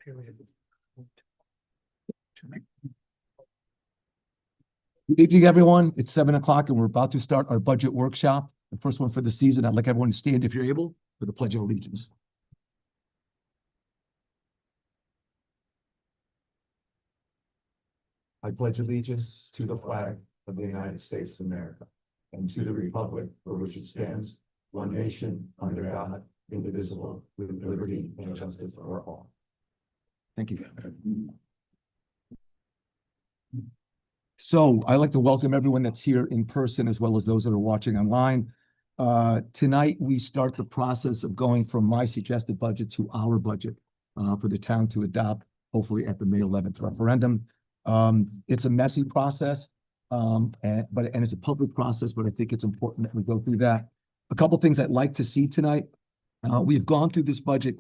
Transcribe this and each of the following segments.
Good evening, everyone. It's 7 o'clock and we're about to start our budget workshop. The first one for the season. I'd like everyone to stand if you're able for the Pledge of Allegiance. I pledge allegiance to the flag of the United States of America and to the republic for which it stands, one nation, under God, indivisible, with liberty and justice for all. Thank you. So I'd like to welcome everyone that's here in person as well as those that are watching online. Tonight, we start the process of going from my suggested budget to our budget for the town to adopt, hopefully at the May 11th referendum. It's a messy process, and it's a public process, but I think it's important that we go through that. A couple things I'd like to see tonight. We've gone through this budget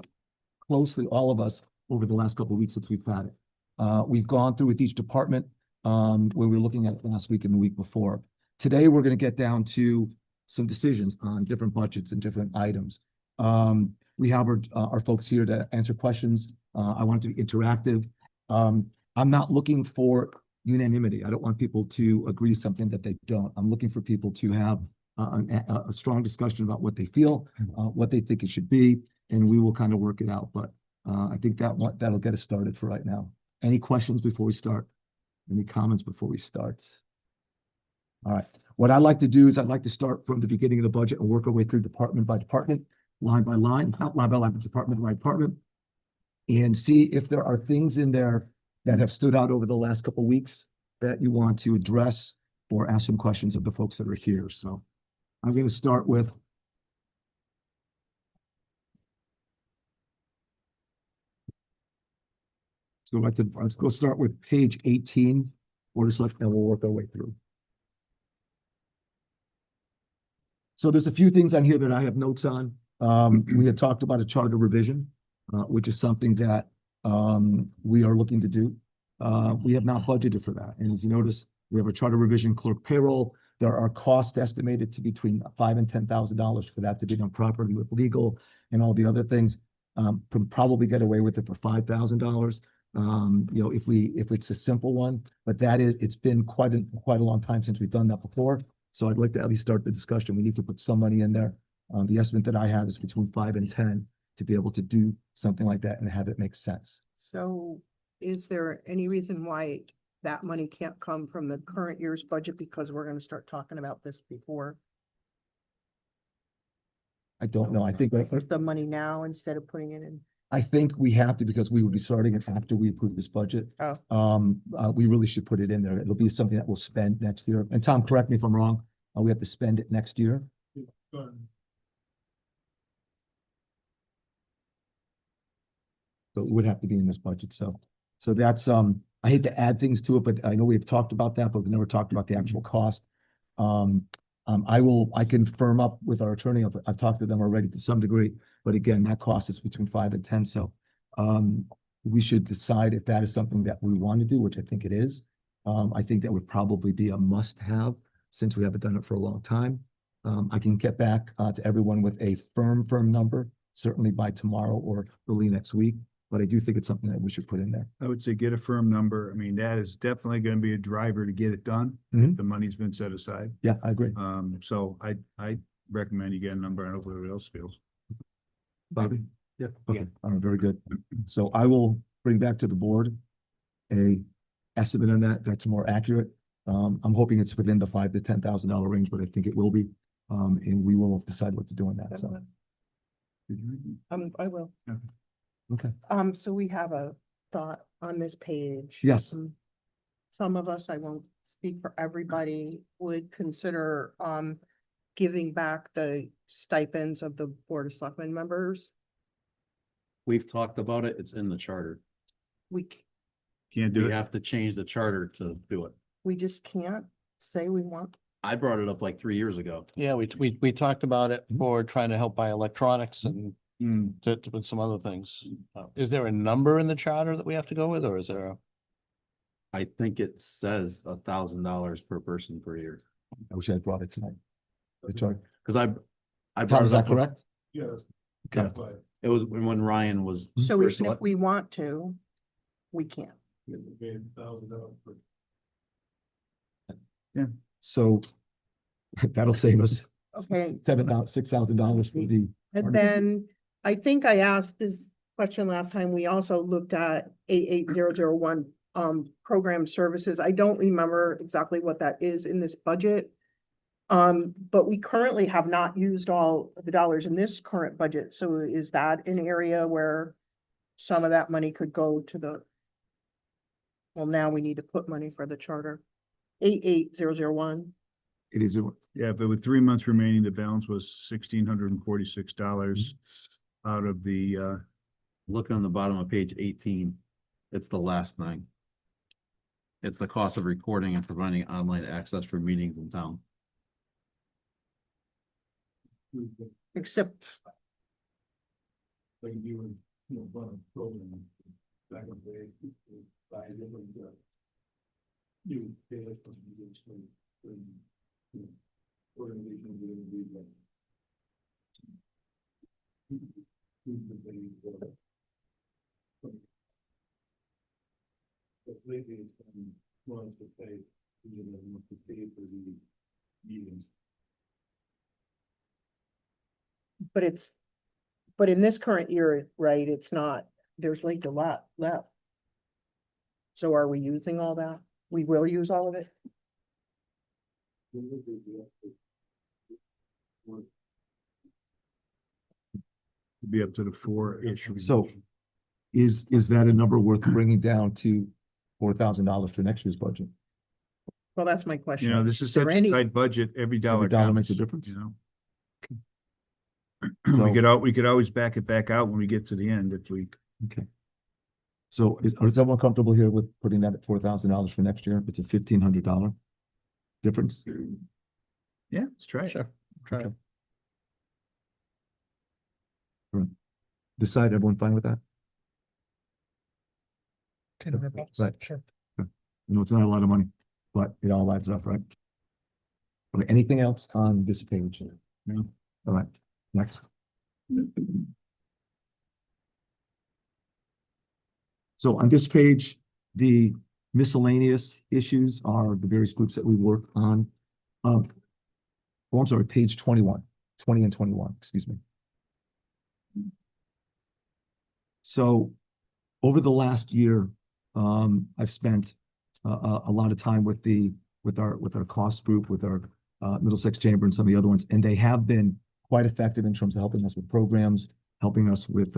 closely, all of us, over the last couple of weeks since we've had it. We've gone through with each department when we were looking at it last week and the week before. Today, we're going to get down to some decisions on different budgets and different items. We have our folks here to answer questions. I want it to be interactive. I'm not looking for unanimity. I don't want people to agree to something that they don't. I'm looking for people to have a strong discussion about what they feel, what they think it should be, and we will kind of work it out. But I think that'll get us started for right now. Any questions before we start? Any comments before we start? All right. What I'd like to do is I'd like to start from the beginning of the budget and work our way through department by department, line by line, not line by line, but department by department, and see if there are things in there that have stood out over the last couple of weeks that you want to address or ask some questions of the folks that are here. So I'm going to start with let's go start with page 18, Board of Selectmen, and we'll work our way through. So there's a few things on here that I have notes on. We had talked about a charter revision, which is something that we are looking to do. We have not budgeted for that. And if you notice, we have a charter revision clerk payroll. There are costs estimated to between $5,000 and $10,000 for that to be done properly with legal and all the other things. Can probably get away with it for $5,000. If it's a simple one, but it's been quite a long time since we've done that before. So I'd like to at least start the discussion. We need to put some money in there. The estimate that I have is between 5 and 10 to be able to do something like that and have it make sense. So is there any reason why that money can't come from the current year's budget? Because we're going to start talking about this before. I don't know. I think The money now instead of putting it in. I think we have to, because we will be starting it after we approve this budget. Oh. We really should put it in there. It'll be something that we'll spend next year. And Tom, correct me if I'm wrong. We have to spend it next year. So it would have to be in this budget. So that's, I hate to add things to it, but I know we've talked about that, but we've never talked about the actual cost. I can firm up with our attorney. I've talked to them already to some degree, but again, that cost is between 5 and 10. So we should decide if that is something that we want to do, which I think it is. I think that would probably be a must-have since we haven't done it for a long time. I can get back to everyone with a firm number, certainly by tomorrow or early next week. But I do think it's something that we should put in there. I would say get a firm number. I mean, that is definitely going to be a driver to get it done. The money's been set aside. Yeah, I agree. So I recommend you get a number. I hope everybody else feels. Bobby? Yeah. Okay, all right, very good. So I will bring back to the board a estimate on that's more accurate. I'm hoping it's within the $5,000 to $10,000 range, but I think it will be. And we will decide what to do on that. So I will. okay. So we have a thought on this page. Yes. Some of us, I won't speak for everybody, would consider giving back the stipends of the Board of Selectmen members. We've talked about it. It's in the charter. We Can't do We it. have to change the charter to do it. just can't say we want. I brought it up like 3 years ago. Yeah, we talked about it for trying to help buy electronics and with some other things. Is there a number in the charter that we have to go with, or is there a? I think it says $1,000 per person per year. I wish I had brought it tonight. The chart. Cause I Tom, brought is it that up. correct? Yeah. Okay. It was when Ryan was. So first even if elect- we want to, we can't. So that'll save us Okay, $6,000 for the. and then I think I asked this question last time. We also looked at 88001 program services. I don't remember exactly what that is in this budget. But we currently have not used all of the dollars in this current budget. So is that an area where some of that money could go to the? Well, now we need to put money for the charter. 88001. It is, Yeah, but with 3 months remaining, the balance was $1,646 out of the, Look on the bottom of page 18. It's the last thing. It's the cost of recording and providing online access for meetings in town. Except, but in this current year, right, it's not, there's like a lot left. So are we using all that? We will use all of it? be up to the 4-ish. So is that a number worth bringing down to $4,000 for next year's budget? Well, that's my question. You know, this is there such a any- tight budget, every dollar dollar counts, makes a difference? You know? So- We could always back it back out when we get to the end if we, Okay. So is everyone comfortable here with putting that at $4,000 for next year? It's a $1,500 difference. yeah, let's try it. Sure. Try it. Decide, everyone fine with that? Right. Sure. I know it's not a lot of money, but it all adds up, right? Okay, anything else on this page? No? All right, next. So on this page, the miscellaneous issues are the various groups that we work on. Oh, I'm sorry, page 21, 20 and 21, excuse me. So over the last year, I've spent a lot of time with our cost group, with our Middlesex Chamber and some of the other ones, and they have been quite effective in terms of helping us with programs, helping us with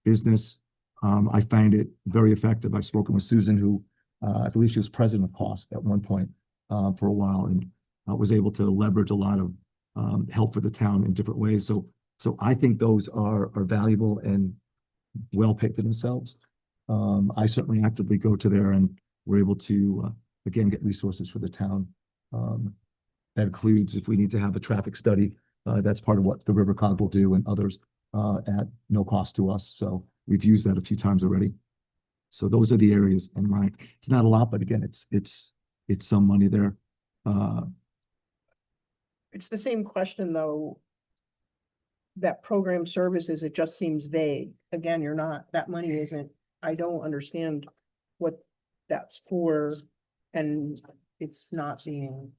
business. I find it very effective. I've spoken with Susan, who I believe she was president of cost at one point for a while, and was able to leverage a lot of help for the town in different ways. So I think those are valuable and well paid for themselves. I certainly actively go to there, and we're able to again get resources for the town. That includes if we need to have a traffic study, that's part of what the River Cog will do, and others at no cost to us. So we've used that a few times already. So those are the areas, and it's not a lot, but again, it's some money there. It's the same question, though. That program services, it just seems vague. Again, that money isn't, I don't understand what that's for. And it's not being,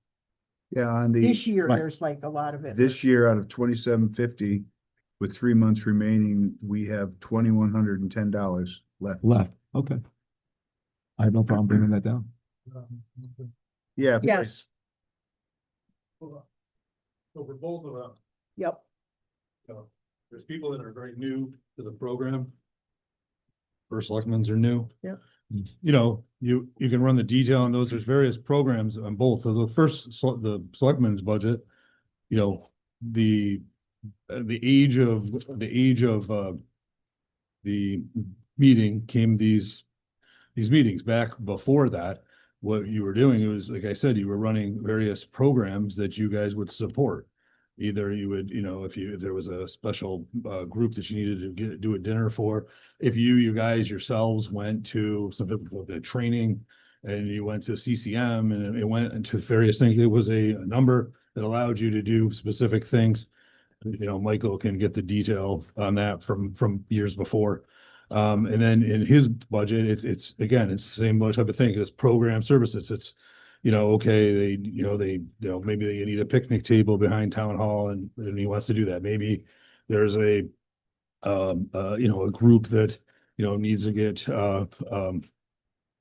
Yeah, on this year, right. there's like a lot of it. this year out of 2,750, with 3 months remaining, we have $2,110 left. Left, okay. I have no problem bringing that down. Yeah. Yes, So for both of them, yep, there's people that are very new to the program. First selectmen's are new. Yeah. You know, you can run the detail on those. There's various programs on both. So the selectmen's budget, you know, the age of the meeting came these meetings. Back before that, what you were doing was, like I said, you were running various programs that you guys would support. Either you would, you know, if there was a special group that you needed to do a dinner for, if you guys yourselves went to some of the training and you went to CCM and it went into various things, it was a number that allowed you to do specific things. Michael can get the detail on that from years before. And then in his budget, it's again, it's the same type of thing. It's program services. It's, okay, maybe they need a picnic table behind town hall and he wants to do that. Maybe there's a group that, needs to get,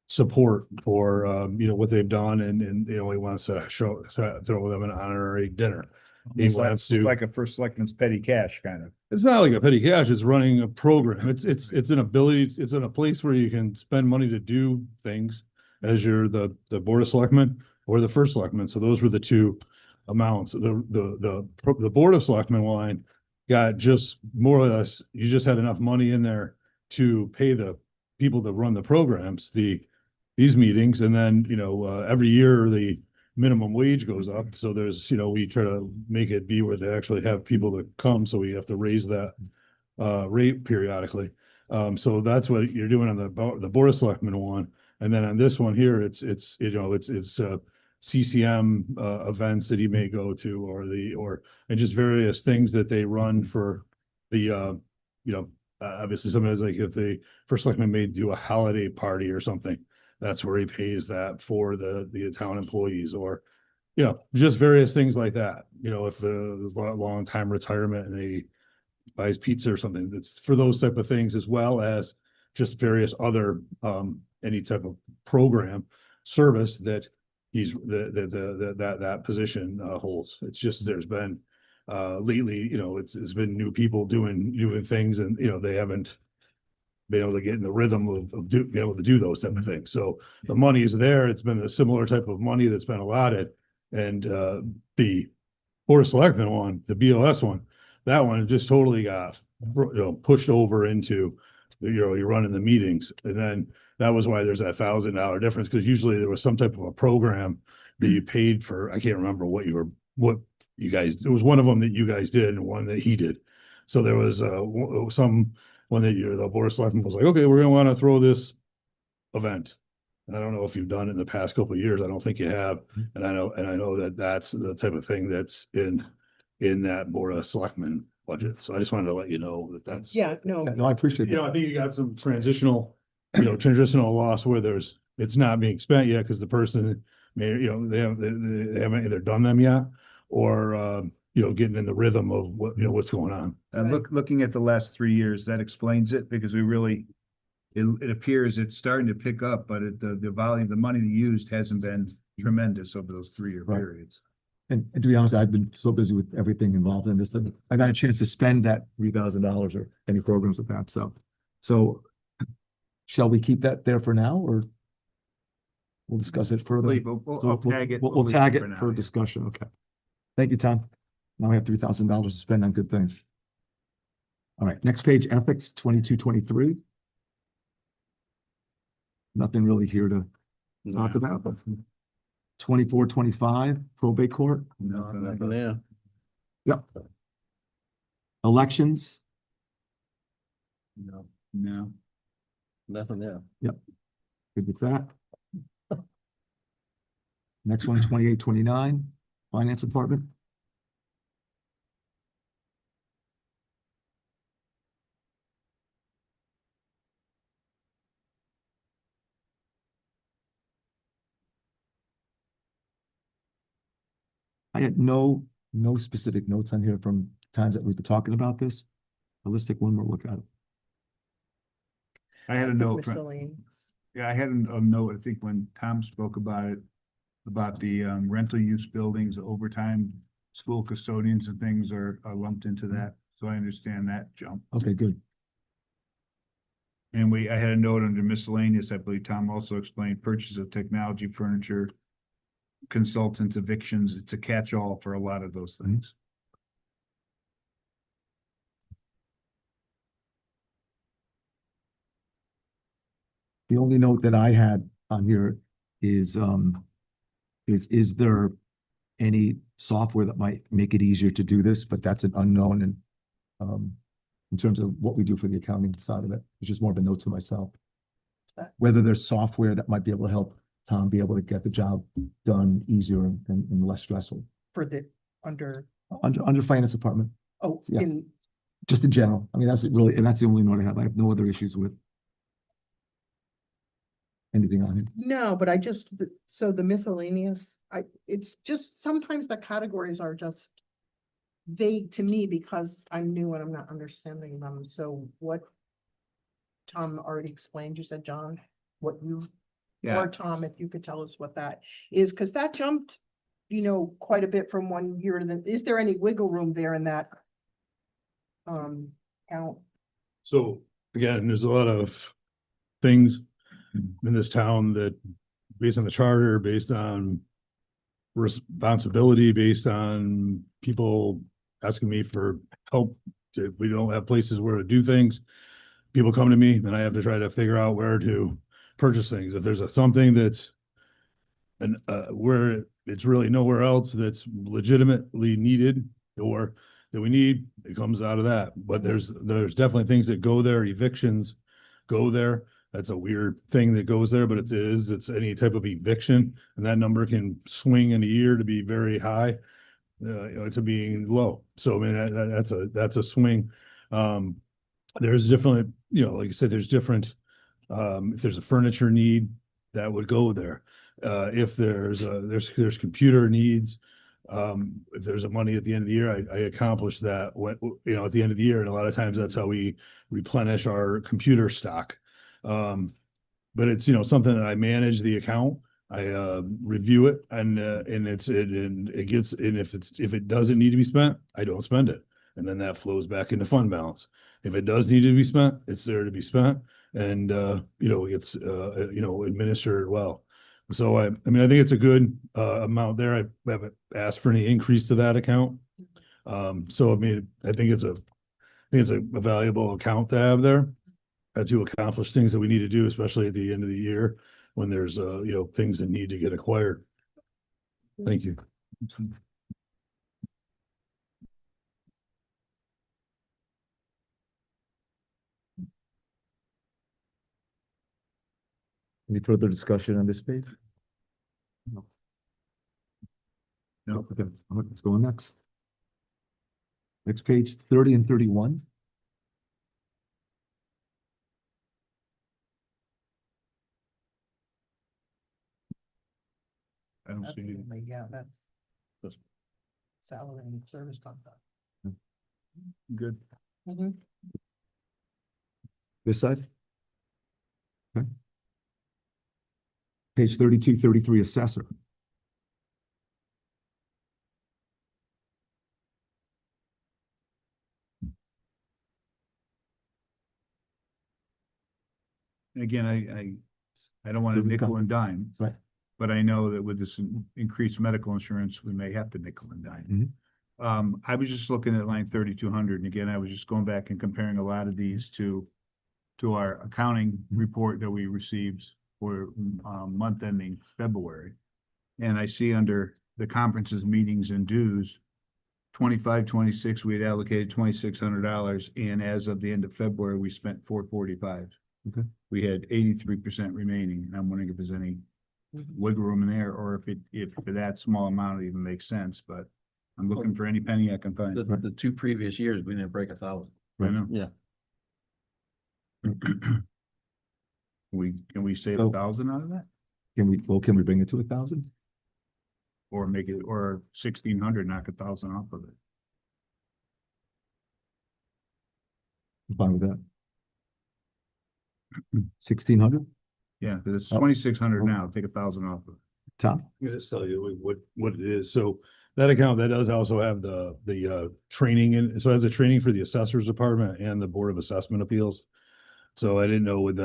support for, what they've done and, he wants to throw them an honorary dinner. He It's wants to. like a first selectman's petty cash kind of. It's not like a petty cash, it's running a program. It's an ability, it's in a place where you can spend money to do things as you're the Board of Selectmen or the first selectman. So those were the two amounts. The Board of Selectmen line got just more or less, you just had enough money in there to pay the people that run the programs, these meetings. And then, every year the minimum wage goes up. So there's, we try to make it be where they actually have people that come. So we have to raise that rate periodically. So that's what you're doing on the Board of Selectmen one. And then on this one here, it's CCM events that he may go to and just various things that they run for the, obviously sometimes like if the first selectman may do a holiday party or something, that's where he pays that for the town employees or, just various things like that. If there's a long time retirement and he buys pizza or something, that's for those type of things, as well as just various other, any type of program service that that position holds. It's just, there's been, lately, it's been new people doing things and, they haven't been able to get in the rhythm of being able to do those type of things. So the money is there. It's been a similar type of money that's been allotted. And the Board of Selectmen one, the BOS one, that one just totally got pushed over into you're running the meetings. And then that was why there's that $1,000 difference, because usually there was some type of a program that you paid for. I can't remember what you guys, there was one of them that you guys did and one that he did. So there was some one that the Board of Selectmen was like, okay, we're gonna want to throw this event. And I don't know if you've done it in the past couple of years. I don't think you have. And I know that that's the type of thing that's in that Board of Selectmen budget. So I just wanted to let you know that's. Yeah, no, No, I appreciate that. I think you got some transitional loss where it's not being spent yet because the person may, they haven't either done them yet or, getting in the rhythm of what's going on. Looking at the last 3 years, that explains it because it appears it's starting to pick up, but the volume, the money used hasn't been tremendous over those 3-year Right. periods. And to be honest, I've been so busy with everything involved in this, that I got a chance to spend that $3,000 or any programs with that. So shall we keep that there for now, or we'll discuss it further? I'll tag it. We'll tag it for now, for yeah. discussion. Okay. Thank you, Tom. Now we have $3,000 to spend on good things. All right, next page, ethics 22-23. Nothing really here to talk about. 24-25, probate court, Nothing there. elections. No. Nothing there. Good with that. Next one, 28-29, finance department. I had no specific notes on here from times that we've been talking about this. Let's take one more look at it. I had a think note. miscellaneous. Yeah, I had a note, I think when Tom spoke about it, about the rental use buildings, overtime, school custodians and things are lumped into that. So I understand that jump. Okay, good. And I had a note under miscellaneous, I believe Tom also explained purchase of technology, furniture, consultants, evictions. It's a catch-all for a lot of those things. The only note that I had on here is there any software that might make it easier to do this? But that's an unknown, and in terms of what we do for the accounting side of it, it's just more of a note to myself. Whether there's software that might be able to help Tom be able to get the job done easier and less stressful. For the, under, Under finance department, Oh, Yeah. in, just in general. I mean, that's it really, and that's the only note I have. I have no other issues with anything on it. no, but I just, so the miscellaneous, it's just, sometimes the categories are just vague to me because I'm new and I'm not understanding them. So what Tom already explained, you said, John, what you, or Tom, if you could tell us what that is, because that jumped, quite a bit from one year to the, is there any wiggle room there in that count? So again, there's a lot of things in this town that based on the charter, based on responsibility, based on people asking me for help. If we don't have places where to do things, people come to me and I have to try to figure out where to purchase things. If there's something that's where it's really nowhere else that's legitimately needed or that we need, it comes out of that. But there's definitely things that go there, evictions go there. That's a weird thing that goes there, but it's any type of eviction, and that number can swing in a year to be very high, to being low. So I mean, that's a swing. There's different, like you said, there's different, if there's a furniture need, that would go there. If there's computer needs, if there's a money at the end of the year, I accomplish that when, at the end of the year, and a lot of times that's how we replenish our computer stock. But it's, something that I manage the account. I review it and it gets, and if it doesn't need to be spent, I don't spend it. And then that flows back into fund balance. If it does need to be spent, it's there to be spent and, it gets, administered well. So I mean, I think it's a good, amount there. I haven't asked for any increase to that account. So I mean, I think it's a valuable account to have there to accomplish things that we need to do, especially at the end of the year when there's, things that need to get acquired. Thank you. Any further discussion on this page? No. No. Okay, all right, let's go on next. Next page, 30 and 31. I don't see it. Yeah, that's salary and service contract. Good. Mhm. This side? Okay. Page 32, 33, assessor. Again, I don't want to Here we nickel come. and dime. Right. But I know that with this increased medical insurance, we may have to nickel and dime. I was just looking at line 3,200, and again, I was just going back and comparing a lot of these to our accounting report that we received for month ending February. And I see under the conferences, meetings and dues, 25, 26, we had allocated $2,600, and as of the end of February, we spent $445. Okay. We had 83% remaining, and I'm wondering if there's any wiggle room in there, or if for that small amount it even makes sense, but I'm looking for any penny I can find. The two previous years, we didn't break 1,000. I know. Yeah. Can we save So- 1,000 out of that? Can we bring it to 1,000? Or make it, or 1,600, knock 1,000 off of it? I'm fine with that. 1,600, Yeah, because it's Oh. 2,600 now, take 1,000 off of it. Tom? I'm gonna just tell you what it is. So that account, that does also have the training in, so it has a training for the assessors department and the Board of Assessment Appeals. So I didn't know with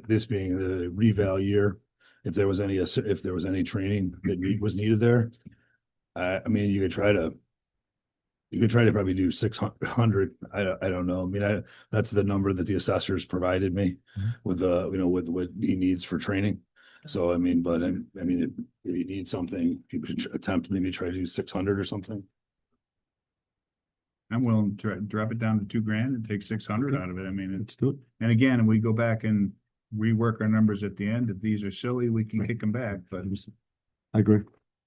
this being the reval year, if there was any training that was needed there. I mean, you could try to probably do 600. I don't know. I mean, that's the number that the assessors provided me with with what he needs for training. So, I mean, but I mean, if you need something, you could attempt maybe try to do 600 or something. I'm willing to drop it down to $2,000 and take 600 Okay. out of it. I mean, Let's do it. and again, we go back and rework our numbers at the end. If these are silly, we can kick them back, but I agree.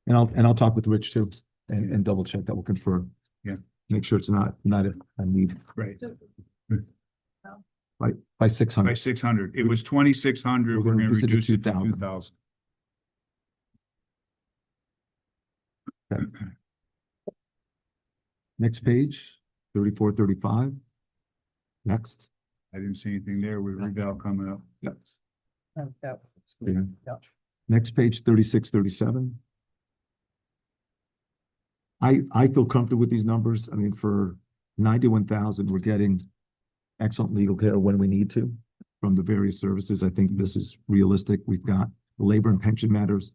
And I'll talk with Rich too and double check that. We'll confirm. Yeah. make sure it's not a need Right. by 600. By 600. It was 2,600. We're gonna reduce it to 2,000. 2,000. Next page, 34, 35. Next. I didn't see anything there with revale coming up. Yep. That- Yeah. Yeah. Next page, 36, 37. I feel comfortable with these numbers. I mean, for 91,000, we're getting excellent legal care when we need to from the various services. I think this is realistic. We've got labor and pension matters,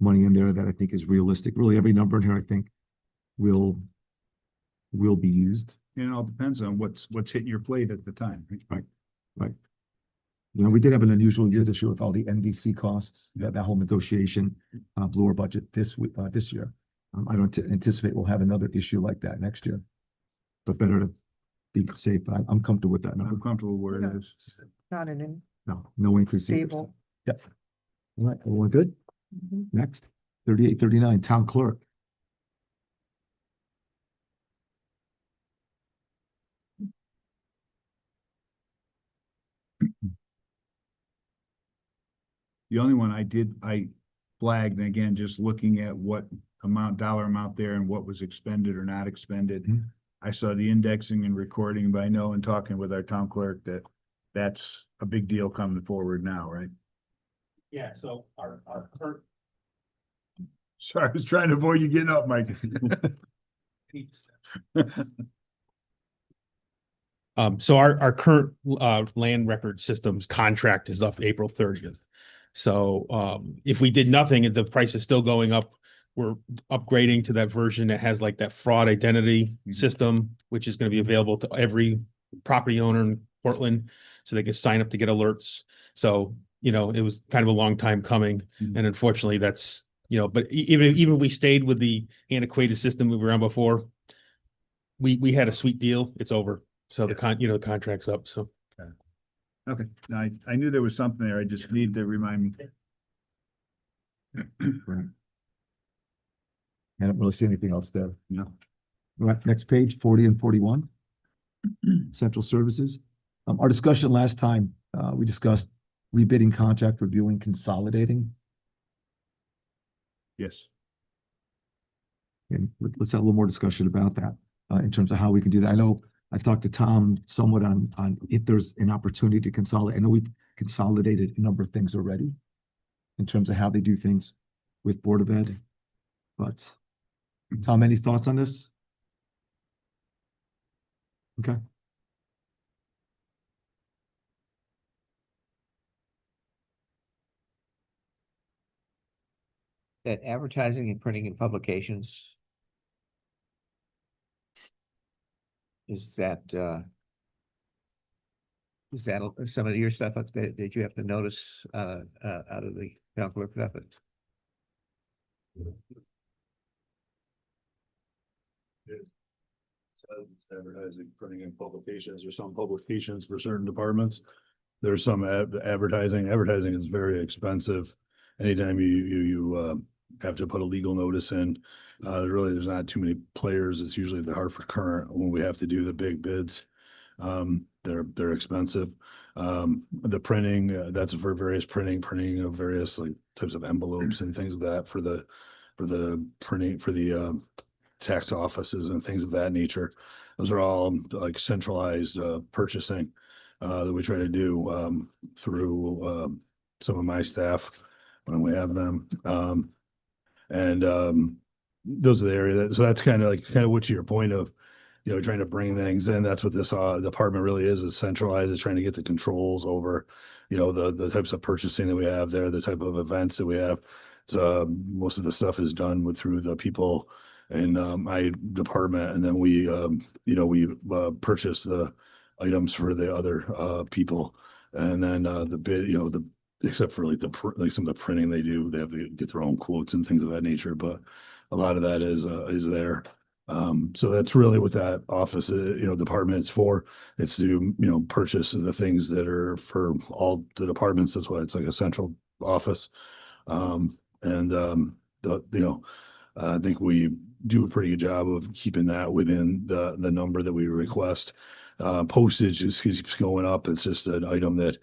money in there that I think is realistic. Really, every number in here, I think, will be used. It all depends on what's hitting your plate at the time. Right. You know, we did have an unusual year this year with all the NDC costs, that whole negotiation, blew our budget this year. I don't anticipate we'll have another issue like that next year. But better to be safe. I'm comfortable with that I'm number. comfortable where it Yeah. is. Not an No increase. either. stable. Yep. All right, everyone good? Mhm. Next, 38, 39, town clerk. The only one I flagged, and again, just looking at what dollar amount there and what was expended or not expended. Mhm. I saw the indexing and recording, but I know in talking with our town clerk that that's a big deal coming forward now, right? Yeah, so our current. Sorry, I was trying to avoid you getting up, Mike. So our current land record systems contract is up April 30th. So if we did nothing and the price is still going up, we're upgrading to that version that has like that fraud identity system, which is going to be available to every property owner in Portland, so they can sign up to get alerts. So, you know, it was kind of a long time coming, and unfortunately that's, you know, but even if we stayed with the antiquated system we were on before, we had a sweet deal. It's over. So the contract's up, so. Okay, now I knew there was something there. I just need to remind me. Right. I don't really see anything else there. No. All right, next page, 40 and 41. Central services. Our discussion last time, we discussed rebidding contract, reviewing, consolidating. Yes. And let's have a little more discussion about that, in terms of how we can do that. I know I've talked to Tom somewhat on if there's an opportunity to consolidate. I know we've consolidated a number of things already in terms of how they do things with Board of Ed. But Tom, any thoughts on this? Okay. That advertising and printing and publications. Is that some of your stuff that you have to notice out of the town clerk effort? Advertising, printing and publications, or some publications for certain departments. There's some advertising. Advertising is very expensive. Anytime you have to put a legal notice in, there's not too many players. It's usually the Hartford Current when we have to do the big bids. They're expensive. The printing, that's for various printing of various like types of envelopes and things of that for the printing for the tax offices and things of that nature. Those are all like centralized purchasing that we try to do through some of my staff when we have them. Those are the area so that's kind of what to your point of, you know, trying to bring things in. That's what this department really is centralized, is trying to get the controls over, you know, the types of purchasing that we have there, the type of events that we have. So most of the stuff is done through the people in my department, and then we purchase the items for the other people, and then the bid, except for like some of the printing they do, they have to get their own quotes and things of that nature, but a lot of that is there. So that's really what that office, department is for. It's to, purchase the things that are for all the departments. That's why it's like a central office. I think we do a pretty good job of keeping that within the number that we request. Postage just keeps going up. It's just an item that,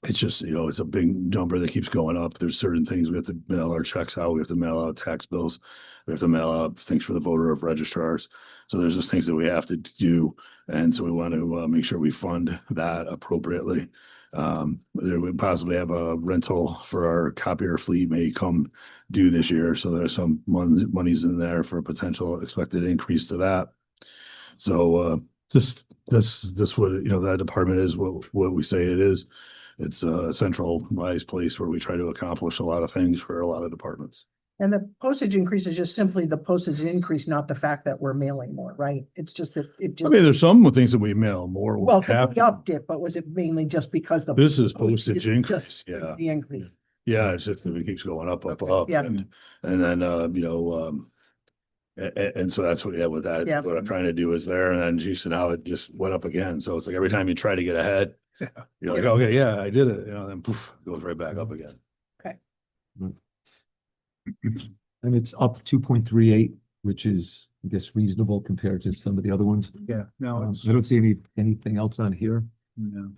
it's just, it's a big number that keeps going up. There's certain things we have to mail our checks out. We have to mail out tax bills. We have to mail out things for the voter of registrars. So there's just things that we have to do. And so we want to make sure we fund that appropriately. There would possibly have a rental for our copier fleet may come due this year. So there's some monies in there for a potential expected increase to that. So this what, that department is what we say it is. It's a centralized place where we try to accomplish a lot of things for a lot of departments. And the postage increase is just simply the postage increase, not the fact that we're mailing more, right? It's just that it I just, mean, there's some things that we mail more. well, half- we upped it, but was it mainly just because the? This is postage postage is increase, just yeah. The increase. Yeah, it's just that it keeps going up. Yeah. And then, and so that's what, with that, Yeah. what I'm trying to do is there, and then geez, now it just went up again. So it's like every time you try to get ahead, you're like, Yeah. okay, yeah, I did it, then poof, it goes right back up again. And it's up 2.38, which is, I guess, reasonable compared to some of the other ones. Yeah, no, it's, I don't see anything else on here. no.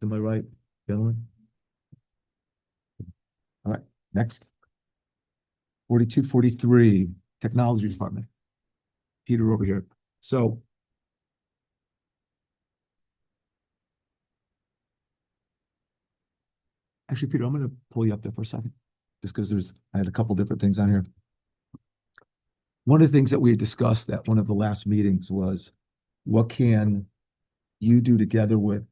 Am I right, gentlemen? All right, next. 4243, Technology Department. Peter over here. So actually, Peter, I'm gonna pull you up there for a second, just because I had a couple different things on here. One of the things that we had discussed at one of the last meetings was, what can you do together with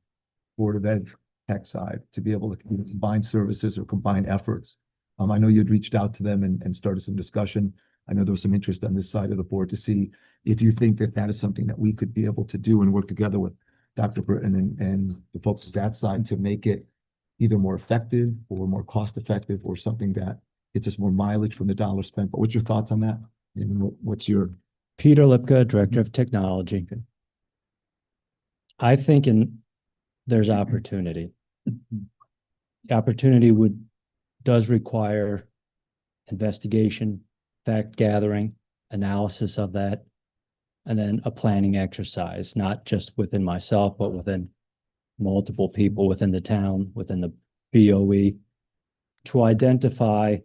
Board of Ed tech side to be able to combine services or combine efforts? I know you'd reached out to them and started some discussion. I know there was some interest on this side of the board to see if you think that that is something that we could be able to do and work together with Dr. Britton and the folks at that side to make it either more effective or more cost effective, or something that gets us more mileage from the dollar spent. But what's your thoughts on that? And what's your? Peter Lipka, Director of Technology. I think there's opportunity. The opportunity does require investigation, fact gathering, analysis of that, and then a planning exercise, not just within myself, but within multiple people within the town, within the BOE, to identify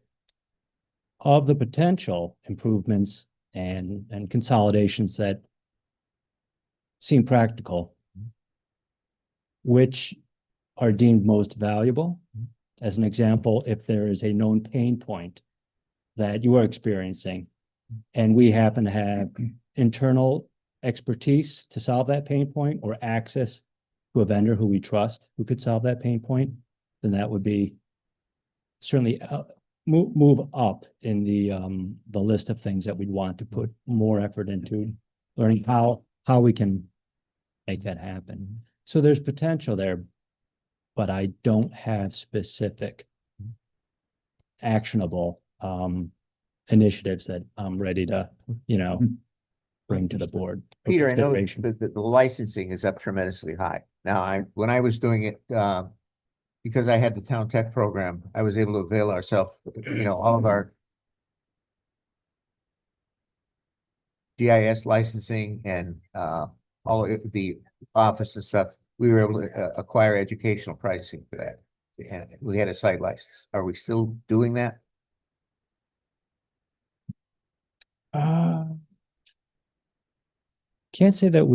of the potential improvements and consolidations that seem practical, which are deemed most valuable. As an example, if there is a known pain point that you are experiencing, and we happen to have internal expertise to solve that pain point, or access to a vendor who we trust who could solve that pain point, then that would be certainly move up in the list of things that we'd want to put more effort into learning how we can make that happen. So there's potential there, but I don't have specific actionable initiatives that I'm ready to, bring to the board. for Peter, I know consideration. that the licensing is up tremendously high. Now, when I was doing it, because I had the town tech program, I was able to avail ourselves, all of our GIS licensing and all of the office and stuff. We were able to acquire educational pricing for that. And we had a site license. Are we still doing that? Can't say that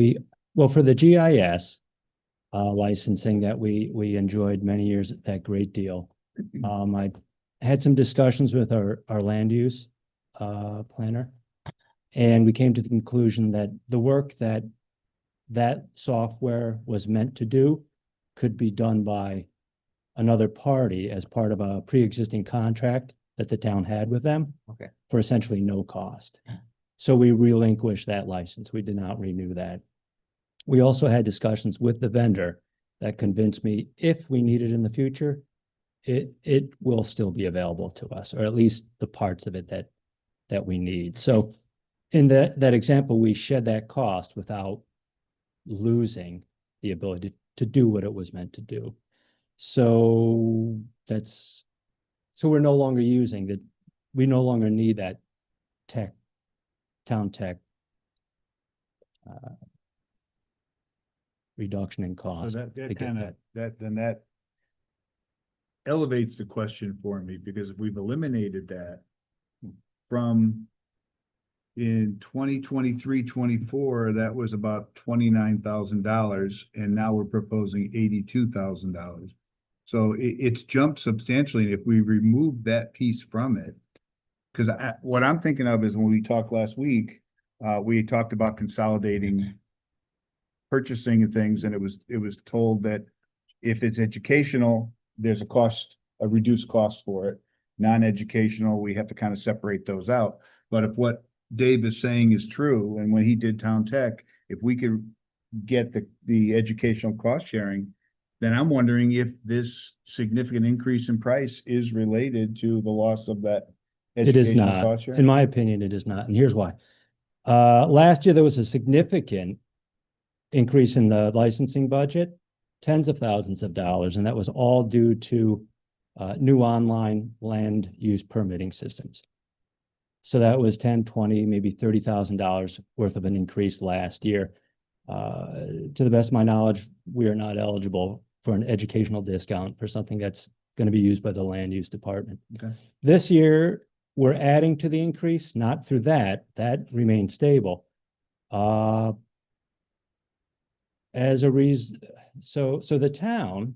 for the GIS licensing that we enjoyed many years at that great deal. I had some discussions with our land use planner, and we came to the conclusion that the work that software was meant to do could be done by another party as part of a pre-existing contract that the town had with them. Okay. For essentially no cost. So we relinquished that license. We did not renew that. We also had discussions with the vendor that convinced me if we need it in the future, it will still be available to us, or at least the parts of it that we need. So in that example, we shed that cost without losing the ability to do what it was meant to do. So we're no longer using that. We no longer need that tech, town tech reduction in So cost. that, to that get kind of, that elevates the question for me, because if we've eliminated that from in 2023-24, that was about $29,000, and now we're proposing $82,000. So it's jumped substantially. If we remove that piece from it, because what I'm thinking of is when we talked last week, we talked about consolidating purchasing and things, and it was told that if it's educational, there's a reduced cost for it. Non-educational, we have to kind of separate those out. But if what Dave is saying is true, and when he did Town Tech, if we could get the educational cost sharing, then I'm wondering if this significant increase in price is related to the loss of that It is educational not, cost sharing. in my opinion, it is not, and here's why. Last year, there was a significant increase in the licensing budget, tens of thousands of dollars, and that was all due to new online land use permitting systems. So that was 10, 20, maybe $30,000 worth of an increase last year. To the best of my knowledge, we are not eligible for an educational discount for something that's going to be used by the land use department. Okay. This year, we're adding to the increase, not through that remains stable. As a reason, so the town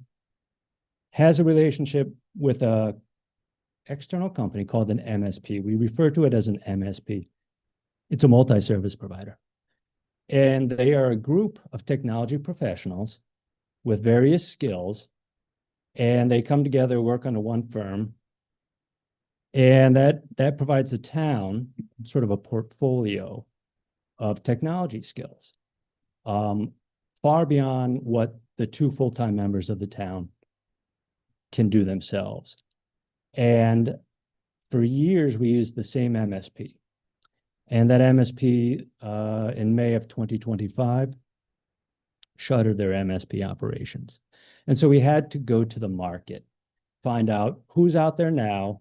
has a relationship with a external company called an MSP. We refer to it as an MSP. It's a multi-service provider. And they are a group of technology professionals with various skills, and they come together, work under one firm. And that provides the town sort of a portfolio of technology skills, far beyond what the two full-time members of the town can do themselves. And for years, we used the same MSP. And that MSP, in May of 2025, shuttered their MSP operations. And so we had to go to the market, find out who's out there now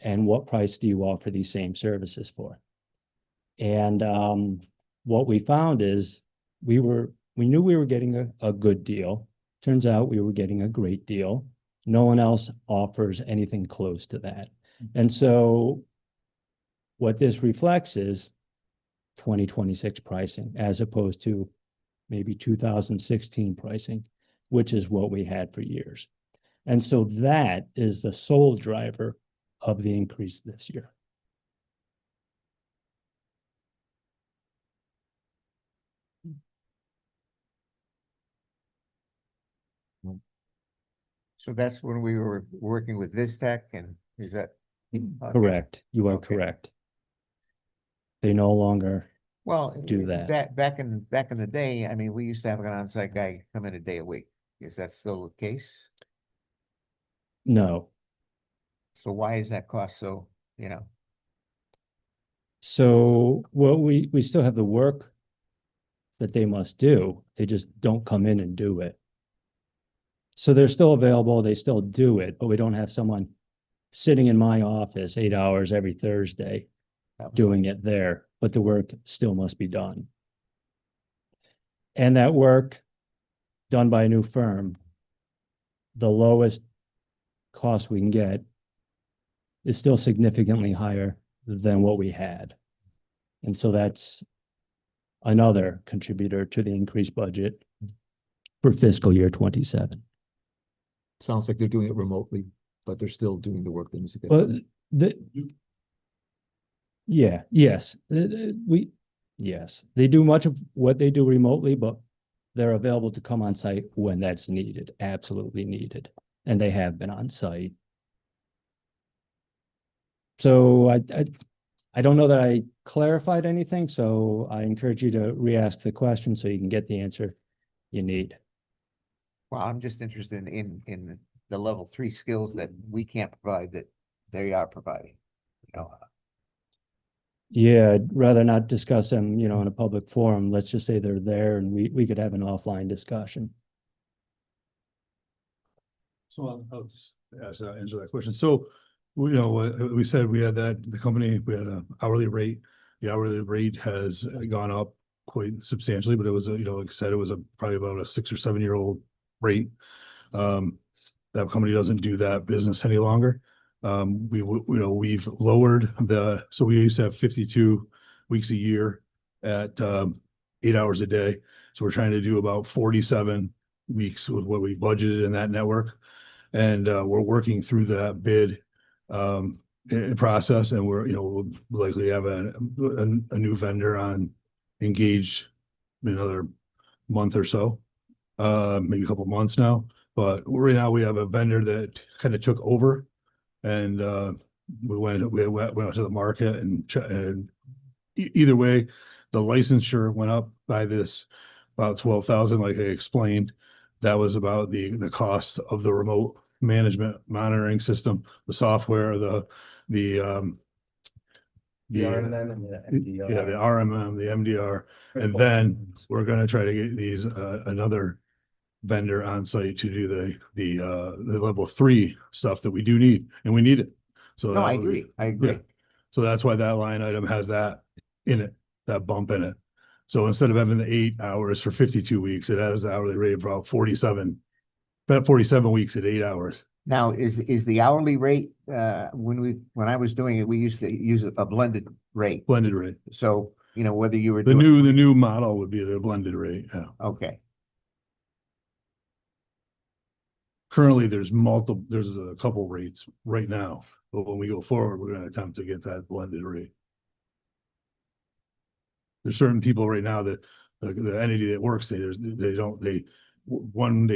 and what price do you offer these same services for. And what we found is we knew we were getting a good deal. Turns out we were getting a great deal. No one else offers anything close to that. And so what this reflects is 2026 pricing as opposed to maybe 2016 pricing, which is what we had for years. And so that is the sole driver of the increase this year. So that's when we were working with Vistec, and is that? okay. Correct. You are Okay. correct. They no longer, Well, do that. back in the day, I mean, we used to have an on-site guy come in a day a week. Is that still the case? no. So why is that cost so, So what we still have the work that they must do. They just don't come in and do it. So they're still available. They still do it, but we don't have someone sitting in my office 8 hours every Thursday doing it there, but the work still must be done. And that work done by a new firm, the lowest cost we can get is still significantly higher than what we had. And so that's another contributor to the increased budget for fiscal year 27. Sounds like they're doing it remotely, but they're still doing the work that needs to get Well, done. yes, they do much of what they do remotely, but they're available to come on site when that's needed, absolutely needed. And they have been on site. So I don't know that I clarified anything, so I encourage you to re-ask the question so you can get the answer you need. well, I'm just interested in the level 3 skills that we can't provide that they are providing. Yeah, I'd rather not discuss them, in a public forum. Let's just say they're there and we could have an offline discussion. So I'll just answer that question. So we said we had that, the company, we had a hourly rate. The hourly rate has gone up quite substantially, but it was, like I said, it was probably about a 6 or 7 year old rate. That company doesn't do that business any longer. We've lowered so we used to have 52 weeks a year at 8 hours a day. So we're trying to do about 47 weeks with what we budgeted in that network. And we're working through that bid process, and we'll likely have a new vendor engaged in another month or so, maybe a couple months now. But right now we have a vendor that kind of took over, and we went out to the market, and either way, the licensure went up by about 12,000, like I explained. That was about the cost of the remote management monitoring system, the software, the RMM and the MDR. Yeah, the RMM, the MDR, and then we're gonna try to get these another vendor on site to do the level 3 stuff that we do need, and we need it. So No, that I would be- agree. I agree. yeah. So that's why that line item has that in it, that bump in it. So instead of having the 8 hours for 52 weeks, it has the hourly rate of about 47 weeks at 8 hours. Now, is the hourly rate, when I was doing it, we used to use a blended rate. Blended rate. So, whether you were The doing. new model would be the blended rate, yeah. Okay, Currently, there's a couple rates right now, but when we go forward, we're gonna attempt to get that blended rate. There's certain people right now that the entity that works there, they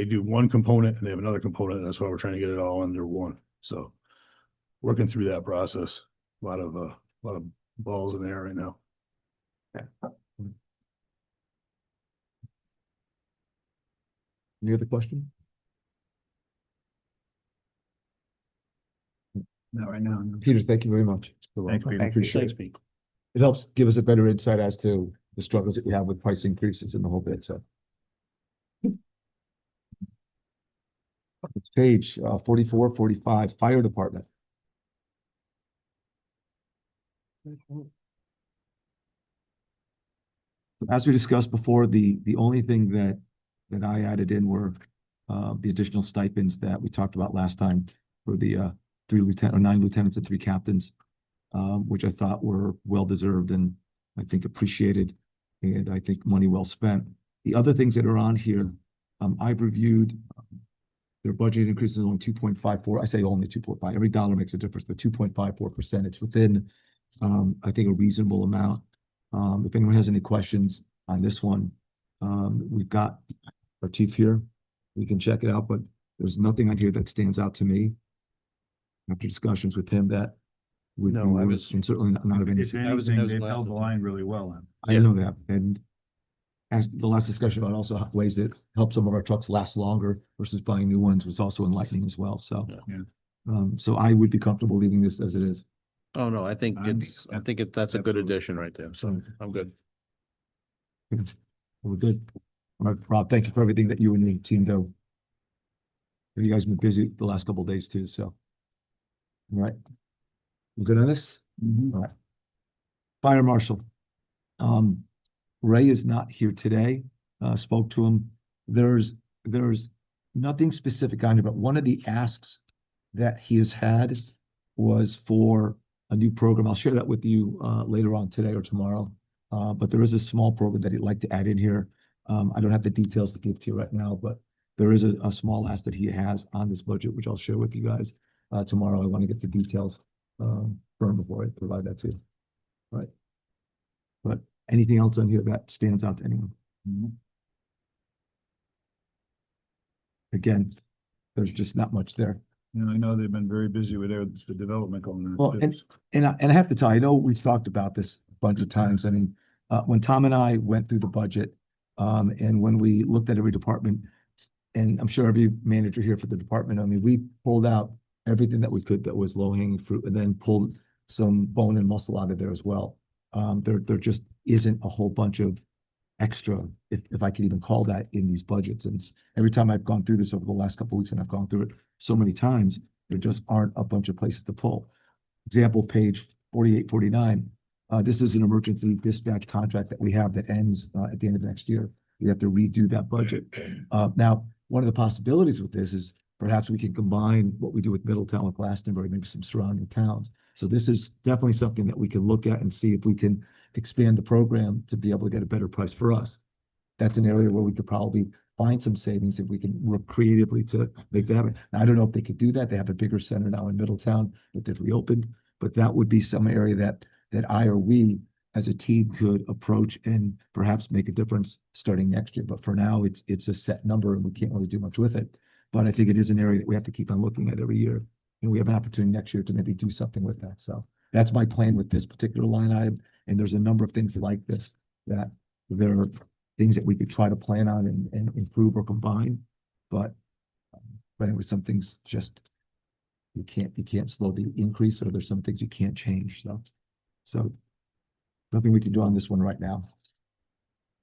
do one component and they have another component. That's why we're trying to get it all under one. So working through that process, a lot of balls in the air right now. Any other question? Not right now. No. Peter, thank you very much. Thanks, Peter. I appreciate Thanks, it. Pete. It helps give us a better insight as to the struggles that we have with price increases and the whole bit, so. It's page 44, 45, fire department. As we discussed before, the only thing that I added in were the additional stipends that we talked about last time for the 9 lieutenants and 3 captains, which I thought were well-deserved and I think appreciated, and I think money well spent. The other things that are on here, I've reviewed. Their budget increase is only 2.54. I say only 2.5. Every dollar makes a difference, but 2.54%. It's within, I think, a reasonable amount. If anyone has any questions on this one, we've got our chief here. We can check it out, but there's nothing on here that stands out to me. After discussions with him, that we No, I was- and certainly not of any. If I was in anything, those they've glasses. held the line really well. I know that, and as the last discussion about also ways that help some of our trucks last longer versus buying new ones was also enlightening as well. So, Yeah. so I would be comfortable leaving this as it is. Oh, no, I think I'm- that's a good absolutely. addition right there. So I'm good. We're good. All right, Rob, thank you for everything that you and your team do. You guys have been busy the last couple of days too, so. All right. You good on this? All right. Fire marshal. Ray is not here today. Spoke to him. There's nothing specific on it, but one of the asks that he has had was for a new program. I'll share that with you later on today or tomorrow. But there is a small program that he'd like to add in here. I don't have the details to give to you right now, but there is a small ask that he has on this budget, which I'll share with you guys tomorrow. I want to get the details firm before I provide that to you. All right. But anything else on here that stands out to anyone? Again, there's just not much there. I know they've been very busy with the development going on. Well, too. and I have to tell you, I know we've talked about this a bunch of times. I mean, when Tom and I went through the budget, and when we looked at every department, and I'm sure every manager here for the department, I mean, we pulled out everything that we could that was low-hanging fruit, and then pulled some bone and muscle out of there as well. There just isn't a whole bunch of extra, if I could even call that, in these budgets. And every time I've gone through this over the last couple of weeks, and I've gone through it so many times, there just aren't a bunch of places to pull. Example, page 48, 49. This is an emergency dispatch contract that we have that ends at the end of next year. We have to redo that budget. Now, one of the possibilities with this is perhaps we can combine what we do with Middletown with Glastonbury, maybe some surrounding towns. So this is definitely something that we can look at and see if we can expand the program to be able to get a better price for us. That's an area where we could probably find some savings if we can work creatively to make that happen. Now, I don't know if they could do that. They have a bigger center now in Middletown that they've reopened, but that would be some area that I or we as a team could approach and perhaps make a difference starting next year. But for now, it's a set number and we can't really do much with it. But I think it is an area that we have to keep on looking at every year. And we have an opportunity next year to maybe do something with that. So that's my plan with this particular line item. And there's a number of things like this that there are things that we could try to plan on and improve or combine. But it was some things just you can't slow the increase, or there's some things you can't change. So nothing we can do on this one right now.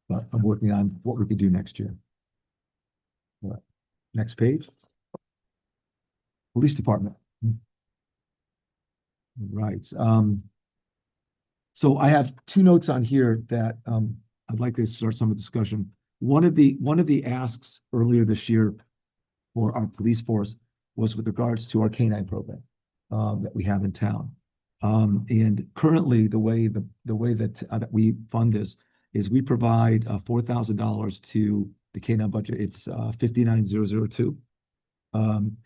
But I'm working on what we could do next year. All right. Next page. Police Department. Right. So I have two notes on here that I'd like to start some of the discussion. One of the asks earlier this year for our police force was with regards to our K-9 program that we have in town. And currently, the way that we fund this is we provide $4,000 to the K-9 budget. It's 59,002. And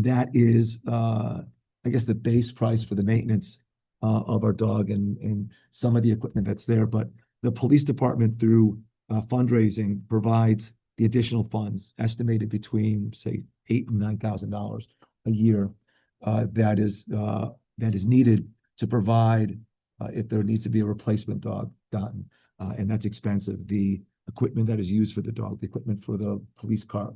that is, I guess, the base price for the maintenance of our dog and some of the equipment that's there. But the police department, through fundraising, provides the additional funds estimated between, say, $8,000 and $9,000 a year that is needed to provide if there needs to be a replacement dog gotten, and that's expensive. The equipment that is used for the dog, the equipment for the police car,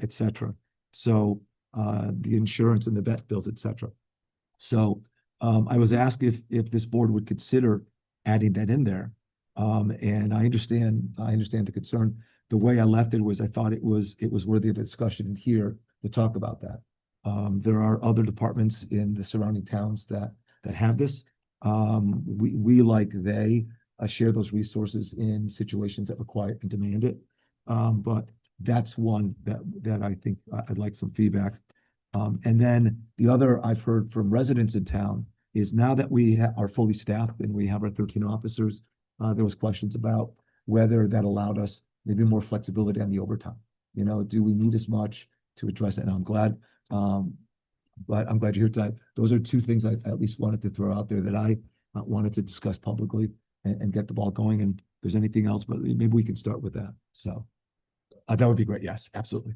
etc. So the insurance and the vet bills, etc. So I was asked if this board would consider adding that in there, and I understand the concern. The way I left it was I thought it was worthy of a discussion in here to talk about that. There are other departments in the surrounding towns that have this. We like they share those resources in situations that require and demand it. But that's one that I think I'd like some feedback. And then the other I've heard from residents in town is now that we are fully staffed and we have our 13 officers, there was questions about whether that allowed us maybe more flexibility on the overtime. You know, do we need as much to address it? And I'm glad, but I'm glad you're here tonight. Those are two things I at least wanted to throw out there that I wanted to discuss publicly and get the ball going. And if there's anything else, but maybe we can start with that. So that would be great. Yes, absolutely.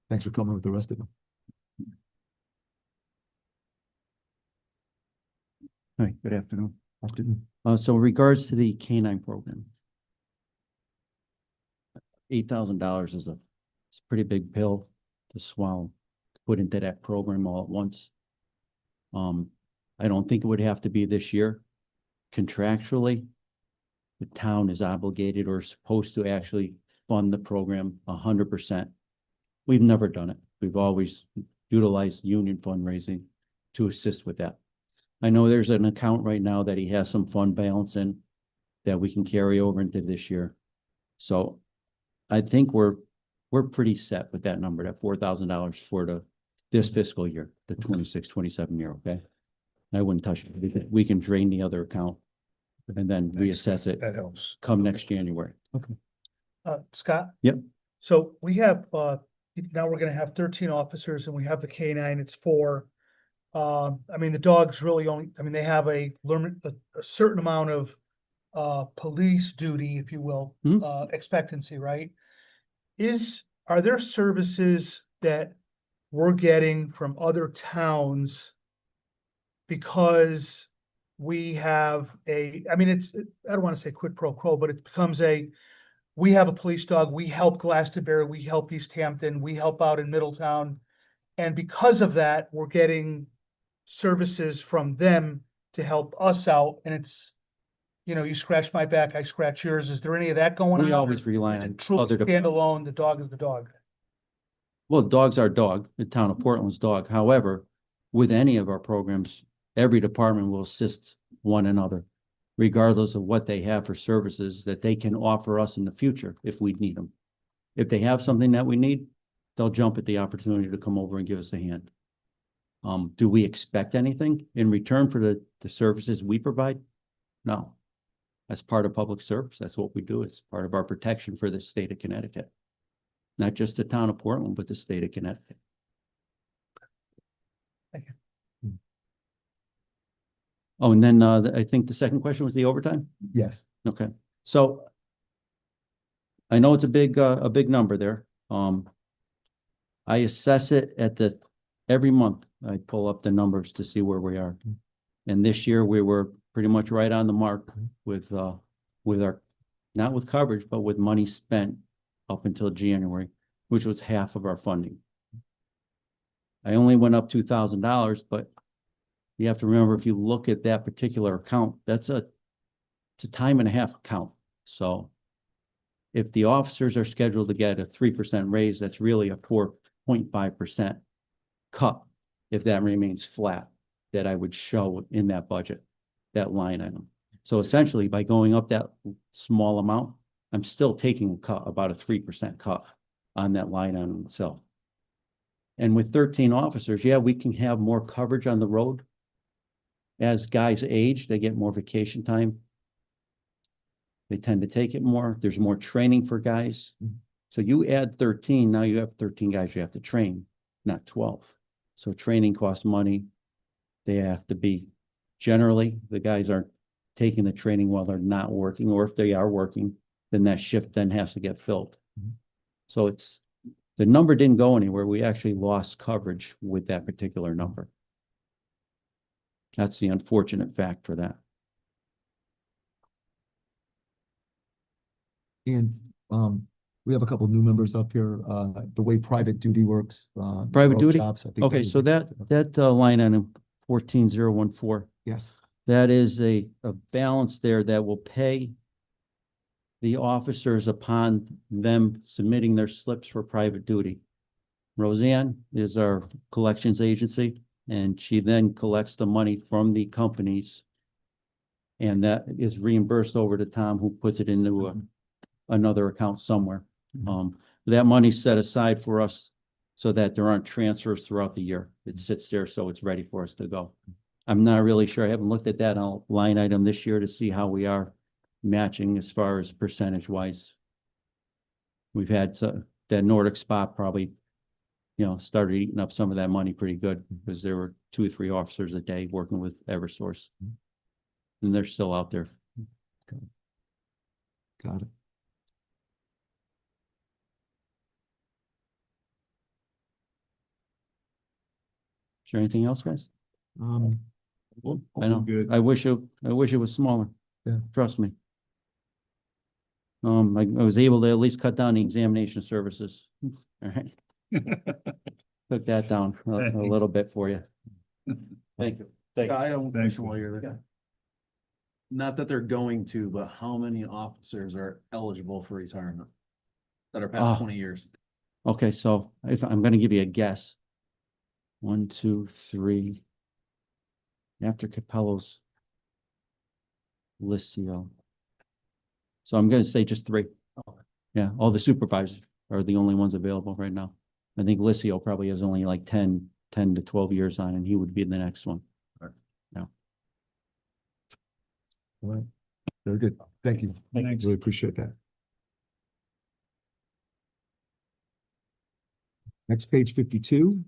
Thanks for coming with the rest of them. Hi, good afternoon. Afternoon. So in regards to the K-9 program, $8,000 is it's a pretty big pill to swallow, to put into that program all at once. I don't think it would have to be this year. Contractually, the town is obligated or supposed to actually fund the program 100%. We've never done it. We've always utilized union fundraising to assist with that. I know there's an account right now that he has some fund balance in that we can carry over into this year. So I think we're pretty set with that number, that $4,000 for this fiscal year, the 26-27 year, okay? I wouldn't touch it. We can drain the other account and then reassess it That helps. come next January. Scott? Yep. So we have, now we're gonna have 13 officers and we have the K-9, it's 4. I mean, the dogs really only, I mean, they have a certain amount of police duty, if you will, expectancy, right? Are there services that we're getting from other towns because we have I mean, I don't want to say quid pro quo, but it becomes we have a police dog, we help Glastonbury, we help East Hampton, we help out in Middletown. And because of that, we're getting services from them to help us out. And it's, you scratch my back, I scratch yours. Is there any of that going on? We always rely Is it on truly other, standalone, the dog is the dog. Well, dog's our dog, the town of Portland's dog. However, with any of our programs, every department will assist one another, regardless of what they have for services that they can offer us in the future if we need them. If they have something that we need, they'll jump at the opportunity to come over and give us a hand. Do we expect anything in return for the services we provide? No. That's part of public service. That's what we do. It's part of our protection for the state of Connecticut. Not just the town of Portland, but the state of Connecticut. Thank you. Oh, and then I think the second question was the overtime? Yes. Okay, so I know it's a big number there. I assess it at every month. I pull up the numbers to see where we are. And this year we were pretty much right on the mark with our, not with coverage, but with money spent up until January, which was half of our funding. I only went up $2,000, but you have to remember, if you look at that particular account, it's a time and a half account. So if the officers are scheduled to get a 3% raise, that's really a 4.5% cut if that remains flat, that I would show in that budget, that line item. So essentially, by going up that small amount, I'm still taking a cut, about a 3% cut on that line item itself. And with 13 officers, yeah, we can have more coverage on the road. As guys age, they get more vacation time. They tend to take it more. There's more training for guys. So you add 13, now you have 13 guys you have to train, not 12. So training costs money. They have to be, generally, the guys aren't taking the training while they're not working, or if they are working, then that shift then has to get filled. So the number didn't go anywhere. We actually lost coverage with that particular number. That's the unfortunate fact for that. And we have a couple new members up here, the way private duty works. Private duty? jobs, I think Okay, was so the- that line item 14,014, Yes. that is a balance there that will pay the officers upon them submitting their slips for private duty. Roseanne is our collections agency, and she then collects the money from the companies. And that is reimbursed over to Tom, who puts it into another account somewhere. That money's set aside for us so that there aren't transfers throughout the year. It sits there, so it's ready for us to go. I'm not really sure. I haven't looked at that line item this year to see how we are matching as far as percentage wise. We've had that Nordic spot probably, started eating up some of that money pretty good, because there were 2 or 3 officers a day working with Eversource. And they're still out there. Got it. Is there anything else, guys? I know. Good. I wish it was smaller. Yeah. Trust me. I was able to at least cut down the examination services. All right. Took that down a little bit for you. Thank you. I have one Thank question you. while you're there. Not that they're going to, but how many officers are eligible for retirement that are past 20 years? Okay, so if I'm gonna give you a guess. 1, 2, 3. After Capello's. Licio. So I'm gonna say just 3. Yeah, all the supervisors are the only ones available right now. I think Licio probably has only like 10 to 12 years on, and he would be the next one. All right. Very good. Thank you. Thanks. Really appreciate that. Next, page 52.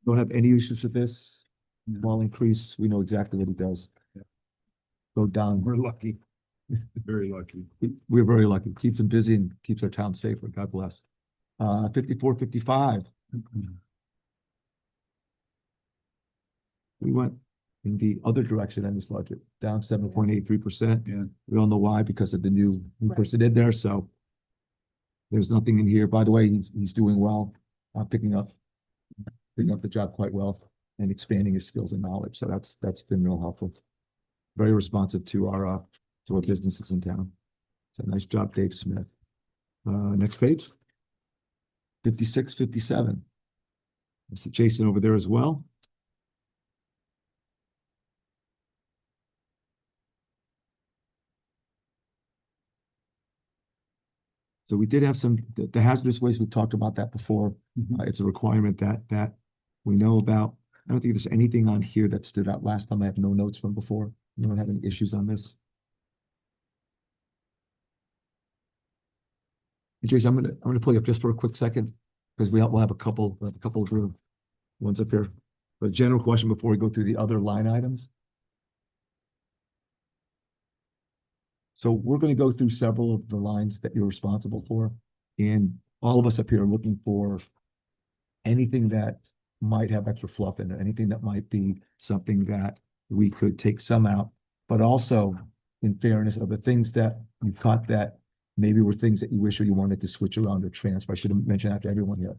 Don't have any issues with this. Small increase. We know exactly what it does. Yeah. Go down. We're lucky. Very lucky. We're very lucky. Keeps them busy and keeps our town safer. God bless. 54, 55. We went in the other direction on this budget, down 7.83%. Yeah. We don't know why, because of the new person in there, so there's nothing in here. By the way, he's doing well, picking up the job quite well and expanding his skills and knowledge. So that's been real helpful. Very responsive to our businesses in town. So nice job, Dave Smith. Next page. 56, 57. Mr. Jason over there as well. So we did have some, the hazardous waste, we talked about that before. It's a requirement that we know about. I don't think there's anything on here that stood out last time. I have no notes from before. You don't have any issues on this? And Jason, I'm gonna pull you up just for a quick second, because we'll have a couple of ones up here. But a general question before we go through the other line items. So we're going to go through several of the lines that you're responsible for, and all of us up here are looking for anything that might have extra fluff in it, anything that might be something that we could take some out, but also in fairness of the things that you caught that maybe were things that you wish or you wanted to switch around or transfer. I should have mentioned that to everyone here,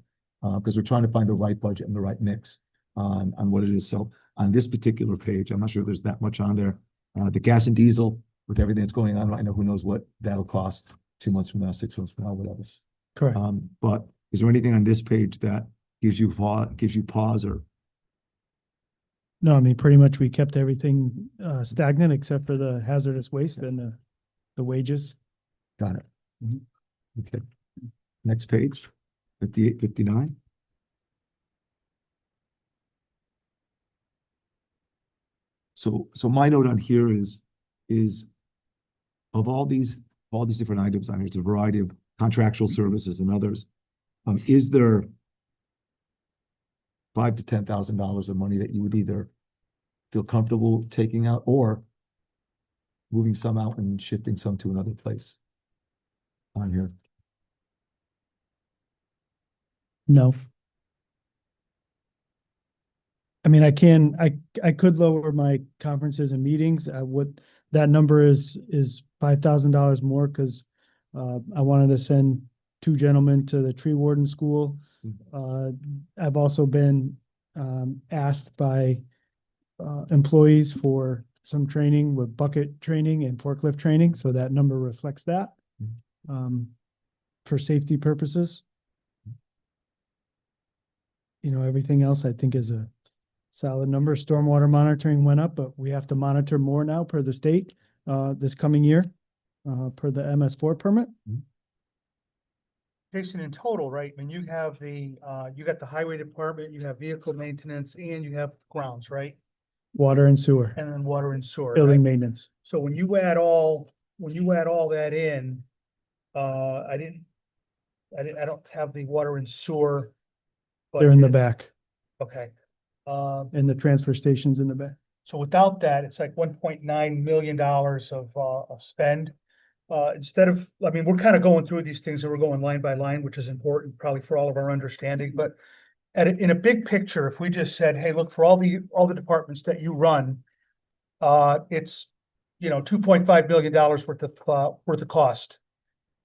because we're trying to find the right budget and the right mix on what it is. So on this particular page, I'm not sure there's that much on there. The gas and diesel, with everything that's going on right now, who knows what that'll cost 2 months from now, 6 months from now, whatever. Correct. But is there anything on this page that gives you pause or? No, I mean, pretty much we kept everything stagnant except for the hazardous waste and the wages. Got it. Okay. Next page, 58, 59. So my note on here is of all these different items on here, it's a variety of contractual services and others. Is there $5,000 to $10,000 of money that you would either feel comfortable taking out or moving some out and shifting some to another place on here? No. I mean, I could lower my conferences and meetings. That number is $5,000 more because I wanted to send 2 gentlemen to the tree warden school. I've also been asked by employees for some training with bucket training and forklift training, so that number reflects that for safety purposes. You know, everything else I think is a solid number. Stormwater monitoring went up, but we have to monitor more now per the state this coming year per the MS4 permit. Jason, in total, right, I mean, you have you got the highway department, you have vehicle maintenance, and you have grounds, right? Water and sewer. And then water and sewer. Building maintenance. So when you add all that in, I don't have the water and sewer. They're in the back. Okay. And the transfer station's in the back. So without that, it's like $1.9 million of spend. Instead of, I mean, we're kind of going through these things and we're going line by line, which is important probably for all of our understanding, but in a big picture, if we just said, hey, look, for all the departments that you run, it's, $2.5 million worth of cost.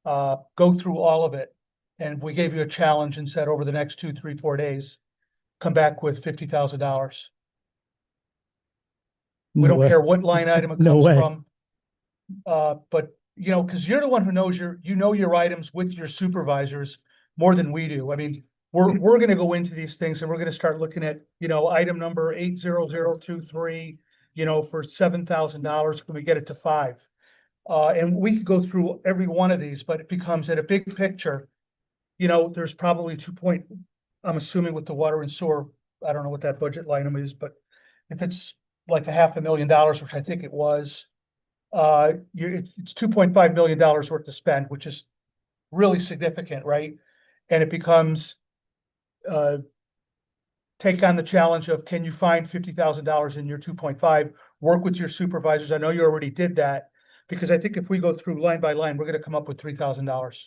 Go through all of it. And we gave you a challenge and said over the next 2, 3, 4 days, come back with $50,000. We don't care what line item it comes from. But because you're the one who knows your items with your supervisors more than we do. I mean, we're going to go into these things and we're going to start looking at, item number 80023, for $7,000. Can we get it to 5? And we could go through every one of these, but it becomes at a big picture, there's probably I'm assuming with the water and sewer, I don't know what that budget line item is, but if it's like $500,000, which I think it was, it's $2.5 million worth to spend, which is really significant, right? And it becomes take on the challenge of, can you find $50,000 in your 2.5, work with your supervisors. I know you already did that, because I think if we go through line by line, we're going to come up with $3,000.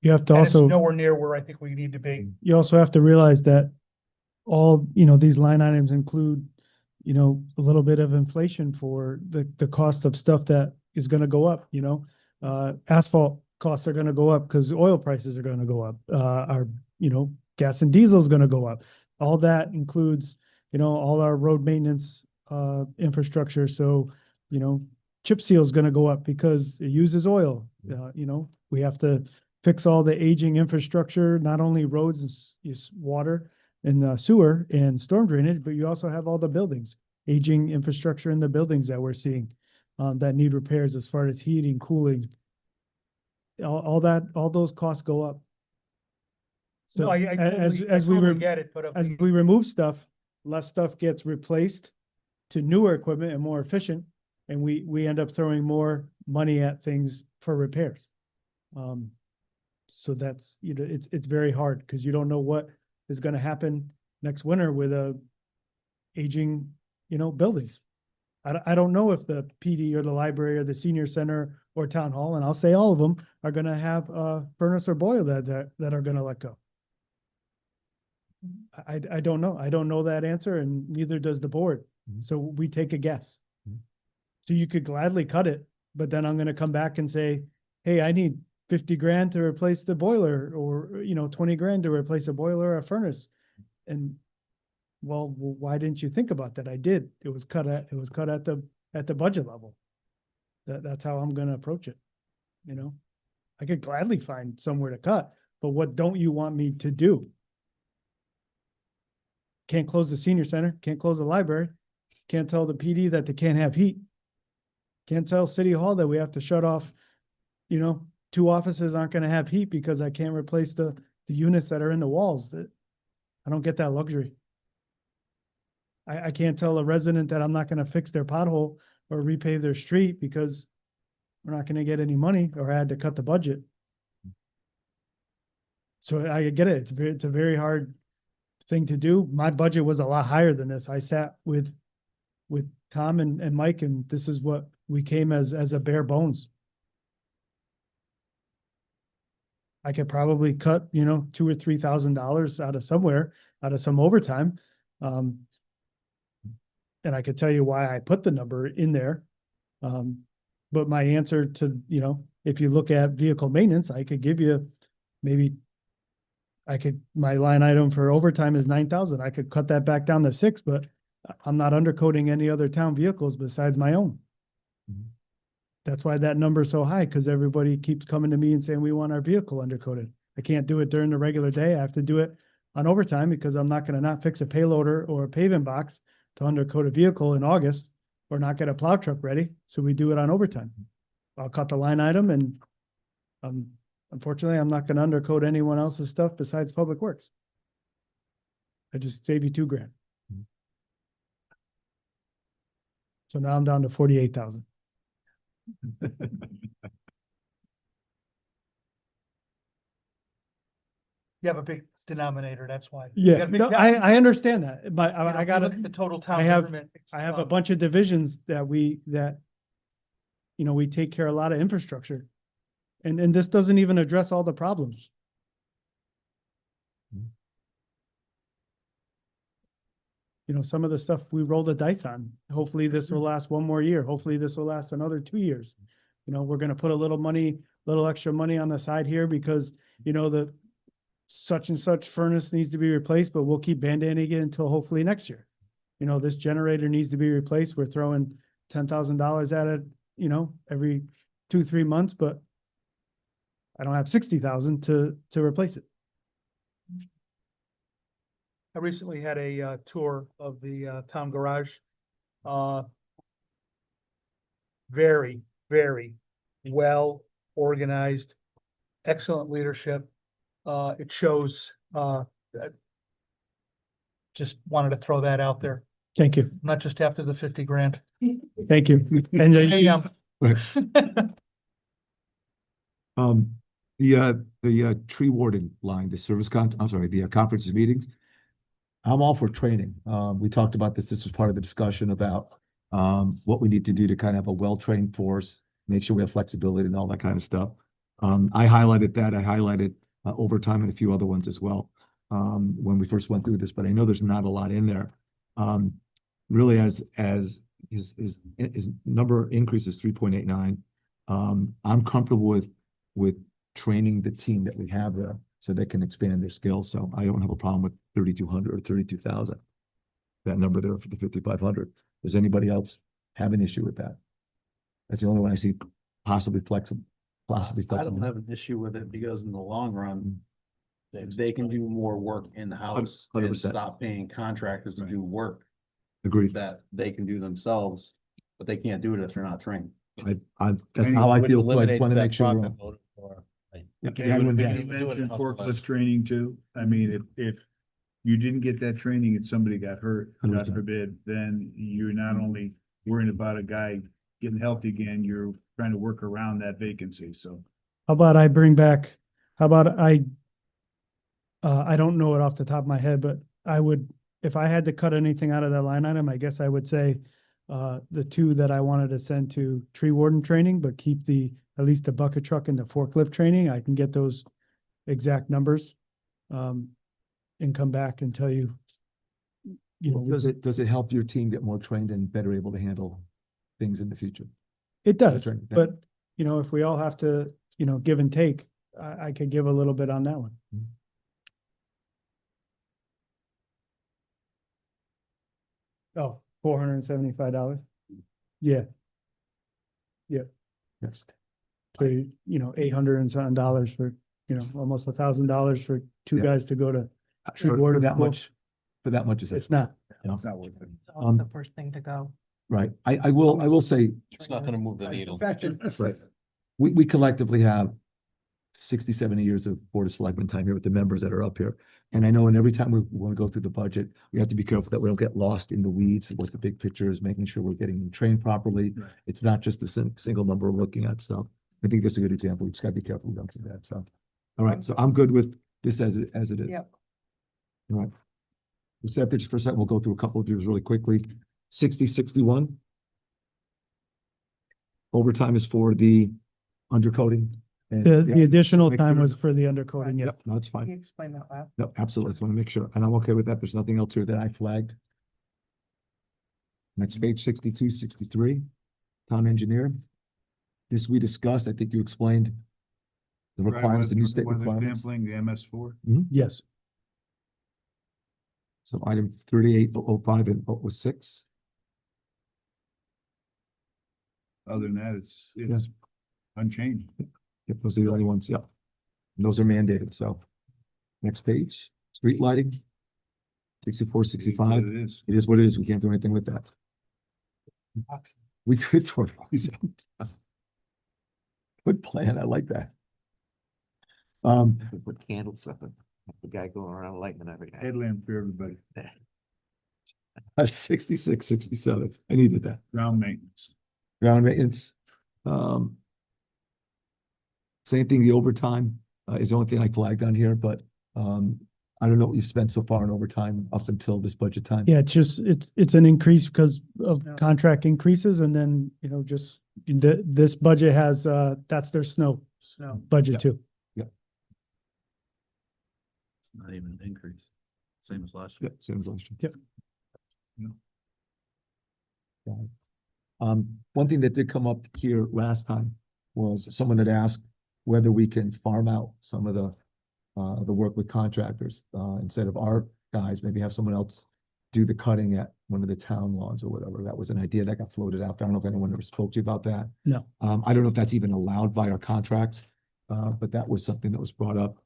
You have to also nowhere near where I think we need to be. You also have to realize that all, these line items include, a little bit of inflation for the cost of stuff that is going to go up, asphalt costs are going to go up because oil prices are going to go up. Gas and diesel is going to go up. All that includes, all our road maintenance infrastructure. So, chip seal is going to go up because it uses oil. We have to fix all the aging infrastructure, not only roads and water and sewer and storm drainage, but you also have all the buildings, aging infrastructure in the buildings that we're seeing that need repairs as far as heating, cooling. All that, all those costs go up. No, So I as totally, I we totally get it, but as we remove stuff, less stuff gets replaced to newer equipment and more efficient, and we end up throwing more money at things for repairs. So that's, you know, it's very hard because you don't know what is gonna happen next winter with aging, you know, buildings. I don't know if the PD or the library or the senior center or town hall, and I'll say all of them, are gonna have a furnace or boiler that are gonna let go. I don't know. I don't know that answer, and neither does the board. So we take a guess. So you could gladly cut it, but then I'm gonna come back and say, hey, I need 50 grand to replace the boiler, or, you know, 20 grand to replace a boiler or a furnace. And well, why didn't you think about that? I did. It was cut at the budget level. That's how I'm gonna approach it. You know, I could gladly find somewhere to cut, but what don't you want me to do? Can't close the senior center, can't close the library, can't tell the PD that they can't have heat. Can't tell City Hall that we have to shut off, you know, 2 offices aren't gonna have heat because I can't replace the units that are in the walls. That I don't get that luxury. I can't tell a resident that I'm not gonna fix their pothole or repave their street because we're not gonna get any money, or I had to cut the budget. So I get it. It's a very hard thing to do. My budget was a lot higher than this. I sat with Tom and Mike, and this is what we came as a bare bones. I could probably cut, you know, $2,000 or $3,000 out of somewhere, out of some overtime. And I could tell you why I put the number in there. But my answer to, you know, if you look at vehicle maintenance, I could give you maybe my line item for overtime is 9,000. I could cut that back down to 6, but I'm not undercoating any other town vehicles besides my own. That's why that number is so high, because everybody keeps coming to me and saying, we want our vehicle undercoated. I can't do it during the regular day. I have to do it on overtime because I'm not gonna not fix a payloader or a paving box to undercoat a vehicle in August or not get a plow truck ready. So we do it on overtime. I'll cut the line item, and unfortunately, I'm not gonna undercoat anyone else's stuff besides Public Works. I just save you $2,000. So now I'm down to 48,000. you have a big denominator, that's why. You Yeah, got a big no, gap. I understand that, but You know, I if you gotta, look at the total town I have- government. it's, I have a bunch of divisions that you know, we take care of a lot of infrastructure. And this doesn't even address all the problems. You know, some of the stuff we roll the dice on. Hopefully this will last one more year. Hopefully this will last another 2 years. You know, we're gonna put a little extra money on the side here because, you know, the such and such furnace needs to be replaced, but we'll keep band-aiding it until hopefully next year. You know, this generator needs to be replaced. We're throwing $10,000 at it, you know, every 2-3 months, but I don't have 60,000 to replace it. I recently had a tour of the town garage. Very, very well organized, excellent leadership. It shows, just wanted to throw that out there, Thank you. not just after the 50 grand. Thank you. And Hey, The tree warden line, the conferences meetings. I'm all for training. We talked about this. This was part of the discussion about what we need to do to kind of have a well-trained force, make sure we have flexibility and all that kind of stuff. I highlighted that. I highlighted overtime and a few other ones as well when we first went through this, but I know there's not a lot in there. Really, as his number increases 3.89, I'm comfortable with training the team that we have there so they can expand their skills. So I don't have a problem with 3,200 or 32,000. That number there for the 5,500. Does anybody else have an issue with that? That's the only one I see possibly flexible. possibly. I don't have an issue with it because in the long run, they can do more work in-house and 100%. stop paying contractors to do work Agreed. that they can do themselves, but they can't do it if they're not trained. That's And how I Would feel. So I eliminate want to that make sure. profit motive for- Yeah, And yeah, I when wouldn't you guess. mentioned forklift training too, I mean, if you didn't get that training and somebody got hurt, God 100%. forbid, then you're not only worrying about a guy getting healthy again, you're trying to work around that vacancy, so. How about I don't know it off the top of my head, but I would, if I had to cut anything out of that line item, I guess I would say the two that I wanted to send to tree warden training, but keep at least the bucket truck and the forklift training. I can get those exact numbers and come back and tell you, Does it help your team get more trained and better able to handle things in the future? it does, right. but if we all have to, give and take, I could give a little bit on that one. Oh, $475. Yeah. Yeah. Yes. So, $800 and something dollars for, almost $1,000 for two Yeah. guys to go to tree For warden that school. much, for that much is it? It's not. It's not worth it. The first thing to go. Right. I will say, It's not gonna move the needle. right. We collectively have 60, 70 years of Board of Selectmen time here with the members that are up here. And I know, and every time we want to go through the budget, we have to be careful that we don't get lost in the weeds of what the big picture is, making sure we're getting them trained properly. Right. It's not just a single number we're looking at. So I think this is a good example. We just gotta be careful we don't do that. So, all right. So I'm good with this as it is. Yep. All right. We'll set picture for a second. We'll go through a couple of yours really quickly. 60-61. Overtime is for the undercoating. And The additional make time sure- was for the undercoating, Yep, no, it's Can you fine. explain that last? No, absolutely. Just want to make sure. And I'm okay with that. There's nothing else here that I flagged. Next page, 62-63. Town engineer. This we discussed. I think you explained the requirements, the new state Weather requirements. sampling, the MS4. Yes. So item 38-005 and 006. Other than that, it's unchanged. Yep, those are the only ones. Yep. And those are mandated. So next page, street lighting. 64-65. It is. It is what it is. We can't do anything with that. We could throw these out. Good plan. I like that. Put candles up and have the guy going around lighting them every night. Headlamp for everybody. 66-67. I needed that. Ground maintenance. Ground maintenance. Same thing, the overtime is the only thing I flagged on here, but I don't know what you spent so far on overtime up until this budget time. Yeah, it's an increase because of Yeah. contract increases and then, just this budget has, that's their snow Snow. budget Yeah. too. It's not even an increase, same as last year. Yep, same as last year. Yep. Got it. One thing that did come up here last time was someone had asked whether we can farm out some of the work with contractors, instead of our guys, maybe have someone else do the cutting at one of the town lawns or whatever. That was an idea that got floated out there. I don't know if anyone ever spoke to you about that. No. I don't know if that's even allowed by our contracts, but that was something that was brought up.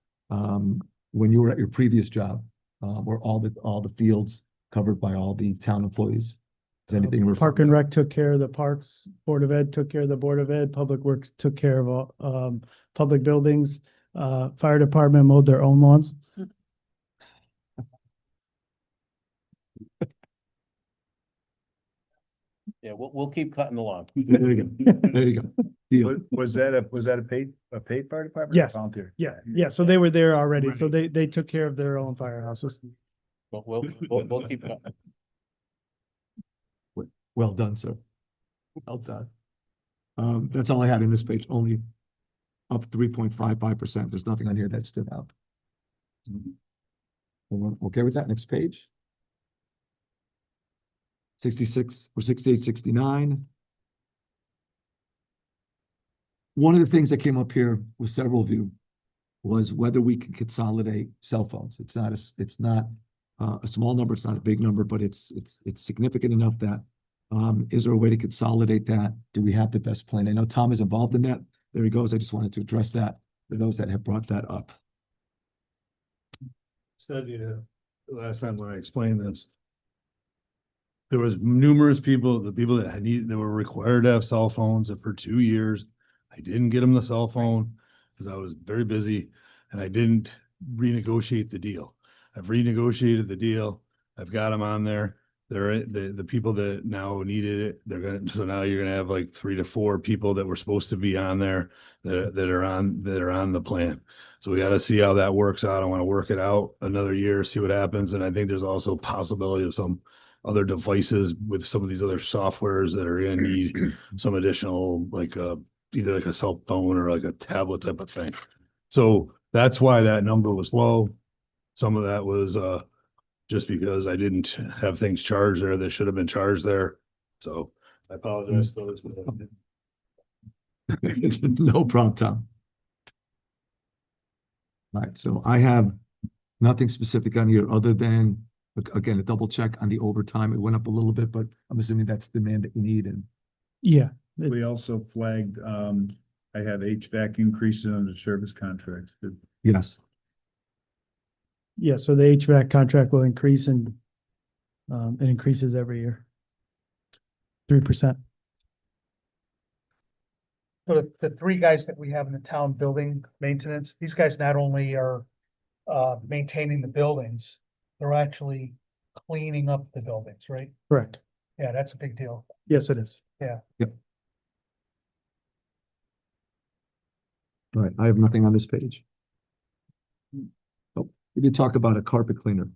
When you were at your previous job, were all the fields covered by all the town employees? Is anything? Park and Rec took care of the parks, Board of Ed took care of the Board of Ed, Public Works took care of all, public buildings, fire department mowed their own lawns. Yeah, we'll keep cutting along. There you go. There you go. Deal. Was that a paid fire department? or Yes. Volunteer? Yeah, so they were there already, so they took care of their own firehouses. But we'll keep cutting. Well done, sir. Well done. That's all I had in this page, only up 3.55%. There's nothing on here that stood out. Everyone okay with that? Next page. 66 or 68-69. One of the things that came up here with several of you was whether we can consolidate cell phones. It's not a small number, it's not a big number, but it's significant enough that is there a way to consolidate that? Do we have the best plan? I know Tom is involved in that. there he goes. I just wanted to address that for those that have brought that up. Said, last time when I explained this. There was numerous people, the people that that were required to have cell phones, and for 2 years, I didn't get them the cell phone because I was very busy and I didn't renegotiate the deal. I've renegotiated the deal. I've got them on there. They're the people that now needed it. So now you're gonna have like 3 to 4 people that were supposed to be on there that are on the plan. So we got to see how that works out. I want to work it out another year, see what happens. And I think there's also possibility of some other devices with some of these other softwares that are gonna need some additional, like either like a cell phone or like a tablet type of thing. So that's why that number was low. Some of that was just because I didn't have things charged there that should have been charged there. So I apologize to those. No problem, Tom. All right, so I have nothing specific on here other than, again, a double check on the overtime. It went up a little bit, but I'm assuming that's demand that you need and Yeah, We also flagged, I have HVAC increases under service contracts. yes. yeah, so the HVAC contract will increase and it increases every year. 3%. So the three guys that we have in the town building maintenance, these guys not only are maintaining the buildings, they're actually cleaning up the buildings, right? Correct. Yeah, that's a big deal. Yes, it is. All right, I have nothing on this page. Oh, we did talk about a carpet cleaner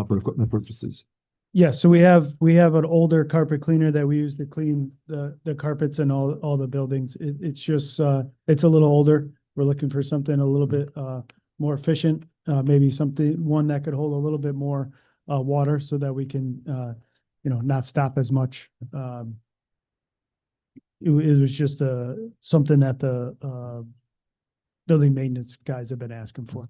for equipment purposes. Yeah, so we have an older carpet cleaner that we use to clean the carpets in all the buildings. It's just it's a little older. We're looking for something a little bit more efficient, maybe one that could hold a little bit more water so that we can not stop as much. It was just something that the building maintenance guys have been asking for.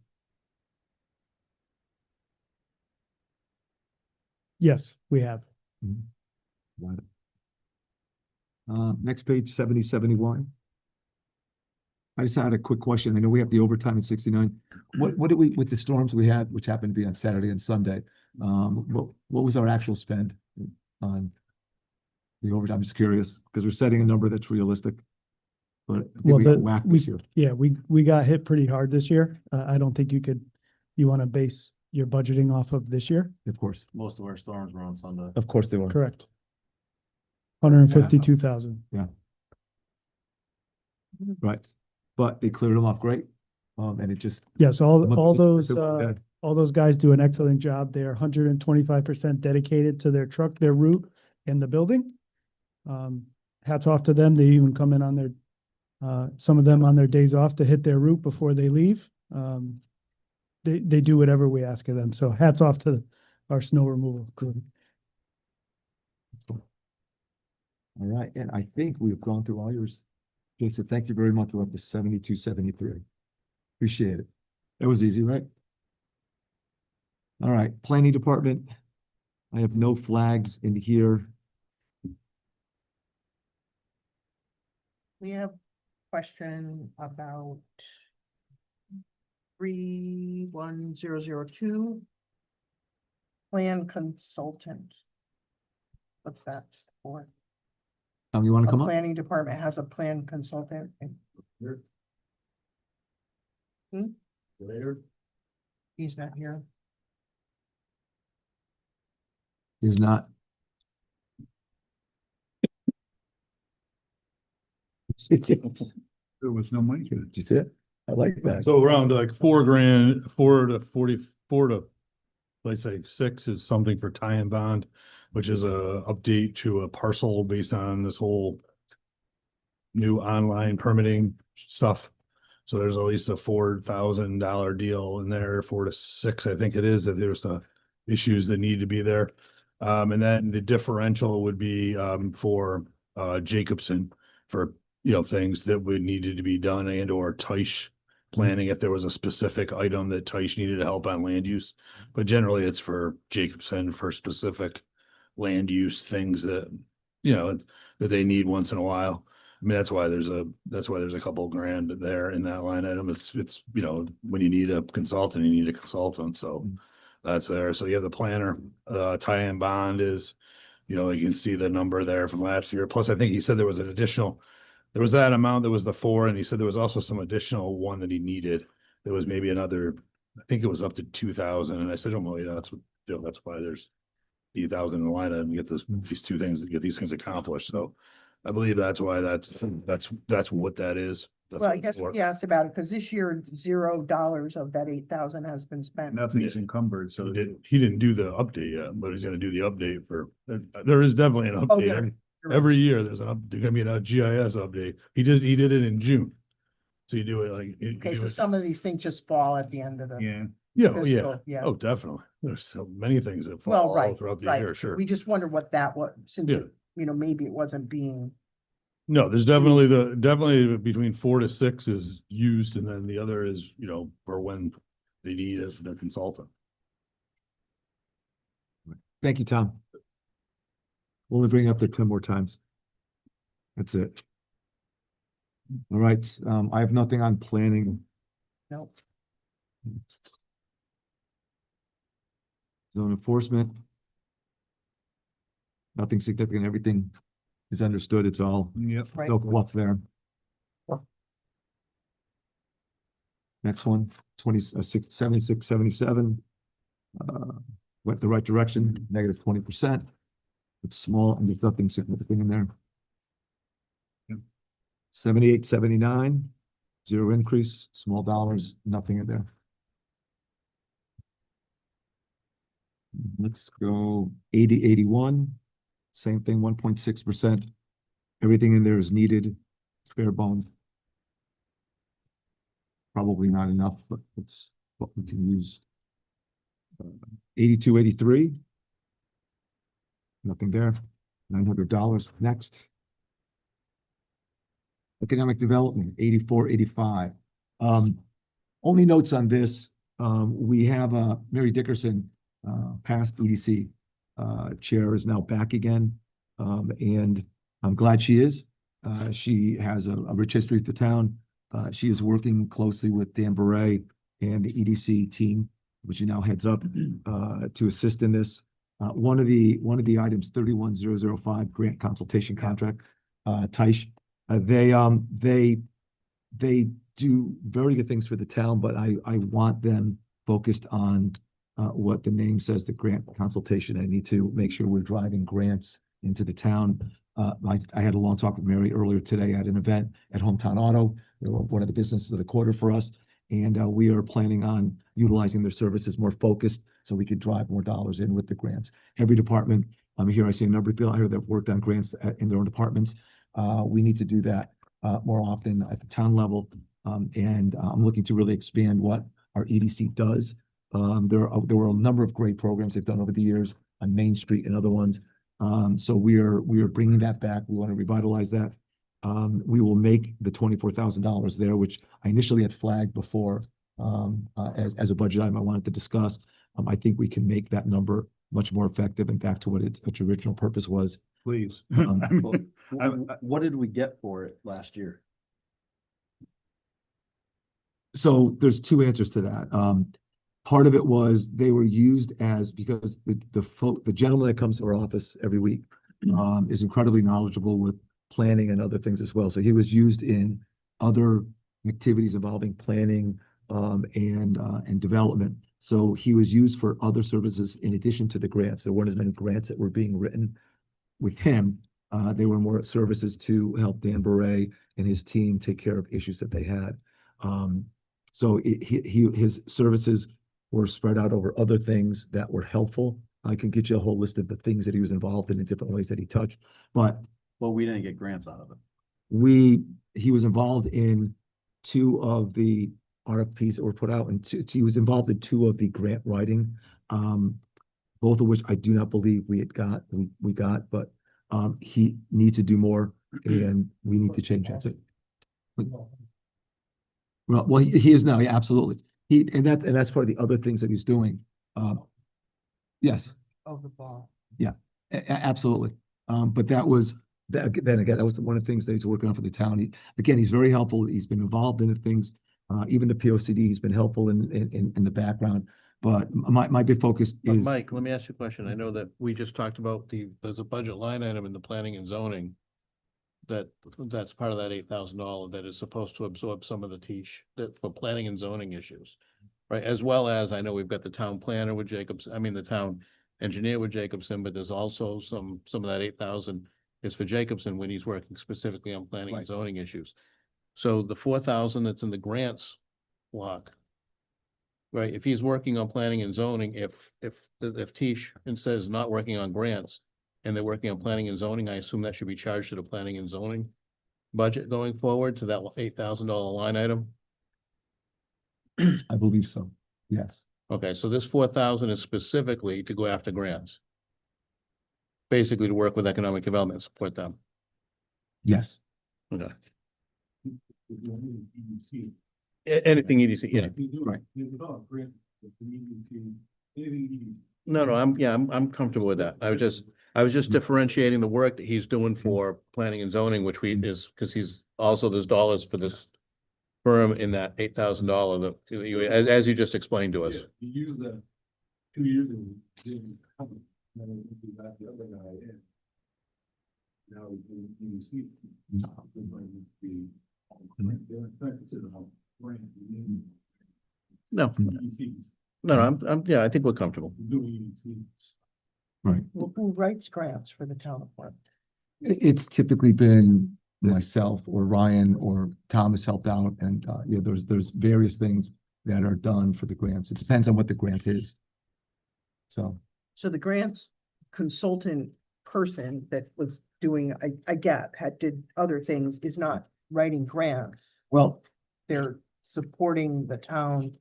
Yes, we have. Got it. Next page, 7071. I just had a quick question. I know we have the overtime at 69. What did we, with the storms we had, which happened to be on Saturday and Sunday, what was our actual spend on the overtime? I'm just curious, because we're setting a number that's realistic. But I think Well, we got whacked this year. yeah, we got hit pretty hard this year. I don't think you want to base your budgeting off of this year. Of course. Most of our storms were on Sunday. Of course they were. Correct. 152,000. Right. But they cleared them off great. And it just. Yes, all those bad. all those guys do an excellent job. They are 125% dedicated to their truck, their route, and the building. Hats off to them. They even come in on their some of them on their days off to hit their route before they leave. They do whatever we ask of them. So hats off to our snow removal crew. All right, and I think we've gone through all yours. Jason, thank you very much. We're up to 7273. Appreciate it. That was easy, right? All right, planning department. I have no flags in here. We have question about 31002. Plan consultant. What's that for? You want to Our come up? planning department has a plan consultant. Later. He's not here. He's not. There was no money. Did you see it? I like that. So around like $4,000, 4 to let's say 6 is something for tie and bond, which is a update to a parcel based on this whole new online permitting stuff. So there's at least a $4,000 deal in there, 4 to 6, I think it is, that there's issues that need to be there. And then the differential would be for Jacobson for things that would needed to be done and or Teich planning if there was a specific item that Teich needed help on land use. But generally it's for Jacobson for specific land use things that, that they need once in a while. mean, that's why there's a couple grand there in that line item. It's, you know, when you need a consultant, you need a consultant, so that's there. So you have the planner, tie-in bond is, you know, you can see the number there from last year. Plus, I think he said there was an additional, there was that amount, there was the 4, and he said there was also some additional one that he needed. There was maybe another, I think it was up to 2,000, and I said, oh, well, yeah, that's what, you know, that's why there's 8,000 in the line item, to get these two things, get these things accomplished. So I believe that's why that's what that is. That's Well, I what it's guess for. we asked about it because this year, $0 of that 8,000 has been spent. Nothing's encumbered, so He didn't do the update yet, but he's gonna do the update for, there is definitely an Oh, update. there. Every year there's there's gonna be a GIS update. He did it in June. So you do it like. you Okay, do so it- some of these things just fall at the end of the. yeah. Yeah, oh, yeah. fiscal, yeah. Oh, definitely. There's so many things that Well, fall all right, throughout the right. year, sure. We just wonder what that was, since, Yeah. you know, maybe it wasn't being. No, there's definitely between 4 to 6 is used, and then the other is, you know, for when they need as the consultant. Thank you, Tom. We'll only bring it up there 10 more times. That's it. All right, I have nothing on planning. Nope. Zone enforcement. Nothing significant, everything is understood, it's all Yep. Right. so fluff there. Next one, 7677. Went the right direction, negative 20%. It's small and there's nothing significant in there. Yep. 7879, zero increase, small dollars, nothing in there. Let's go 8081, same thing, 1.6%. Everything in there is needed, it's bare bones. Probably not enough, but it's what we can use. 8283. Nothing there. $900. Next. Economic development, 8485. Only notes on this, we have Mary Dickerson, past EDC chair, is now back again. And I'm glad she is. She has a rich history to town. She is working closely with Dan Beret and the EDC team, which he now heads up, to assist in this. One of the items, 31005 grant consultation contract, Taish, they do very good things for the town, but I want them focused on what the name says, the grant consultation. I need to make sure we're driving grants into the town. I had a long talk with Mary earlier today at an event at Hometown Auto. They're one of the businesses of the quarter for us. And we are planning on utilizing their services more focused so we could drive more dollars in with the grants. Every department, here I see a number of people out here that worked on grants in their own departments. We need to do that more often at the town level. And I'm looking to really expand what our EDC does. There were a number of great programs they've done over the years on Main Street and other ones. So we are bringing that back. We want to revitalize that. We will make the $24,000 there, which I initially had flagged before as a budget item I wanted to discuss. I think we can make that number much more effective and back to what its original purpose was. Please. What did we get for it last year? So there's two answers to that. Part of it was they were used as, because the gentleman that comes to our office every week is incredibly knowledgeable with planning and other things as well. So he was used in other activities involving planning and development. So he was used for other services in addition to the grants. There weren't as many grants that were being written with him. They were more services to help Dan Beret and his team take care of issues that they had. So his services were spread out over other things that were helpful. I can get you a whole list of the things that he was involved in different ways that he touched, but Well, we didn't get grants out of it. he was involved in 2 of the RFPs that were put out, and he was involved in 2 of the grant writing, both of which I do not believe we got, but he needs to do more and we need to change that. Well, he is now, yeah, absolutely. That's part of the other things that he's doing. Yes. Of the ball. Absolutely. But that was then again, that was one of the things that he's working on for the town. Again, he's very helpful. He's been involved in the things. Even the POCD, he's been helpful in the background. But my big focus But is, Mike, let me ask you a question. I know that we just talked about there's a budget line item in the planning and zoning that's part of that $8,000 that is supposed to absorb some of the teach that for planning and zoning issues. Right, as well as I know we've got the town planner with Jacobs, I mean, the town engineer with Jacobson, but there's also some of that 8,000 is for Jacobson when he's working specifically on planning and Right. zoning issues. So the 4,000 that's in the grants block. Right, if he's working on planning and zoning, if Tish instead is not working on grants and they're working on planning and zoning, I assume that should be charged to the planning and zoning budget going forward to that $8,000 line item. I believe so. Yes. Okay, so this 4,000 is specifically to go after grants. Basically to work with economic development, support them. Yes. Okay. Anything EDC, yeah. Right. No, I'm comfortable with that. I was just differentiating the work that he's doing for planning and zoning, which is, because he's also, there's dollars for this firm in that $8,000 that you, as you just explained to us. You use that 2 years ago. Didn't happen. Then we got the other guy in. Now you see. No, yeah, I think we're comfortable. Right. Who writes grants for the town of Flint? It's typically been myself or Ryan or Thomas helped out, and there's various things that are done for the grants. It depends on what the grant is. So So the grants consultant person that was doing, I get, did other things, is not writing grants. well, They're supporting the town.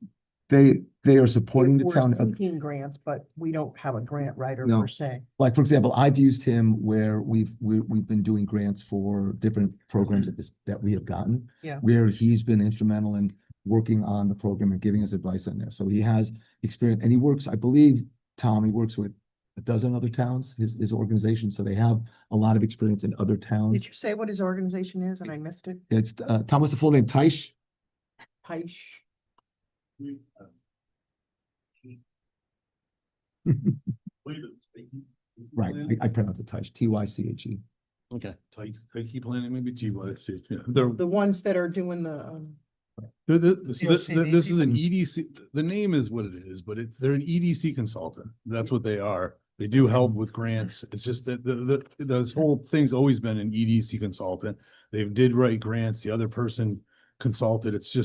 they are supporting the We're town. seeking grants, but we don't have a grant writer No. per se. Like, for example, I've used him where we've been doing grants for different programs that we have gotten. Yeah. Where he's been instrumental in working on the program and giving us advice on there. So he has experience, and he works, I believe, Tom, he works with a dozen other towns, his organization. So they have a lot of experience in other towns. Did you say what his organization is and I missed it? It's, Tom, what's the full name? Taish? Paish. Right, I pronounce it Taish, Tyche. Okay. Keep planning, maybe TYC. Yeah. The ones that are doing the, This is an EDC, the name is what it is, but they're an EDC consultant. That's what they are. They do help with grants. It's just that this whole thing's always been an EDC consultant. They did write grants. The other person consulted. It's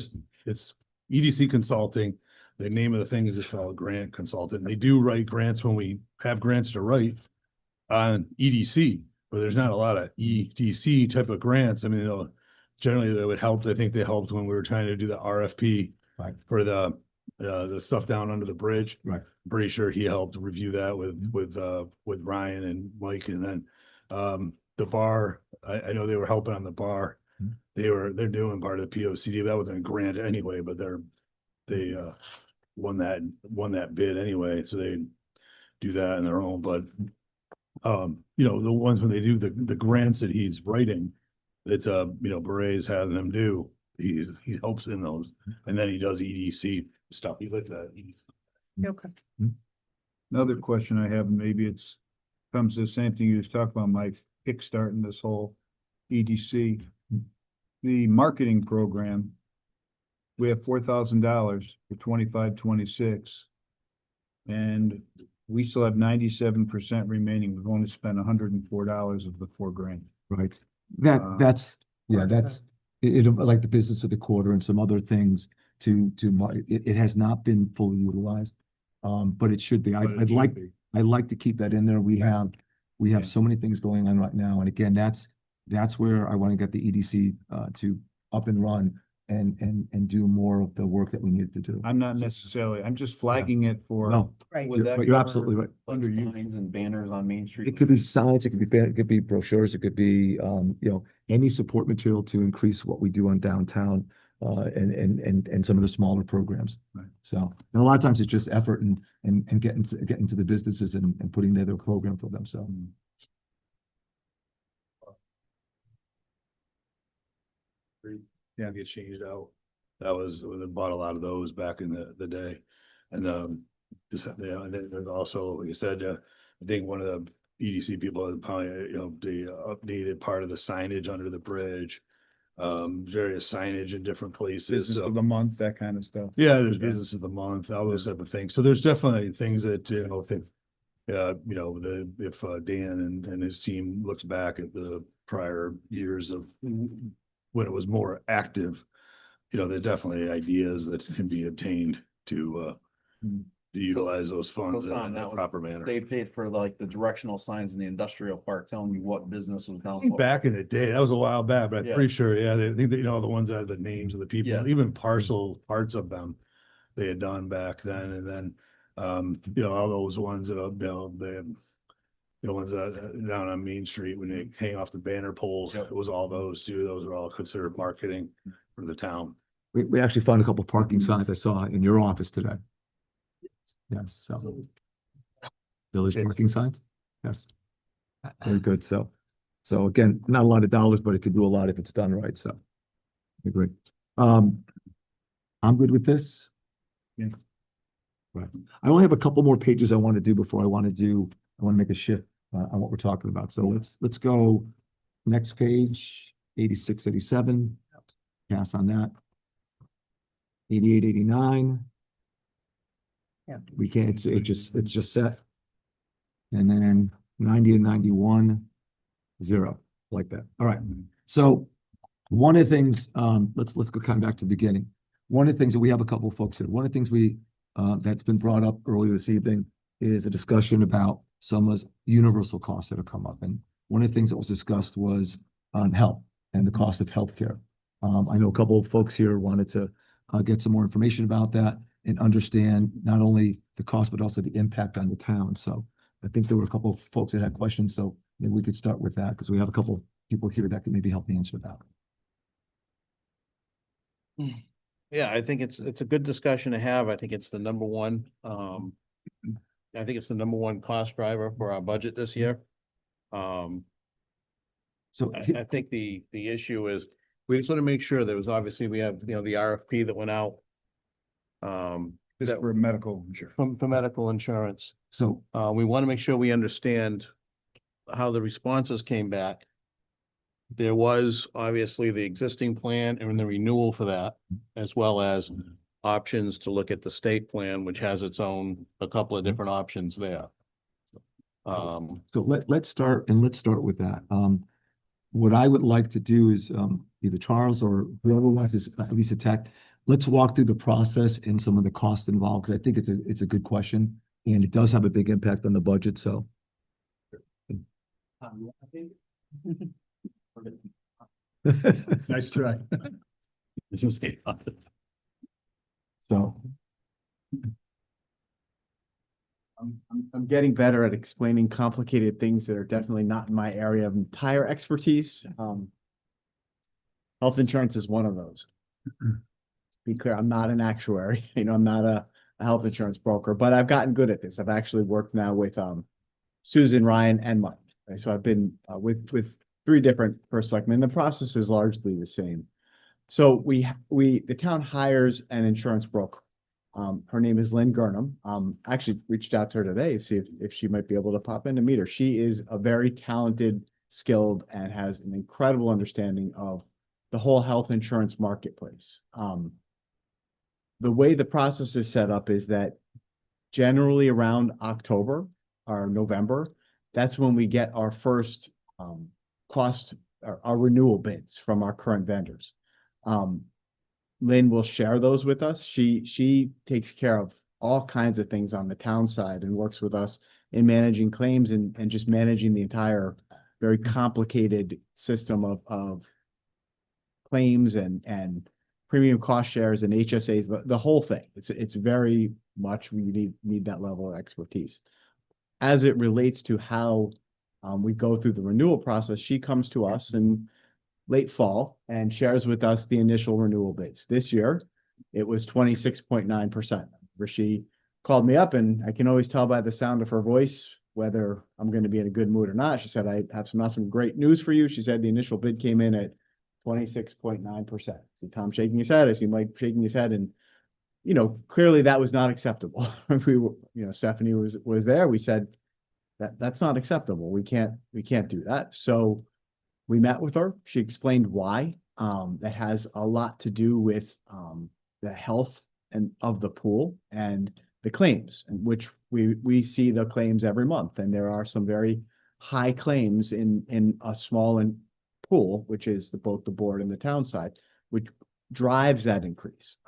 EDC consulting. The name of the thing is just called grant consultant. They do write grants when we have grants to write on EDC, but there's not a lot of EDC type of grants. I mean, generally that would help. I think they helped when we were trying to do the RFP for the stuff down under the bridge. Right. I'm pretty sure he helped review that with Ryan and Mike. And then the bar, I know they were helping on the bar. They're doing part of the POCD. That wasn't a grant anyway, but they won that bid anyway. So they do that on their own. But the ones when they do the grants that he's writing, it's Berets having them do. He helps in those, and then he does EDC stuff. He's like that. okay. Another question I have, maybe comes to the same thing you was talking about, Mike, kickstarting this whole EDC. The marketing program, we have $4,000 for 25-26. And we still have 97% remaining. We've only spent $104 of the $4,000. Right. That's like the business of the quarter and some other things it has not been fully utilized. But it should be. I'd like to keep that in there. We have so many things going on right now. And again, that's where I want to get the EDC to up and run and do more of the work that we need to do. I'm not necessarily, I'm just flagging it for. No, Right. you're absolutely right. Under signs and banners on Main Street. It could be signs, it could be brochures, it could be, any support material to increase what we do on downtown, and some of the smaller programs. Right. So, and a lot of times it's just effort and getting to the businesses and putting together a program for them. So. Yeah, get changed out. That was, they bought a lot of those back in the day. And, just, yeah, and then there's also, like I said, I think one of the EDC people had probably, the updated part of the signage under the bridge. Various signage in different places. Business So- of the month, that kind of stuff. Yeah, there's business of the month, all those type of things. So there's definitely things that, if they, if Dan and his team looks back at the prior years of when it was more active, there's definitely ideas that can be obtained to utilize those funds in Tom, a that was- proper manner. They paid for like the directional signs in the industrial park telling you what business was down. Back in the day, that was a while back, but I'm Yeah. pretty sure, yeah, they think that, the ones that have the names of the people, Yeah. even parts of them they had done back then, and then, all those ones that, the ones that down on Main Street when they hang off the banner poles, Yep. it was all those too. Those are all considered marketing for the town. We actually found a couple parking signs I saw in your office today. Yes, so. Village parking signs, yes. Very good, so again, not a lot of dollars, but it could do a lot if it's done right, so. I agree. I'm good with this. Yeah. Right, I only have a couple more pages I want to do before I want to make a shift on what we're talking about, so let's go next page, 86, 87, pass on that. 88, 89. Yeah. We can't, it's just set. And then 90 and 91, 0, like that. All right. So one of the things, let's go kind of back to the beginning. One of the things that we have a couple of folks here. One of the things that's been brought up earlier this evening is a discussion about some of the universal costs that have come up. And one of the things that was discussed was health and the cost of healthcare. I know a couple of folks here wanted to get some more information about that and understand not only the cost, but also the impact on the town. So I think there were a couple of folks that had questions, so maybe we could start with that because we have a couple of people here that can maybe help me answer that. Yeah, I think it's a good discussion to have. I think it's the number one, I think it's the number one cost driver for our budget this year. So I think the issue is, we just want to make sure there was obviously, we have, the RFP that went out. Just for medical insurance. For medical insurance. so We want to make sure we understand how the responses came back. There was obviously the existing plan and the renewal for that, as well as options to look at the state plan, which has its own, a couple of different options there. So let's start with that. What I would like to do is either Charles or whoever wants to at least attack. Let's walk through the process and some of the costs involved, because I think it's a good question and it does have a big impact on the budget. So Nice try. so I'm getting better at explaining complicated things that are definitely not in my area of entire expertise. Health insurance is one of those. Be clear, I'm not an actuary, I'm not a health insurance broker, but I've gotten good at this. I've actually worked now with Susan, Ryan, and Mike. Right? So I've been with 3 different first selectmen. The process is largely the same. So the town hires an insurance broker. Her name is Lynn Gurnham. I actually reached out to her today to see if she might be able to pop in to meet her. She is a very talented, skilled, and has an incredible understanding of the whole health insurance marketplace. The way the process is set up is that generally around October or November, that's when we get our first cost, our renewal bids from our current vendors. Lynn will share those with us. She takes care of all kinds of things on the town side and works with us in managing claims and just managing the entire very complicated system of claims and premium cost shares and HSAs, the whole thing. It's very much, we need that level of expertise. As it relates to how we go through the renewal process, she comes to us in late fall and shares with us the initial renewal bids. This year, it was 26.9%. Where she called me up, and I can always tell by the sound of her voice whether I'm going to be in a good mood or not. She said, I have some great news for you. She said the initial bid came in at 26.9%. See Tom shaking his head, I see Mike shaking his head, and clearly that was not acceptable. We were, Stephanie was there. We said that's not acceptable. We can't do that. So we met with her. She explained why. That has a lot to do with the health and of the pool and the claims, in which we see the claims every month, and there are some very high claims in a small pool, which is both the board and the town side, which drives that increase.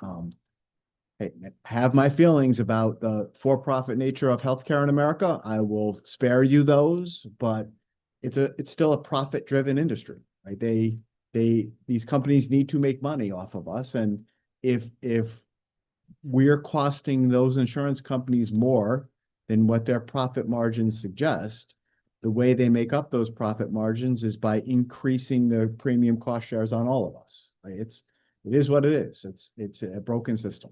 I have my feelings about the for-profit nature of healthcare in America. I will spare you those, but it's still a profit-driven industry, right? These companies need to make money off of us, and if we're costing those insurance companies more than what their profit margins suggest, the way they make up those profit margins is by increasing the premium cost shares on all of us. Right? It is what it is. It's a broken system.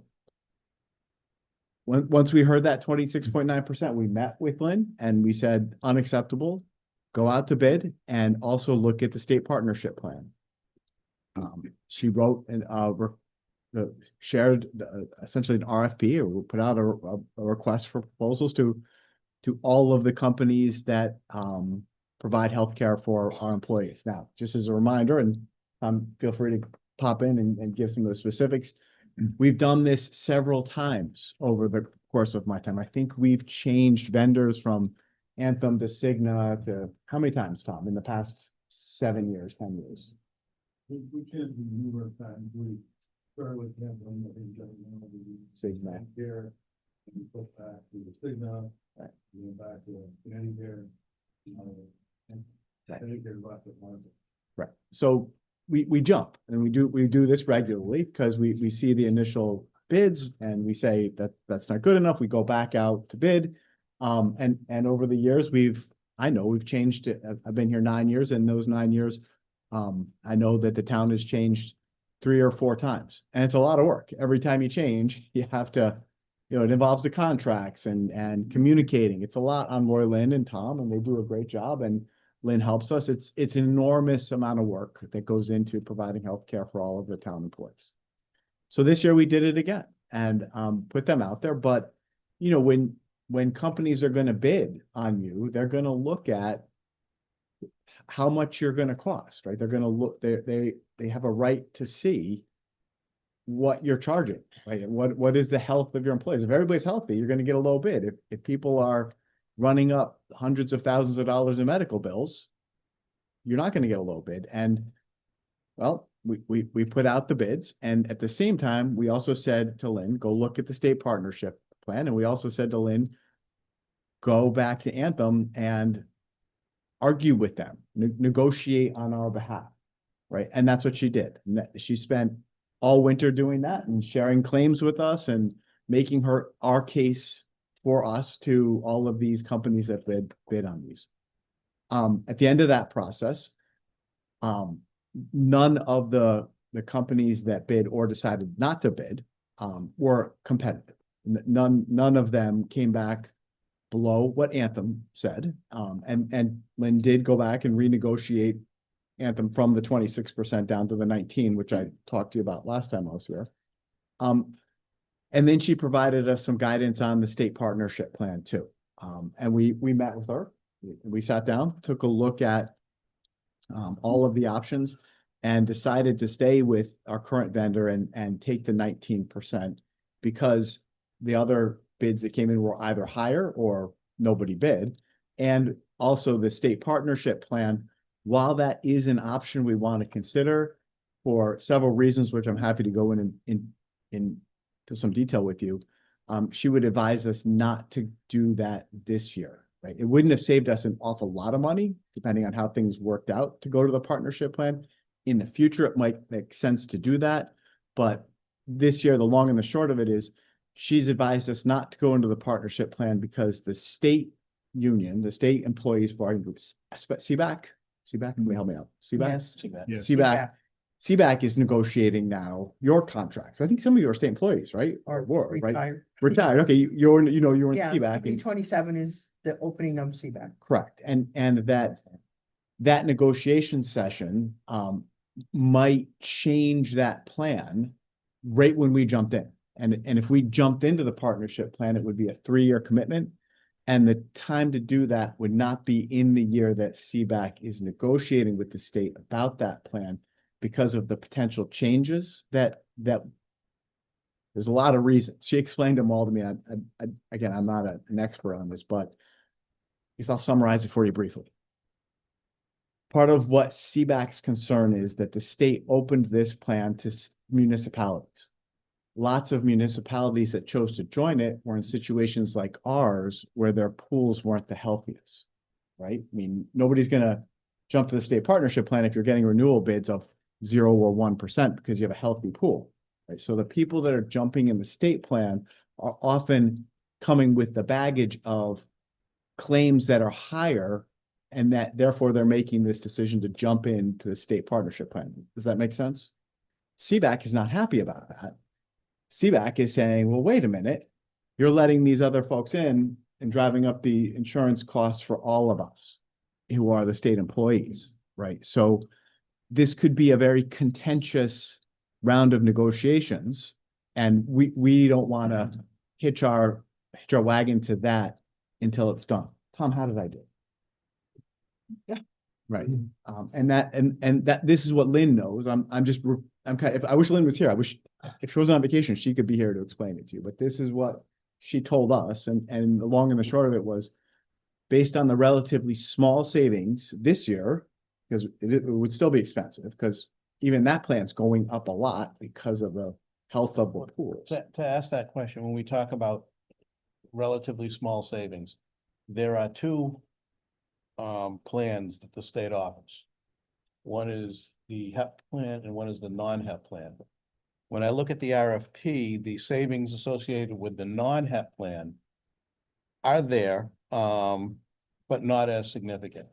Once we heard that 26.9%, we met with Lynn and we said, unacceptable, go out to bid and also look at the state partnership plan. She wrote and shared essentially an RFP, or put out a request for proposals to all of the companies that provide healthcare for our employees. Now, just as a reminder, and feel free to pop in and give some of the specifics. We've done this several times over the course of my time. I think we've changed vendors from Anthem to Cigna to how many times, Tom, in the past 7 years, 10 years? We changed numerous times. We started with Anthem, Cigna. Here, and we put back to the Cigna, right. We went back to Medicare, and Medicare left at once. Right. So we jump, and we do this regularly because we see the initial bids and we say that's not good enough. We go back out to bid. And over the years I know we've changed it. I've been here 9 years, and those 9 years, I know that the town has changed 3 or 4 times, and it's a lot of work. Every time you change, you have to, it involves the contracts and communicating. It's a lot on Roy Lynn and Tom, and they do a great job. And Lynn helps us. It's an enormous amount of work that goes into providing healthcare for all of the town employees. So this year we did it again and put them out there. But when companies are going to bid on you, they're going to look at how much you're going to cost, right? They're going to look. They have a right to see what you're charging, right? And what is the health of your employees? If everybody's healthy, you're going to get a low bid. If people are running up hundreds of thousands of dollars in medical bills, you're not going to get a low bid. And well, we put out the bids, and at the same time, we also said to Lynn, go look at the state partnership plan. And we also said to Lynn, go back to Anthem and argue with them, negotiate on our behalf, right? And that's what she did. She spent all winter doing that and sharing claims with us and making our case for us to all of these companies that bid on these. At the end of that process, none of the companies that bid or decided not to bid were competitive. None of them came back below what Anthem said. And Lynn did go back and renegotiate Anthem from the 26% down to the 19%, which I talked to you about last time I was here. And then she provided us some guidance on the state partnership plan too. And we met with her. We sat down, took a look at all of the options, and decided to stay with our current vendor and take the 19%, because the other bids that came in were either higher or nobody bid. And also the state partnership plan, while that is an option we want to consider for several reasons, which I'm happy to go into some detail with you, she would advise us not to do that this year, right? It wouldn't have saved us an awful lot of money, depending on how things worked out, to go to the partnership plan. In the future, it might make sense to do that. But this year, the long and the short of it is, she's advised us not to go into the partnership plan because the state union, the state employees bargaining groups, CBAC, can you help me out? CBAC? Yes. CBAC is negotiating now your contracts. I think some of you are state employees, right? Or were, right? retired. Retired. Okay, you're in Yeah, CBAC. and- 27 is the opening of CBAC. Correct. And that negotiation session, might change that plan right when we jumped in. And if we jumped into the partnership plan, it would be a 3-year commitment. And the time to do that would not be in the year that CBAC is negotiating with the state about that plan because of the potential changes that there's a lot of reasons. She explained them all to me. Again, I'm not an expert on this, but I guess I'll summarize it for you briefly. Part of what CBAC's concern is that the state opened this plan to municipalities. Lots of municipalities that chose to join it were in situations like ours where their pools weren't the healthiest, right? I mean, nobody's gonna jump to the state partnership plan if you're getting renewal bids of 0 or 1% because you have a healthy pool, right? So the people that are jumping in the state plan are often coming with the baggage of claims that are higher, and that therefore they're making this decision to jump into the state partnership plan. Does that make sense? CBAC is not happy about that. CBAC is saying, well, wait a minute, you're letting these other folks in and driving up the insurance costs for all of us who are the state employees, right? So this could be a very contentious round of negotiations, and we don't want to hitch our wagon to that until it's done. Tom, how did I do? Yeah. Right. And that this is what Lynn knows. I'm if I wish Lynn was here, I wish if she wasn't on vacation, she could be here to explain it to you. But this is what she told us, and the long and the short of it was based on the relatively small savings this year, because it would still be expensive, because even that plan's going up a lot because of the health of the pool. To ask that question, when we talk about relatively small savings, there are two plans that the state offers. One is the HEP plan and one is the non-HEP plan. When I look at the RFP, the savings associated with the non-HEP plan are there, but not as significant.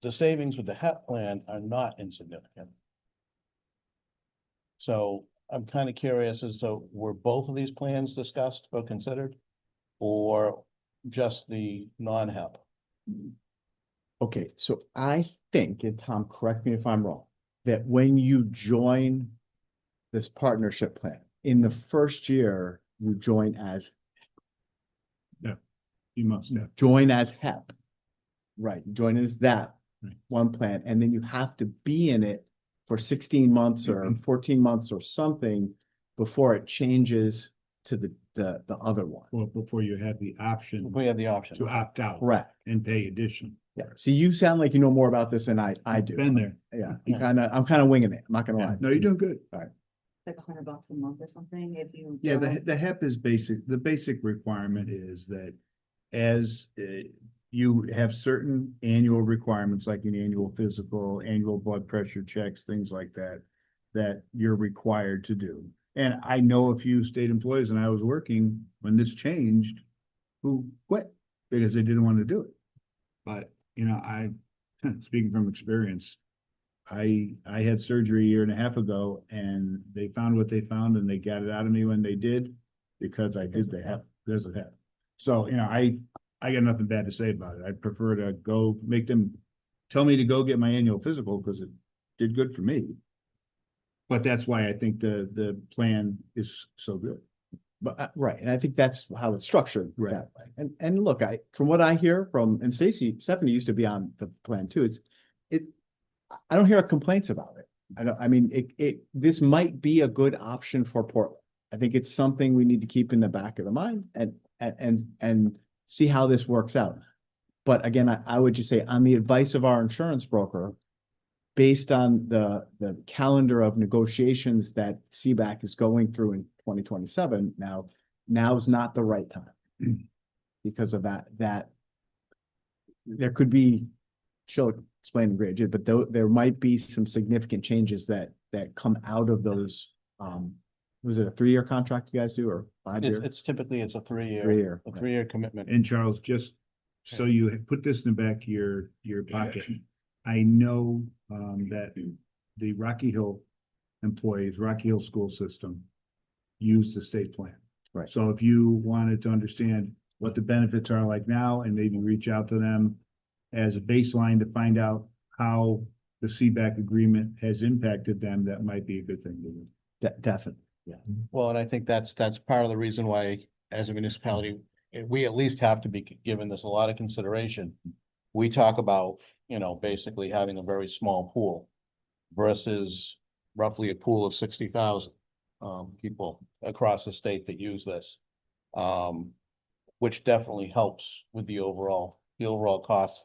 The savings with the HEP plan are not insignificant. So I'm kind of curious as to, were both of these plans discussed or considered, or just the non-HEP? Okay, so I think, and Tom, correct me if I'm wrong, that when you join this partnership plan, in the first year, you join as You must, yeah. join as HEP. Right, join as that Right. one plan, and then you have to be in it for 16 months or 14 months or something before it changes to the other one. Well, before you have the option We have the option. to opt out Correct. and pay addition. Yeah. See, you sound like you know more about this than I do. Been there. Yeah, Yeah. I'm kind of winging it. I'm not gonna lie. No, you're doing good. Like $100 a month or something if you. Yeah, don't- the HEP is basic, the basic requirement is that as you have certain annual requirements, like an annual physical, annual blood pressure checks, things like that, that you're required to do. And I know a few state employees, and I was working when this changed, who quit because they didn't want to do it. But, you know, speaking from experience, I had surgery 1.5 years ago, and they found what they found, and they got it out of me when they did, because I did the HEP, there's a HEP. So, you know, I got nothing bad to say about it. I'd prefer to go make them tell me to go get my annual physical, because it did good for me. But that's why I think the plan is so good. But right, and I think that's how it's structured Right. that way. And look, from what I hear from, and Stephanie used to be on the plan too. I don't hear complaints about it. This might be a good option for Portland. I think it's something we need to keep in the back of the mind and see how this works out. But again, I would just say, on the advice of our insurance broker, based on the calendar of negotiations that CBAC is going through in 2027, now's not the right time. Because of that there could be, she'll explain in great, but there might be some significant changes that come out of those. Was it a 3-year contract you guys do, or 5-year? It's typically, it's a 3-year. 3-year. A 3-year commitment. And Charles, just so you put this in the back of your pocket, I know that the Rocky Hill employees, Rocky Hill school system, use the state plan. Right. So if you wanted to understand what the benefits are like now, and maybe reach out to them as a baseline to find out how the CBAC agreement has impacted them, that might be a good thing to do. Definitely. Well, and I think that's part of the reason why, as a municipality, we at least have to be given this a lot of consideration. We talk about, basically having a very small pool versus roughly a pool of 60,000 people across the state that use this. Which definitely helps with the overall cost.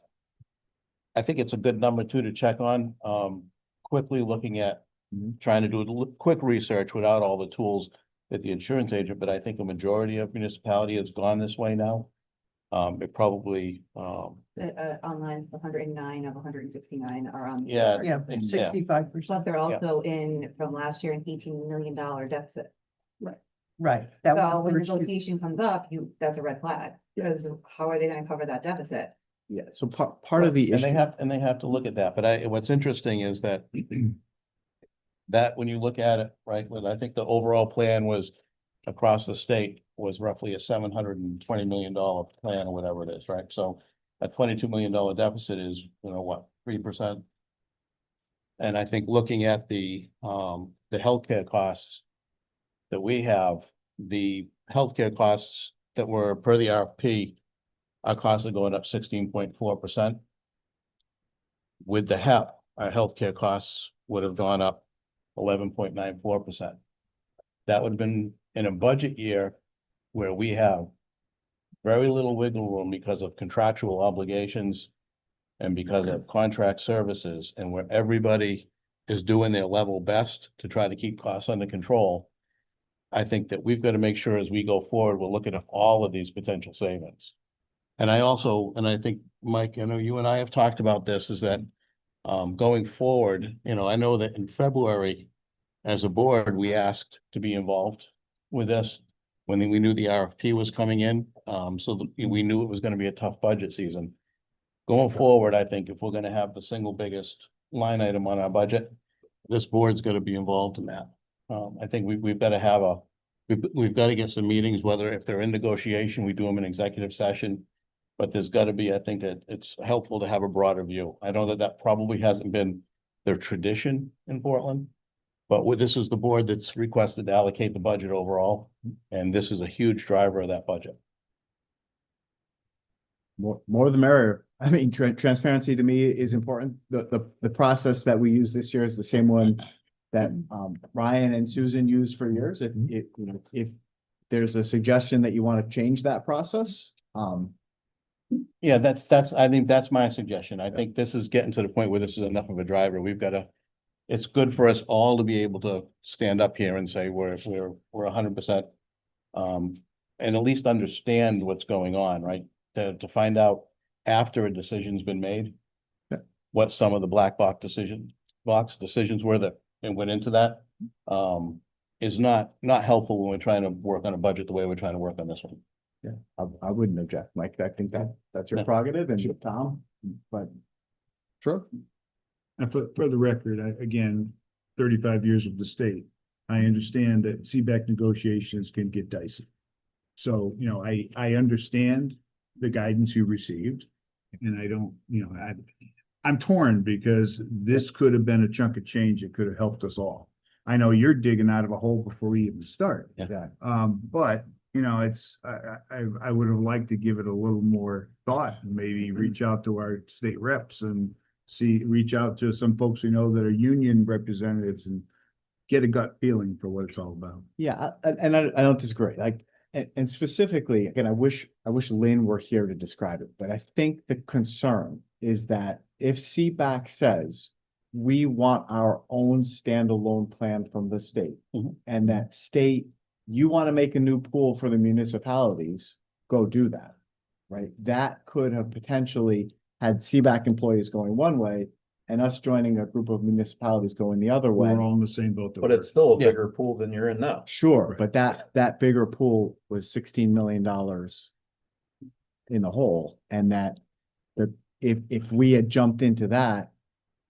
I think it's a good number too to check on, quickly looking at trying to do a quick research without all the tools that the insurance agent, but I think a majority of municipality has gone this way now. It probably, Online, 109 of 169 are on. yeah. Yeah, 65%. But they're also in, from last year, an $18 million deficit. Right. That So was when the first two. negotiation comes up, that's a red flag, because how are they gonna cover that deficit? Yeah, so part of the And issue. they have to look at that, but what's interesting is that that when you look at it, right, well, I think the overall plan was across the state was roughly a $720 million plan or whatever it is, right? So a $22 million deficit is, what, 3%? And I think looking at the healthcare costs that we have, the healthcare costs that were per the RFP, our costs are going up 16.4%. With the HEP, our healthcare costs would have gone up 11.94%. That would have been in a budget year where we have very little wiggle room because of contractual obligations and because of contract services, and where everybody is doing their level best to try to keep costs under control. I think that we've got to make sure as we go forward, we're looking at all of these potential savings. And I think, Mike, I know you and I have talked about this, is that going forward, I know that in February, as a board, we asked to be involved with this when we knew the RFP was coming in. So we knew it was going to be a tough budget season. Going forward, I think if we're going to have the single biggest line item on our budget, this board's going to be involved in that. I think we've got to have we've got to get some meetings, whether if they're in negotiation, we do them in executive session. But there's got to be, I think it's helpful to have a broader view. I know that probably hasn't been their tradition in Portland. But this is the board that's requested to allocate the budget overall, and this is a huge driver of that budget. More the merrier. I mean, transparency to me is important. The process that we use this year is the same one that Ryan and Susan used for years. If there's a suggestion that you want to change that process, yeah, I think that's my suggestion. I think this is getting to the point where this is enough of a driver. It's good for us all to be able to stand up here and say we're 100%, and at least understand what's going on, right? To find out after a decision's been made, what some of the black box decisions were that and went into that, is not helpful when we're trying to work on a budget the way we're trying to work on this one. yeah, I wouldn't object, Mike. I think that's your prerogative, and Tom, but sure. And for the record, again, 35 years with the state, I understand that CBAC negotiations can get dicey. So, I understand the guidance you received, and I don't, I'm torn because this could have been a chunk of change that could have helped us all. I know you're digging out of a hole before we even start. Yeah. But I would have liked to give it a little more thought and maybe reach out to our state reps and reach out to some folks we know that are union representatives and get a gut feeling for what it's all about. Yeah, and I don't disagree. And specifically, again, I wish Lynn were here to describe it, but I think the concern is that if CBAC says we want our own standalone plan from the state, and that state, you want to make a new pool for the municipalities, go do that, right? That could have potentially had CBAC employees going one way and us joining a group of municipalities going the other way. We're all in the same boat. But it's still a bigger pool than you're in now. Sure, but that bigger pool was $16 million in the hole, and that if we had jumped into that,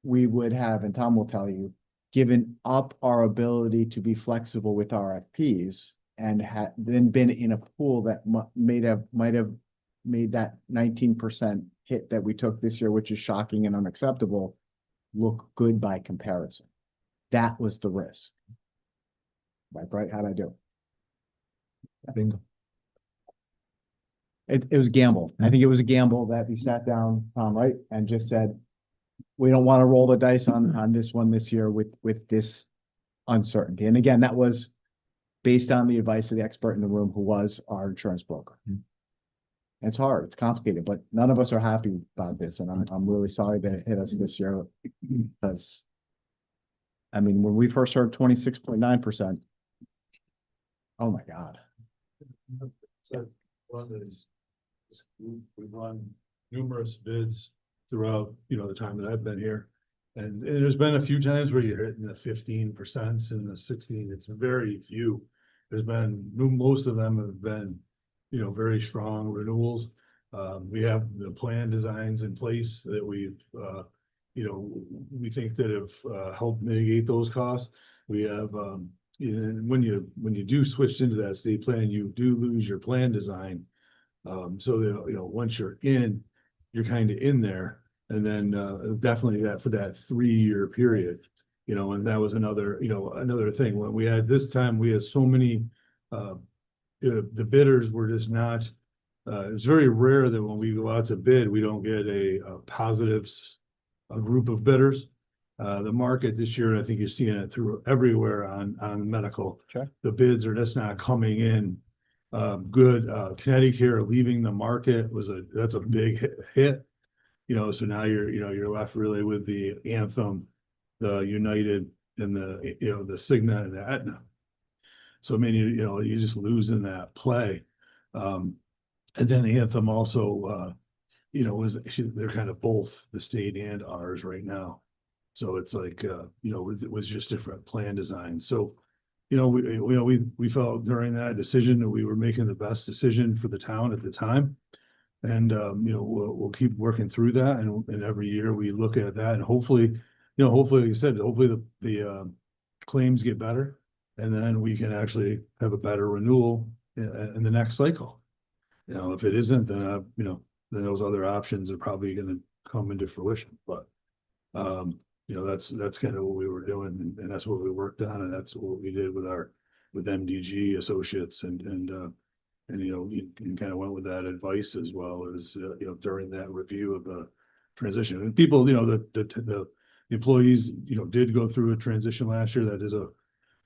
we would have, and Tom will tell you, given up our ability to be flexible with RFPs and had then been in a pool that might have made that 19% hit that we took this year, which is shocking and unacceptable. look good by comparison. That was the risk. Right, how'd I do? Bingo. It was a gamble. I think it was a gamble that we sat down, Tom, right, and just said, we don't want to roll the dice on this one this year with this uncertainty. And again, that was based on the advice of the expert in the room who was our insurance broker. It's hard, it's complicated, but none of us are happy about this, and I'm really sorry that it hit us this year. Because, I mean, when we first heard 26.9%, oh my God. So, we've run numerous bids throughout, the time that I've been here. And there's been a few times where you're hitting the 15% and the 16, it's very few. There's been, most of them have been, very strong renewals. We have the plan designs in place that we've, we think that have helped mitigate those costs. We have, and when you do switch into that state plan, you do lose your plan design. So that, once you're in, you're kind of in there. And then definitely that for that 3-year period, and that was another thing. When we had this time, we had so many, the bidders were just not, it's very rare that when we go out to bid, we don't get a group of bidders. The market this year, and I think you're seeing it through everywhere on medical. Sure. The bids are just not coming in good. Connecticut leaving the market that's a big hit. So now you're left really with the Anthem, the United, and the Cigna and the Aetna. So I mean, you just lose in that play. And then Anthem also, they're kind of both the state and ours right now. So it's like, it was just different plan design. So, we felt during that decision that we were making the best decision for the town at the time. And, we'll keep working through that. And every year we look at that, and hopefully, like you said, hopefully the claims get better. And then we can actually have a better renewal in the next cycle. If it isn't, then, then those other options are probably going to come into fruition. But, that's kind of what we were doing, and that's what we worked on, and that's what we did with MDG Associates, and you kind of went with that advice as well as during that review of the transition. And people, the employees, did go through a transition last year. That is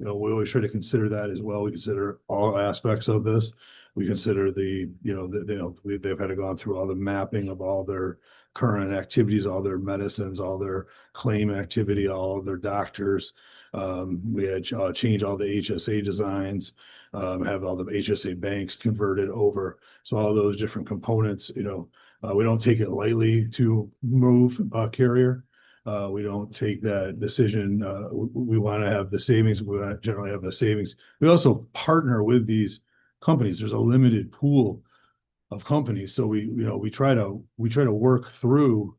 we always try to consider that as well. We consider all aspects of this. We consider they've had to go through all the mapping of all their current activities, all their medicines, all their claim activity, all of their doctors. We had change all the HSA designs, have all the HSA banks converted over. So all those different components, we don't take it lightly to move a carrier. We don't take that decision. We want to have the savings. We want to generally have the savings. We also partner with these companies. There's a limited pool of companies. So we try to work through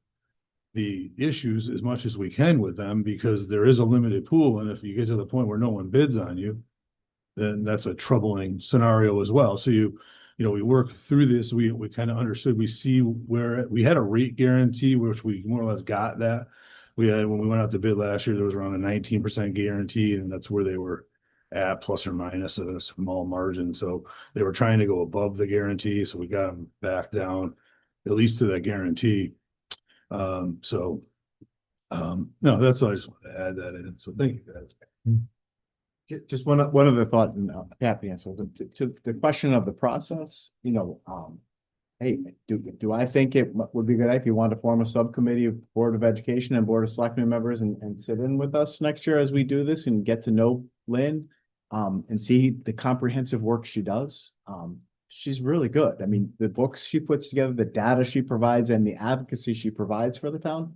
the issues as much as we can with them, because there is a limited pool. And if you get to the point where no one bids on you, then that's a troubling scenario as well. So we work through this. We kind of understood, we see where we had a rate guarantee, which we more or less got that. We had, when we went out to bid last year, there was around a 19% guarantee, and that's where they were at, plus or minus a small margin. So they were trying to go above the guarantee. So we got them back down at least to that guarantee. No, that's all. I just want to add that in. So thank you guys. Just one other thought, and happy answer to the question of the process. Hey, do I think it would be good if you want to form a subcommittee of Board of Education and Board of Selectmen members and sit in with us next year as we do this and get to know Lynn, and see the comprehensive work she does. She's really good. I mean, the books she puts together, the data she provides, and the advocacy she provides for the town,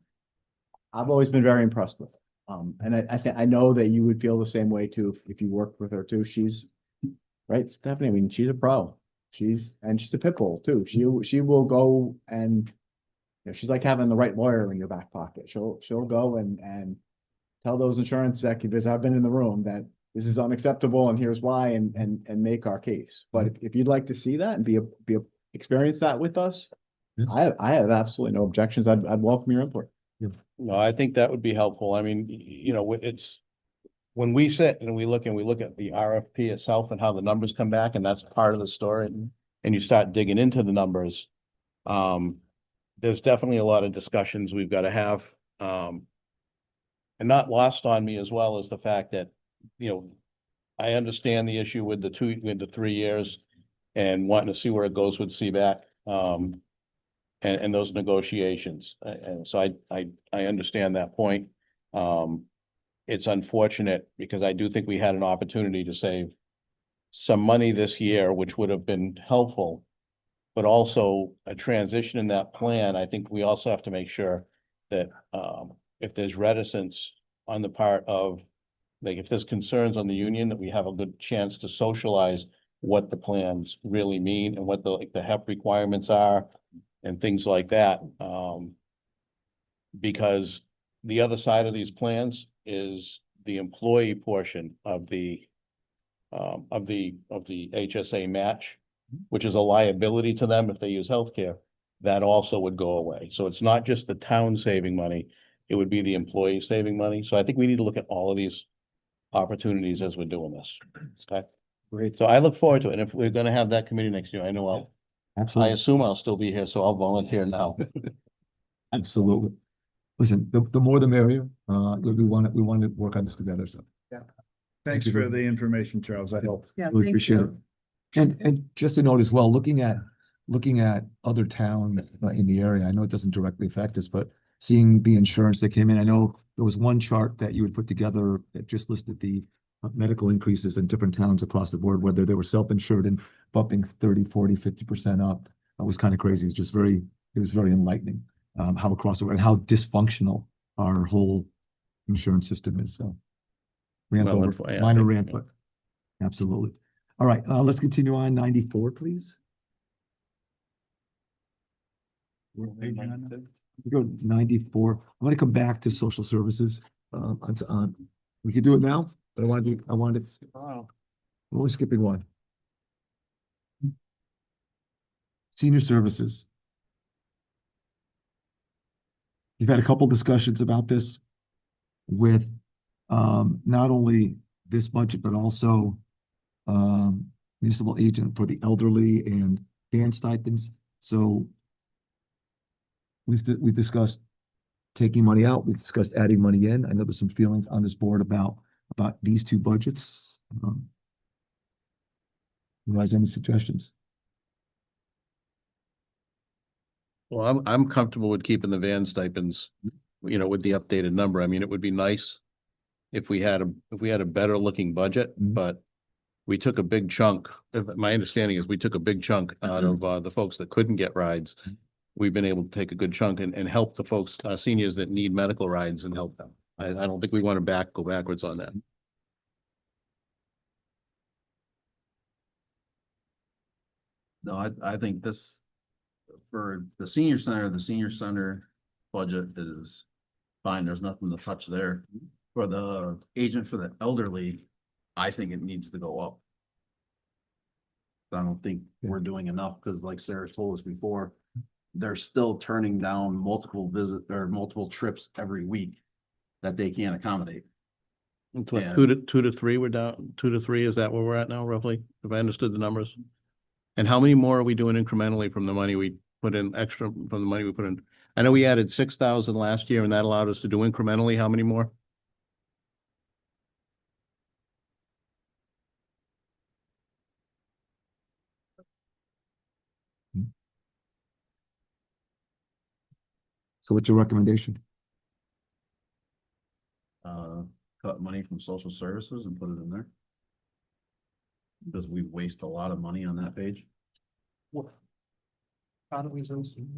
I've always been very impressed with. And I know that you would feel the same way too if you worked with her too. She's right, Stephanie. I mean, she's a pro. She's a pit bull too. She will go, and she's like having the right lawyer in your back pocket. She'll go and tell those insurance executives, I've been in the room, that this is unacceptable and here's why, and make our case. But if you'd like to see that and experience that with us, I have absolutely no objections. I'd welcome your input. No, I think that would be helpful. I mean, you know, it's. When we sit and we look at the RFP itself and how the numbers come back, and that's part of the story, and you start digging into the numbers. There's definitely a lot of discussions we've got to have. And not lost on me as well as the fact that, you know, I understand the issue with the 3 years and wanting to see where it goes with CBAC. And those negotiations. And so I understand that point. It's unfortunate because I do think we had an opportunity to save some money this year, which would have been helpful. But also a transition in that plan, I think we also have to make sure that if there's reticence on the part of, like, if there's concerns on the union, that we have a good chance to socialize what the plans really mean and what the HEP requirements are and things like that. Because the other side of these plans is the employee portion of the HSA match, which is a liability to them if they use healthcare. That also would go away. So it's not just the town saving money, it would be the employee saving money. So I think we need to look at all of these opportunities as we're doing this. Okay. Great. So I look forward to it. And if we're gonna have that committee next year, I know I Absolutely. assume I'll still be here, so I'll volunteer now. Absolutely. Listen, the more the merrier. We want to work on this together, so. Thanks you for very the information, Charles. That helps. Yeah, Really thank appreciate it. you. And just a note as well, looking at other towns in the area, I know it doesn't directly affect us, but seeing the insurance that came in, I know there was one chart that you had put together that just listed the medical increases in different towns across the board, whether they were self-insured and bumping 30, 40, 50% up. That was kind of crazy. It was very enlightening, how across the board and how dysfunctional our whole insurance system is, so. Minor rant, but absolutely. All right, let's continue on. 94, please. We go 94. I'm going to come back to social services. We could do it now, but I wanted to. I'm only skipping one. Senior services. You've had a couple discussions about this with not only this budget, but also municipal agent for the elderly and band stipends. So we've discussed taking money out. We've discussed adding money in. I know there's some feelings on this board about these two budgets. You guys, any suggestions? Well, I'm comfortable with keeping the van stipends, you know, with the updated number. I mean, it would be nice if we had a better looking budget, but we took a big chunk. My understanding is we took a big chunk out of the folks that couldn't get rides. We've been able to take a good chunk and help the folks, seniors that need medical rides and help them. I don't think we want to go backwards on that. No, I think this, for the senior center budget is fine. There's nothing to touch there. For the agent for the elderly, I think it needs to go up. I don't think we're doing enough because, like Sarah told us before, they're still turning down multiple trips every week that they can't accommodate. Two to three, we're down, 2 to 3, is that where we're at now roughly? If I understood the numbers? And how many more are we doing incrementally from the money we put in, extra from the money we put in? I know we added 6,000 last year and that allowed us to do incrementally. How many more? So what's your recommendation? Cut money from social services and put it in there. Because we waste a lot of money on that page. Well,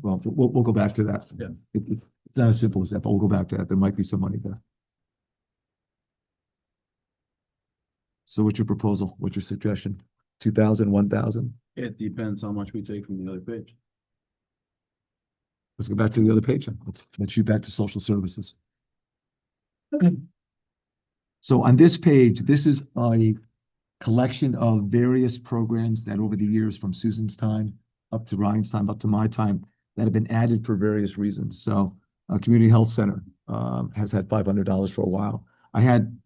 we'll go back to that. Yeah. It's not as simple as that, but we'll go back to that. There might be some money there. So what's your proposal? What's your suggestion? 2,000, 1,000? It depends how much we take from the other page. Let's go back to the other page. Let's shoot back to social services. So on this page, this is a collection of various programs that over the years, from Susan's time up to Ryan's time, up to my time, that have been added for various reasons. So community health center, has had $500 for a while. I had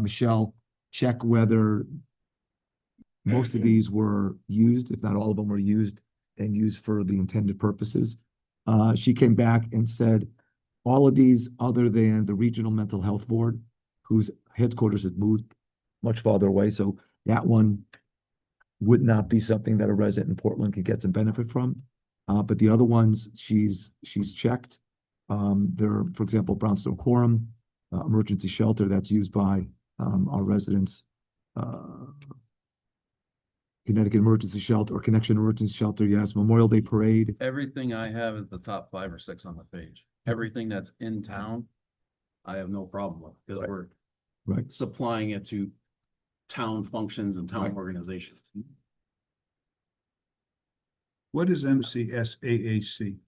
Michelle check whether most of these were used, if not all of them were used and used for the intended purposes. She came back and said, all of these, other than the Regional Mental Health Board, whose headquarters had moved much farther away, so that one would not be something that a resident in Portland could get some benefit from. But the other ones she's checked. There, for example, Brownstone Quorum, emergency shelter that's used by our residents. Connecticut Emergency Shelter or Connection Emergency Shelter, yes. Memorial Day Parade. Everything I have is the top 5 or 6 on the page. Everything that's in town, I have no problem with, because we're Right. supplying it to town functions and town Right. organizations. What is MCSAAC?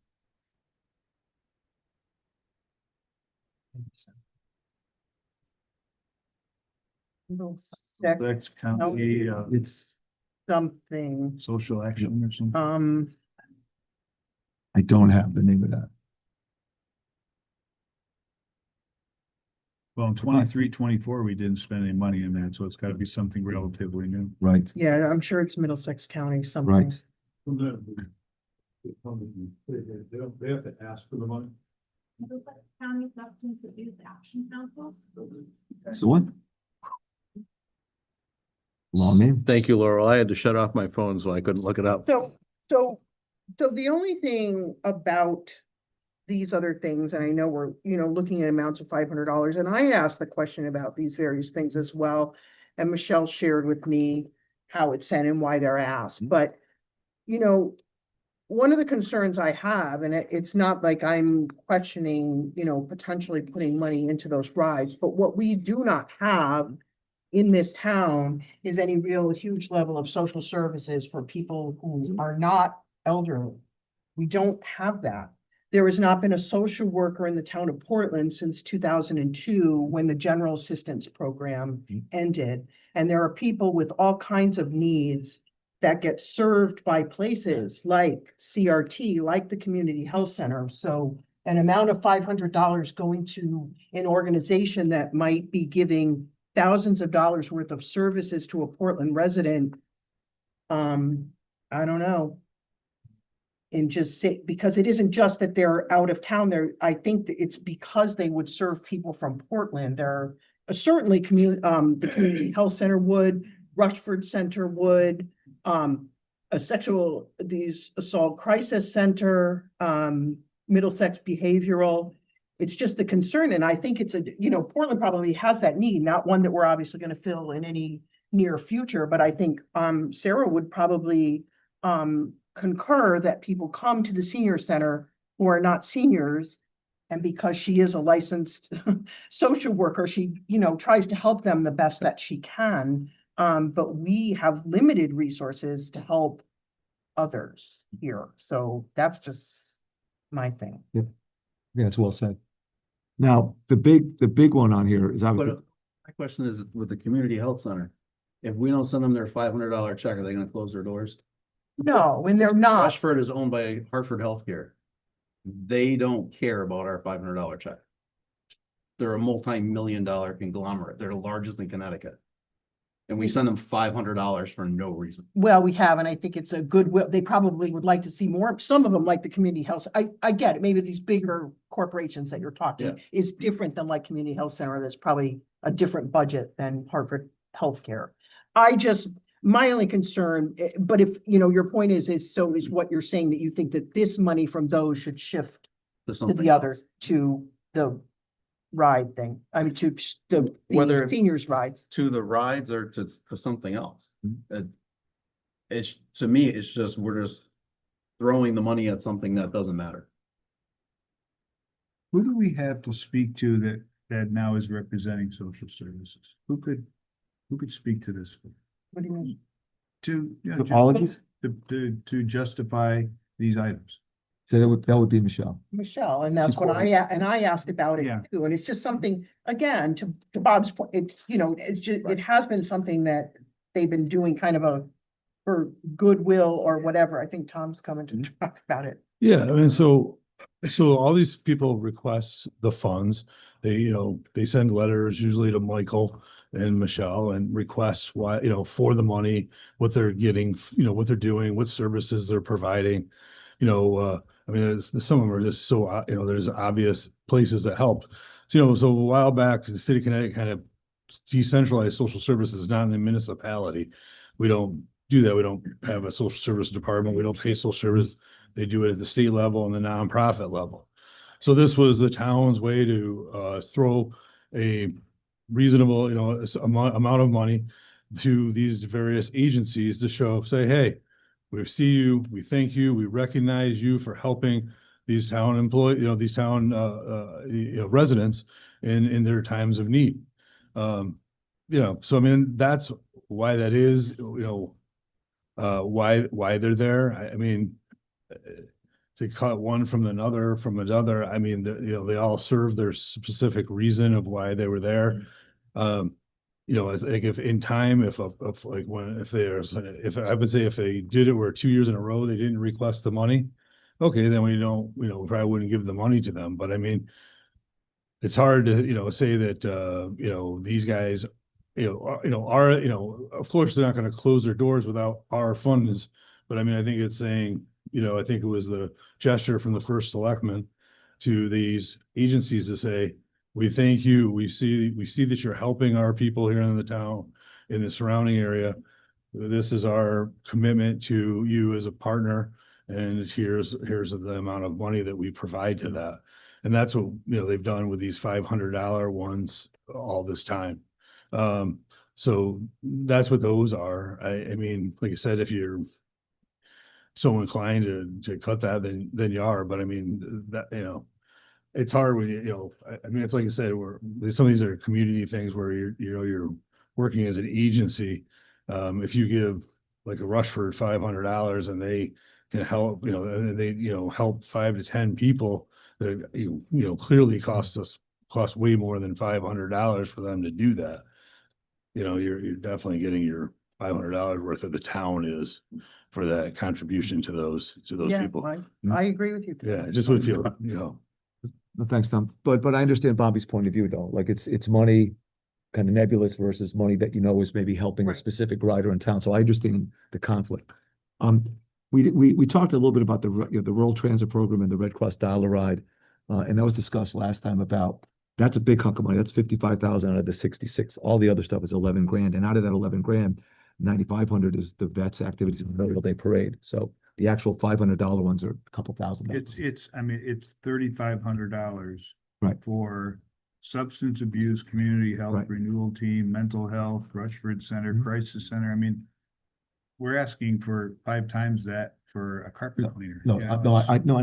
That's county, It's, Something, social action or something. I don't have the name of that. Well, in 23-24, we didn't spend any money in that, so it's gotta be something relatively new. Right, yeah, I'm sure it's Middlesex County, something. right. They have to ask for the money. County Substance Abuse Action Council. So what? Long name? Thank you, Laurel. I had to shut off my phone so I couldn't look it up. So the only thing about these other things, and I know we're, looking at amounts of $500, and I asked the question about these various things as well. And Michelle shared with me how it's sent and why they're asked, but, one of the concerns I have, and it's not like I'm questioning, potentially putting money into those rides, but what we do not have in this town is any real huge level of social services for people who are not elderly. We don't have that. There has not been a social worker in the town of Portland since 2002, when the general assistance program ended. And there are people with all kinds of needs that get served by places like CRT, like the Community Health Center. So an amount of $500 going to an organization that might be giving thousands of dollars worth of services to a Portland resident, I don't know. And just say, because it isn't just that they're out of town there, I think that it's because they would serve people from Portland. There are certainly the Community Health Center would, Rushford Center would, these assault crisis center, Middlesex Behavioral. It's just the concern, and I think it's Portland probably has that need, not one that we're obviously going to fill in any near future, but I think Sarah would probably concur that people come to the senior center who are not seniors, and because she is a licensed social worker, she tries to help them the best that she can. But we have limited resources to help others here, so that's just my thing. Yeah, it's well said. Now, the big one on here is obviously. But my question is, with the community health center, if we don't send them their $500 check, are they gonna close their doors? No, and they're not. Rushford is owned by Hartford Healthcare. They don't care about our $500 check. They're a multi-million-dollar conglomerate. They're the largest in Connecticut. And we send them $500 for no reason. Well, we have, and I think it's a goodwill. They probably would like to see more. Some of them, like the community health. I get it. Maybe these bigger corporations that you're talking is different than like Community Health Center. That's probably a different budget than Hartford Healthcare. My only concern, but if, your point is what you're saying, that you think that this money from those should shift to the other, to the ride thing. I mean, to the Whether seniors rides. to the rides or to something else. It's, to me, it's just, we're just throwing the money at something that doesn't matter. Who do we have to speak to that now is representing social services? Who could speak to this? What do you mean? To All of these? to justify these items. So that would be Michelle. Michelle, and that's She's what quite- I asked about it Yeah. too, and it's just something, again, to Bob's point, it's, it's just, it has been something that they've been doing kind of for goodwill or whatever. I think Tom's coming to talk about it. Yeah, I mean, so So all these people request the funds. They send letters usually to Michael and Michelle and request why, for the money, what they're getting, what they're doing, what services they're providing. I mean, some of them are just so, there's obvious places that help. So a while back, the city of Connecticut kind of decentralized social services, not in the municipality. We don't do that. We don't have a social service department. We don't pay social service. They do it at the state level and the nonprofit level. So this was the town's way to throw a reasonable, amount of money to these various agencies to say, hey, we see you, we thank you, we recognize you for helping these town these town residents in their times of need. So I mean, that's why that is, why they're there. I mean, to cut one from another, I mean, they all serve their specific reason of why they were there. As like if in time, if I would say if they did it where 2 years in a row, they didn't request the money, okay, then we probably wouldn't give the money to them. But I mean, it's hard to, say that, these guys, of course, they're not going to close their doors without our funds. But I mean, I think it's saying, I think it was the gesture from the first selectman to these agencies to say, we thank you. We see that you're helping our people here in the town, in the surrounding area. This is our commitment to you as a partner. And here's the amount of money that we provide to that. And that's what, they've done with these $500 ones all this time. So that's what those are. I mean, like I said, if you're so inclined to cut that, then you are. But I mean, that, it's hard when I mean, it's like I said, some of these are community things where you're working as an agency. If you give like a Rushford $500 and they can help, and they, help 5 to 10 people that, clearly cost way more than $500 for them to do that. You're definitely getting your $500 worth of the town is for that contribution to those Yeah, people. I agree with you. Yeah, it just would feel, No, thanks, Tom. But I understand Bobby's point of view, though. Like it's money kind of nebulous versus money that is maybe helping a Right. specific rider in town. So I understand the conflict. We talked a little bit about the rural transit program and the Red Cross Dollar Ride, and that was discussed last time about that's a big hunk of money. That's 55,000 out of the 66. All the other stuff is 11 grand, and out of that 11 grand, 9,500 is the vets activities and Memorial Day parade. So the actual $500 ones are a couple thousand. I mean, it's $3,500. Right. For substance abuse, community health, Right. renewal team, mental health, Rushford Center, Mhm. Crisis Center. I mean, we're asking for 5 times that for a carpet cleaner. No, I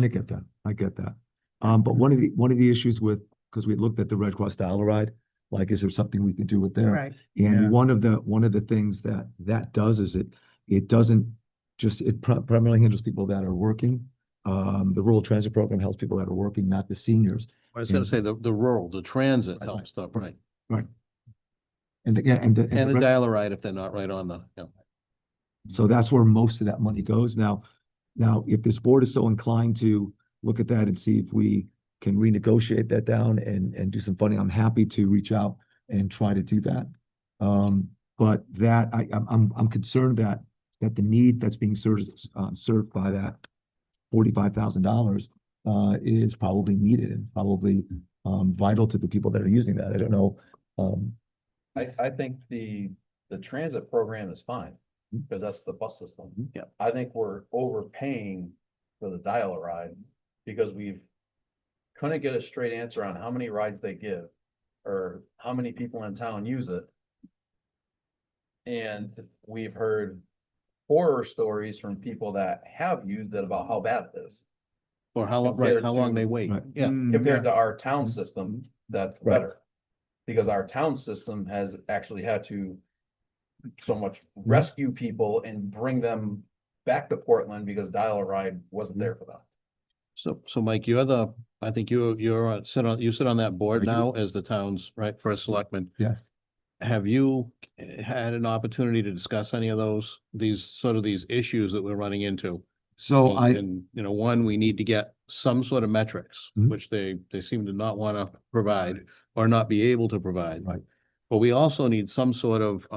get that. I get that. But one of the issues because we looked at the Red Cross Dollar Ride, like, is there something we can do with there? Right. And Yeah. one of the things that does is it doesn't just, it primarily handles people that are working. The rural transit program helps people that are working, not the seniors. I was gonna say the rural, the transit helps stuff, right? Right. And again, and the And the Red- dial ride if they're not right on the, So that's where most of that money goes. Now, if this board is so inclined to look at that and see if we can renegotiate that down and do some funding, I'm happy to reach out and try to do that. But that I'm concerned that the need that's being served by that $45,000 is probably needed and probably vital to the people that are using that. I don't know. I think the transit program is fine, because that's the bus system. Yeah. I think we're overpaying for the dial-a-ride because we couldn't get a straight answer on how many rides they give or how many people in town use it. And we've heard horror stories from people that have used it about how bad it is. or how long, right, Compared how long to- they wait. Right. Yeah. Compared to our town system, that's Right. better. Because our town system has actually had to so much rescue people and bring them back to Portland because dial-a-ride wasn't there for them. So Mike, I think you sit on that board I do. now as the town's, right, first selectman. Yes. Have you had an opportunity to discuss any of these issues that we're running into? So I, And, you know, one, we need to get some sort of metrics, Mhm. which they seem to not want to provide or not be able to provide. Right. But we also need some sort of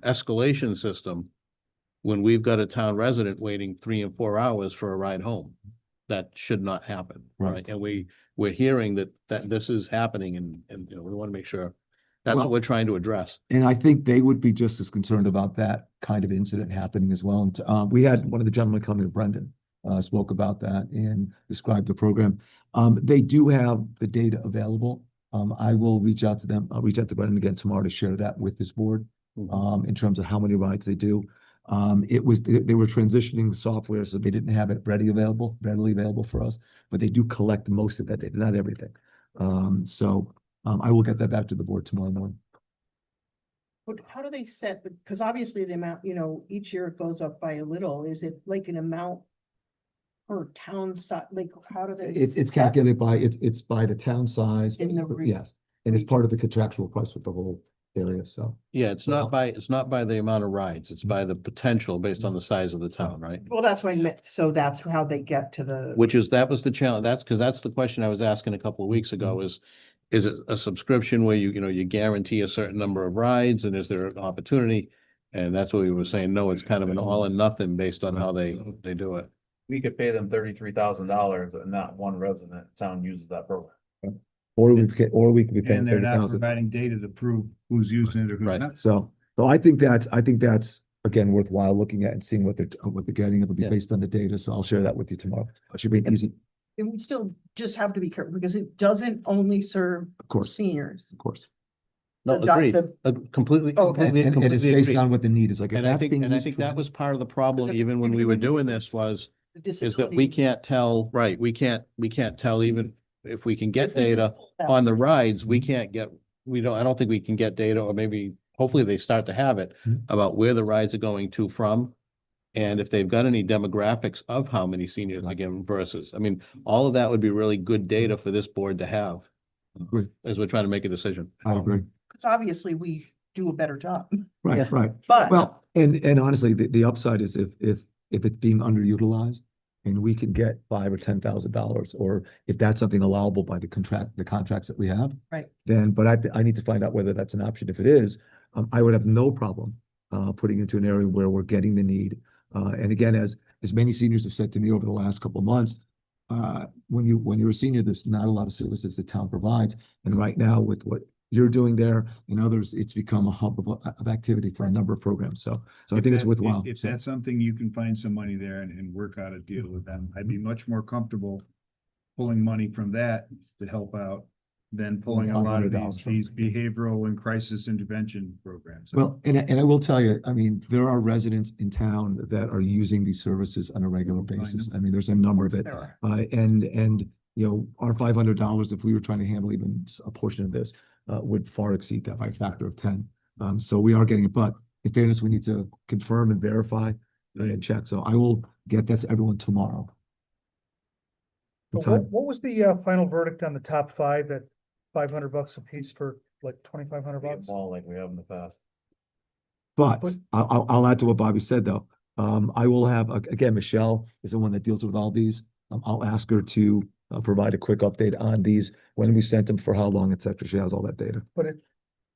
escalation system when we've got a town resident waiting 3 and 4 hours for a ride home. That should not happen, Right. right? And we're hearing that this is happening and, you know, we want to make sure that's Well- what we're trying to address. and I think they would be just as concerned about that kind of incident happening as well. And, we had one of the gentlemen come here, Brendan, spoke about that and described the program. They do have the data available. I will reach out to them. I'll reach out to Brendan again tomorrow to share that with this board, in terms of how many rides they do. They were transitioning the software, so they didn't have it readily available for us, but they do collect most of that data, not everything. I will get that back to the board tomorrow morning. But how do they set, because obviously the amount, you know, each year it goes up by a little, is it like an amount per town side, like how do they? It's set calculated by, it's by the town size. In the Yes, and it's part of the contractual price with the whole area, so. Yeah, it's not by the amount of rides, it's by the potential based on the size of the town, right? Well, that's what I meant, so that's how they get to the. That was the challenge, that's the question I was asking a couple of weeks ago is it a subscription where you know, you guarantee a certain number of rides and is there an opportunity? And that's what we were saying, no, it's kind of an all or nothing based on how they do it. We could pay them $33,000 and not one resident in town uses that program. Or we could be paying And they're not 30,000. providing data to prove who's using it or who's Right. not. So I think that's again worthwhile looking at and seeing what they're getting. It'll be Yeah. based on the data, so I'll share that with you tomorrow. It should be easy, And we still just have to be careful because it doesn't only serve of course, seniors. of course. No, The doc- agreed, the- completely, Okay. completely, And it's completely based agreed. on what the need is like. If And I that's think, being and I used think for- that was part of the problem, Because even when we were doing this was, the is that we disability. can't tell, right, we can't tell even if we can get If we can data pull that on the rides, I don't think we can get data, or maybe, hopefully they start to have it Mhm. about where the rides are going to from. And if they've got any demographics of how many seniors are given versus, I mean, all of that would be really good data for this board to have. Agree. As we're trying to make a decision. I agree. Because obviously we do a better job, Right, Yeah. right. but. Well, and honestly, the upside is if it's being underutilized and we could get $5,000 or $10,000, or if that's something allowable by the contracts that we have. Right. Then, but I need to find out whether that's an option. If it is, I would have no problem putting into an area where we're getting the need. And again, as many seniors have said to me over the last couple of months, when you're a senior, there's not a lot of services the town provides. And right now with what you're doing there and others, it's become a hub of activity for a number of programs. So I think it's worthwhile. If So- that's something you can find some money there and work out a deal with them, I'd be much more comfortable pulling money from that to help out than pulling a lot of $500 from- these behavioral and crisis intervention programs. Well, and I will tell you, I mean, there are residents in town that are using these services on a regular basis. I mean, there's a number of it. There are. And, you know, our $500, if we were trying to handle even a portion of this, would far exceed that by a factor of 10. So we are getting it, but in fairness, we need to confirm and verify and check. So I will get that to everyone tomorrow. In But time. what was the final verdict on the top five at $500 a piece for like $2,500? All like we have in the past. But But- I'll add to what Bobby said, though. I will have, again, Michelle is the one that deals with all these. I'll ask her to provide a quick update on these, when we sent them, for how long, et cetera. She has all that data. But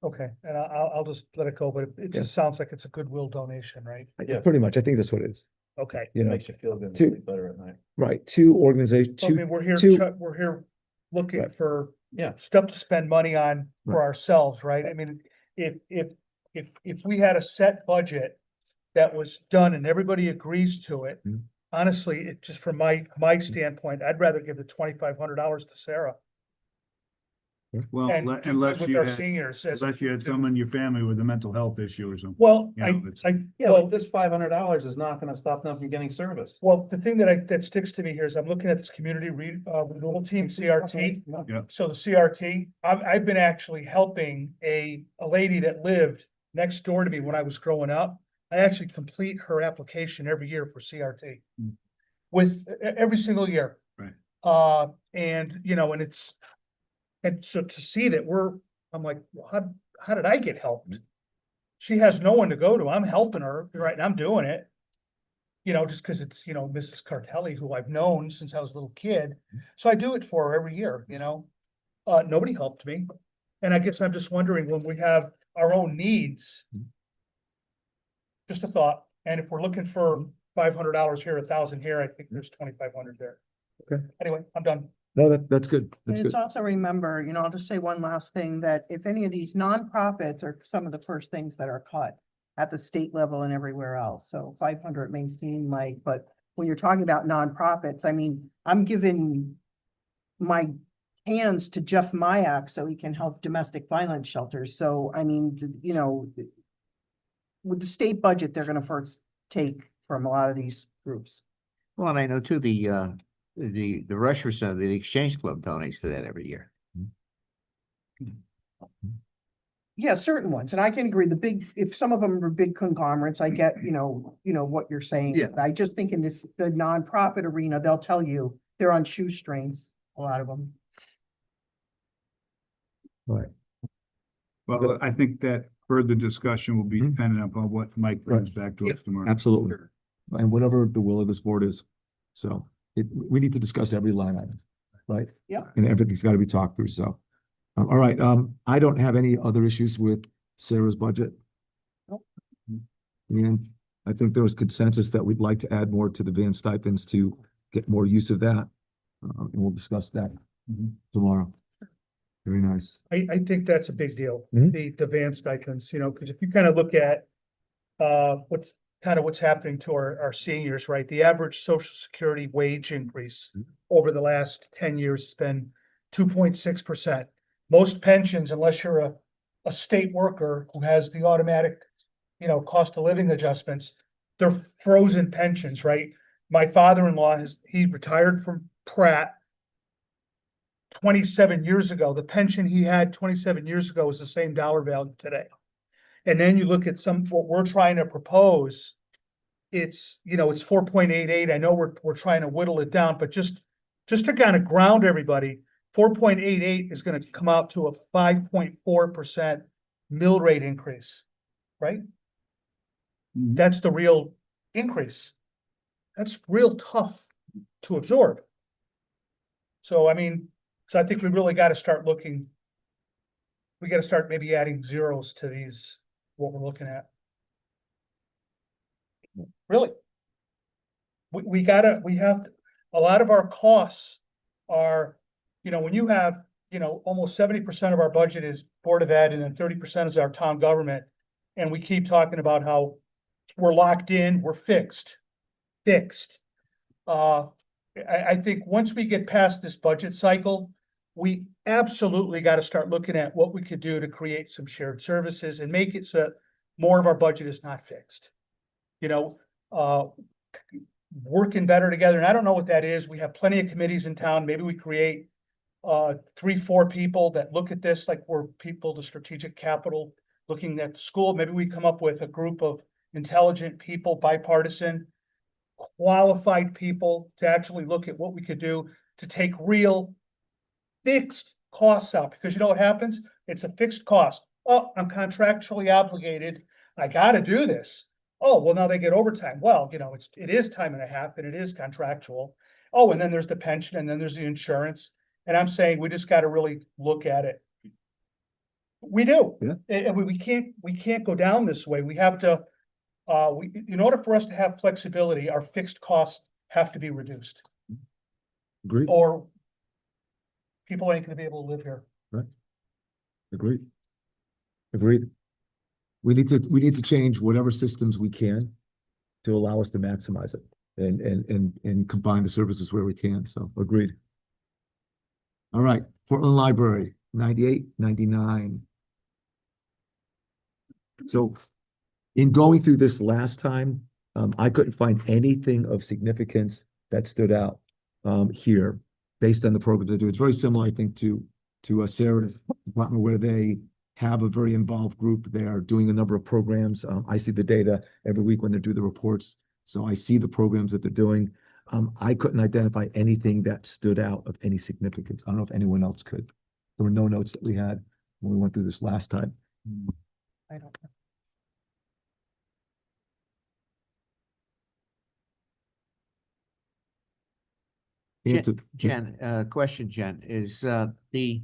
okay, and I'll just let it go, but it Yeah. just sounds like it's a goodwill donation, right? Yeah. Pretty much. I think that's what it is. Okay. You know, Makes you feel good Two- to sleep better at night. right, two organizations, I mean, we're here, we're here looking Right. for Yeah. stuff to spend money on for Right. ourselves, right? I mean, if we had a set budget that was done and everybody agrees to it, Mhm. honestly, it just from my standpoint, I'd rather give the $2,500 to Sarah. Well, And do unless with you our had, seniors as. unless you had someone in your family with a mental health issue or something. Well, you know, it's- Yeah, well, but this $500 is not gonna stop them from getting service. well, the thing that sticks to me here is I'm looking at this community renewal team, CRT. Yeah. So the CRT, I've been actually helping a lady that lived next door to me when I was growing up. I actually complete her application every year for CRT. Mm. With every single year. Right. And you know, and so to see that I'm like, well, how did I get helped? She has no one to go to. I'm helping her, right, and I'm doing it. you know, just because it's, you know, Mrs. Cartelli, who I've known since I was a little kid. So I do it for her every year, you know? Nobody helped me. And I guess I'm just wondering when we have our own needs. Just a thought, and if we're looking for $500 here, 1,000 here, I think there's 2,500 there. Okay. Anyway, I'm done. No, that's good. And That's it's good. also remember, you know, I'll just say one last thing, that if any of these nonprofits are some of the first things that are cut at the state level and everywhere else. So 500 may seem like, but when you're talking about nonprofits, I mean, I'm giving my hands to Jeff Mayak so he can help domestic violence shelters. So, I mean, you know, with the state budget, they're gonna first take from a lot of these groups. Well, and I know too, the Rusher Center, the Exchange Club donates to that every year. Yeah, certain ones, and I can agree, the big, if some of them are big conglomerates, I get, you know, what you're saying. Yeah. But I just think in this, the nonprofit arena, they'll tell you they're on shoestrings, a lot of them. Right. Well, I think that further discussion will be dependent upon what Mike brings back to us tomorrow. Absolutely. And whatever the will of this board is. So we need to discuss every line item, right? Yeah. And everything's got to be talked through. So, all right. I don't have any other issues with Sarah's budget. Nope. And I think there was consensus that we'd like to add more to the van stipends to get more use of that. And we'll discuss that tomorrow. Very nice. I think that's a big deal, Mhm. the van stipends, you know, because if you kind of look at what's happening to our seniors, right? The average social security wage increase over the last 10 years has been 2.6%. Most pensions, unless you're a state worker who has the automatic, you know, cost of living adjustments, they're frozen pensions, right? My father-in-law he retired from Pratt 27 years ago. The pension he had 27 years ago is the same dollar value today. And then you look at what we're trying to propose, it's, you know, it's 4.88. I know we're trying to whittle it down, but just to kind of ground everybody, 4.88 is going to come out to a 5.4% mill rate increase, right? That's the real increase. That's real tough to absorb. So, I mean, so I think we really got to start looking. We got to start maybe adding zeros to these, what we're looking at. Really. We have, a lot of our costs are, you know, when you have, you know, almost 70% of our budget is Board of Ed and then 30% is our town government. And we keep talking about how we're locked in, we're fixed. I think once we get past this budget cycle, we absolutely got to start looking at what we could do to create some shared services and make it so more of our budget is not fixed. You know, working better together. And I don't know what that is. We have plenty of committees in town. Maybe we create 3-4 people that look at this, like we're people to strategic capital, looking at the school. Maybe we come up with a group of intelligent people, bipartisan, qualified people to actually look at what we could do to take real fixed costs out, because you know what happens? It's a fixed cost. Oh, I'm contractually obligated. I got to do this. Oh, well, now they get overtime. Well, you know, it is time and a half and it is contractual. Oh, and then there's the pension and then there's the insurance. And I'm saying we just got to really look at it. We do. Yeah. And we can't go down this way. We have to, in order for us to have flexibility, our fixed costs have to be reduced, Agreed. or people ain't gonna be able to live here. Agreed. Agreed. We need to change whatever systems we can to allow us to maximize it and combine the services where we can. So agreed. All right, Portland Library, 98, 99. So in going through this last time, I couldn't find anything of significance that stood out here based on the programs they do. It's very similar, I think, to Sarah's department, where they have a very involved group. They are doing a number of programs. I see the data every week when they do the reports. So I see the programs that they're doing. I couldn't identify anything that stood out of any significance. I don't know if anyone else could. There were no notes that we had when we went through this last time. I don't. know. answer. Question, Jen, is, the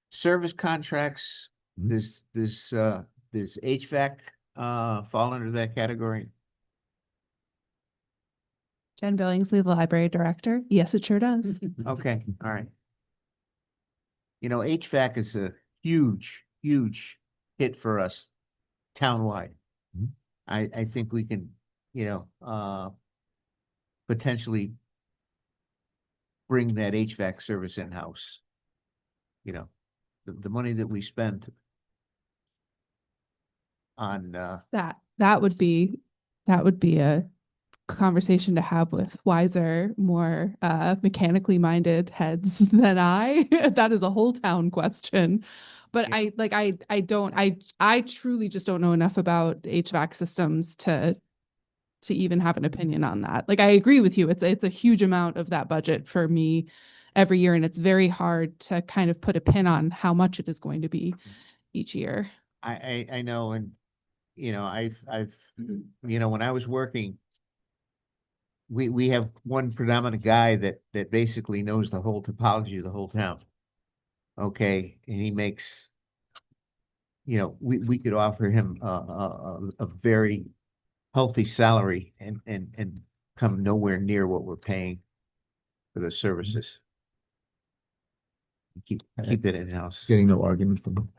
service contracts, does HVAC, fall under that category? Jen Billingsley, the library director. Yes, it sure does. Okay, all right. You know, HVAC is a huge, huge hit for us townwide. Mhm. I think we can, potentially bring that HVAC service in-house. You know, the money that we spend on, That would be a conversation to have with wiser, more mechanically minded heads than I. That is a whole town question. But Yeah. I truly just don't know enough about HVAC systems to even have an opinion on that. Like, I agree with you. It's a huge amount of that budget for me every year, and it's very hard to kind of put a pin on how much it is going to be each year. I know, and, I've, when I was working, we have one predominant guy that basically knows the whole topology of the whole town. Okay, and he makes, we could offer him a very healthy salary and come nowhere near what we're paying for the services. Keep that in-house. Getting no argument from them.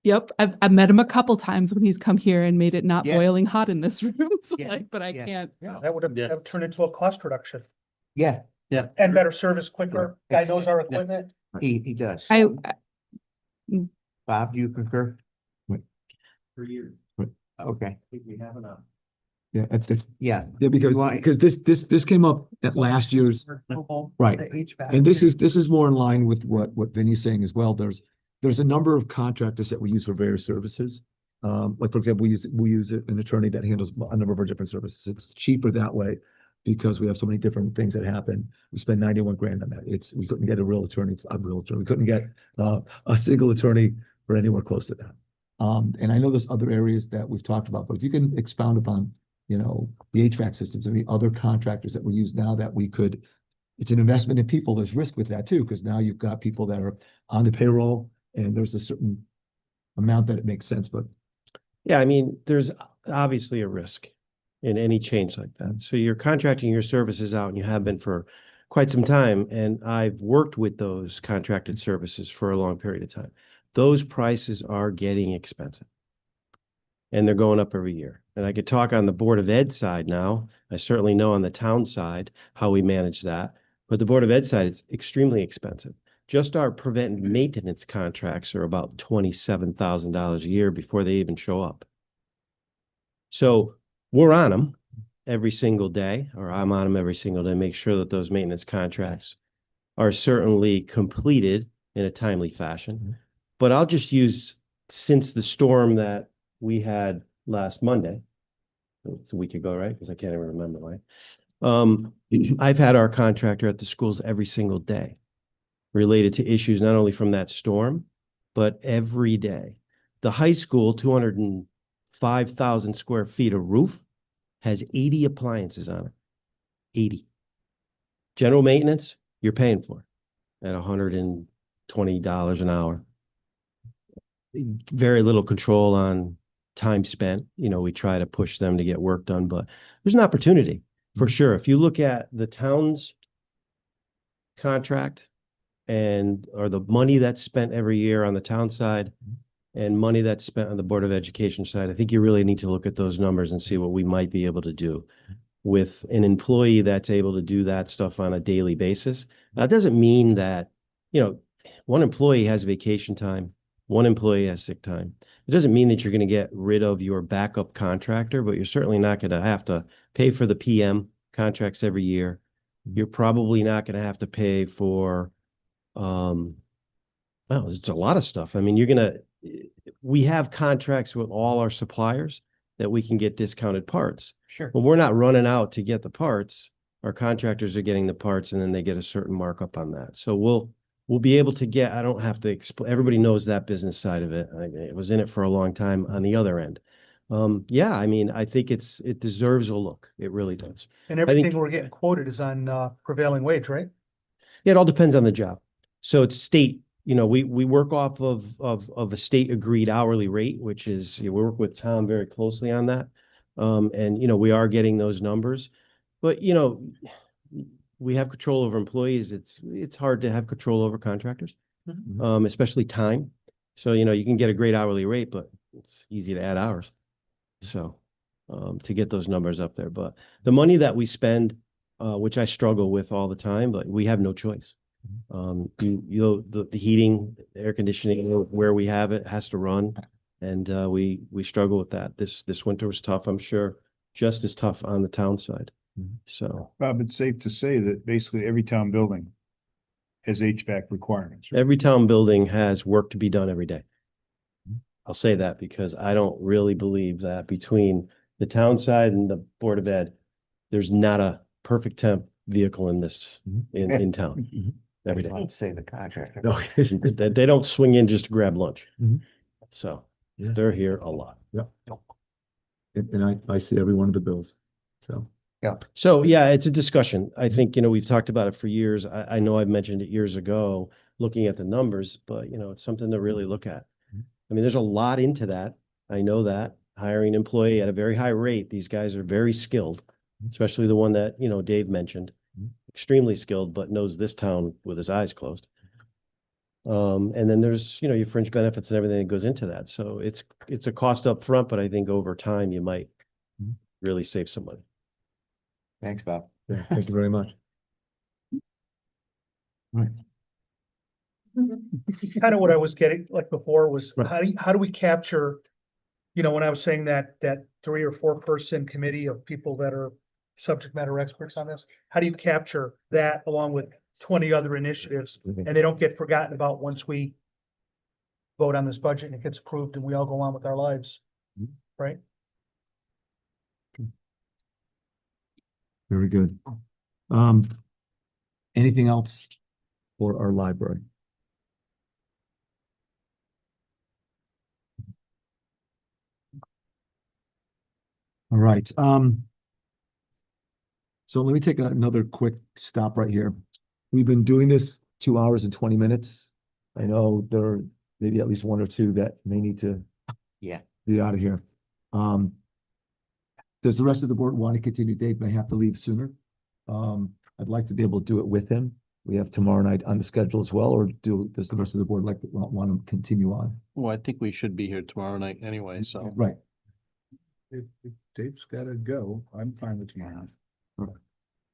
Yep, I've met him a couple times when he's come here and made it not Yeah. boiling hot in this room. So Yeah. but I Yeah. can't. Yeah, that would turn into a cost reduction Yeah, and better service quicker. Guy knows our Yeah. equipment. he does. Bob, do you concur? Per year. Okay, I think we have enough. Yeah, yeah. yeah, because Why- this came up at last year's, right. The HVAC. And this is more in line with what Vinny's saying as well. There's a number of contractors that we use for various services. Like, for example, we use an attorney that handles a number of our different services. It's cheaper that way because we have so many different things that happen. We spend 91 grand on that. We couldn't get a real attorney. We couldn't get a single attorney for anywhere close to that. And I know there's other areas that we've talked about, but if you can expound upon, the HVAC systems and the other contractors that we use now that we could, it's an investment in people. There's risk with that too, because now you've got people that are on the payroll and there's a certain amount that it makes sense, but Yeah, I mean, there's obviously a risk in any change like that. So you're contracting your services out and you have been for quite some time. And I've worked with those contracted services for a long period of time. Those prices are getting expensive. And they're going up every year. And I could talk on the Board of Ed side now. I certainly know on the town side how we manage that. But the Board of Ed side is extremely expensive. Just our preventive maintenance contracts are about $27,000 a year before they even show up. So we're on them every single day, or I'm on them every single day, make sure that those maintenance contracts are certainly completed in a timely fashion. But I'll just use, since the storm that we had last Monday, it's a week ago, right? Because I can't even remember, right? I've had our contractor at the schools every single day related to issues not only from that storm, but every day. The high school, 205,000 square feet of roof, has 80 appliances on it. 80. General maintenance, you're paying for at $120 an hour. Very little control on time spent. We try to push them to get work done, but there's an opportunity for sure. If you look at the town's contract or the money that's spent every year on the town side and money that's spent on the Board of Education side, I think you really need to look at those numbers and see what we might be able to do with an employee that's able to do that stuff on a daily basis. That doesn't mean that, one employee has vacation time, one employee has sick time. It doesn't mean that you're going to get rid of your backup contractor, but you're certainly not going to have to pay for the PM contracts every year. You're probably not going to have to pay for, it's a lot of stuff. I mean, we have contracts with all our suppliers that we can get discounted parts. Sure. When we're not running out to get the parts, our contractors are getting the parts and then they get a certain markup on that. So we'll be able to get, I don't have to explain, everybody knows that business side of it. I was in it for a long time on the other end. Yeah, I mean, I think it deserves a look. It really does. And think- everything we're getting quoted is on prevailing wage, right? It all depends on the job. So it's state, we work off of a state agreed hourly rate, which is, we work with town very closely on that. And we are getting those numbers, but we have control over employees. It's hard to have control over contractors, especially time. So, you can get a great hourly rate, but it's easy to add hours. So, to get those numbers up there, but the money that we spend, which I struggle with all the time, but we have no choice. The heating, the air conditioning, where we have it has to run, and we struggle with that. This winter was tough. I'm sure just as tough on the town side. So Bob, it's safe to say that basically every town building has HVAC requirements. Right? every town building has work to be done every day. I'll say that because I don't really believe that between the town side and the Board of Ed, there's not a perfect temp vehicle in in town every day. I'd say the contractor. No, they don't swing in just to grab lunch. Mhm. So Yeah. they're here a lot. And I see every one of the bills, so. So yeah, it's a discussion. I think, we've talked about it for years. I know I've mentioned it years ago, looking at the numbers, but it's something to really look at. I mean, there's a lot into that. I know that hiring an employee at a very high rate, these guys are very skilled, especially the one that, Dave mentioned, extremely skilled, but knows this town with his eyes closed. And then there's, your fringe benefits and everything that goes into that. So it's a cost up front, but I think over time you might really save some money. Thanks, Bob. Yeah, thank you very much. Kind of what I was getting like before was Right. how do we capture, when I was saying that 3 or 4 person committee of people that are subject matter experts on this, how do you capture that along with 20 other initiatives and they don't get forgotten about once we vote on this budget and it gets approved and we all go on with our lives, right? Very good. Anything else for our library? All right, so let me take another quick stop right here. We've been doing this 2 hours and 20 minutes. I know there are maybe at least 1 or 2 that may need to be out of here. Does the rest of the board want to continue? Dave may have to leave sooner. I'd like to be able to do it with him. We have tomorrow night on the schedule as well, or does the rest of the board want to continue on? Well, I think we should be here tomorrow night anyway, so. Right. If Dave's got to go, I'm fine with tomorrow.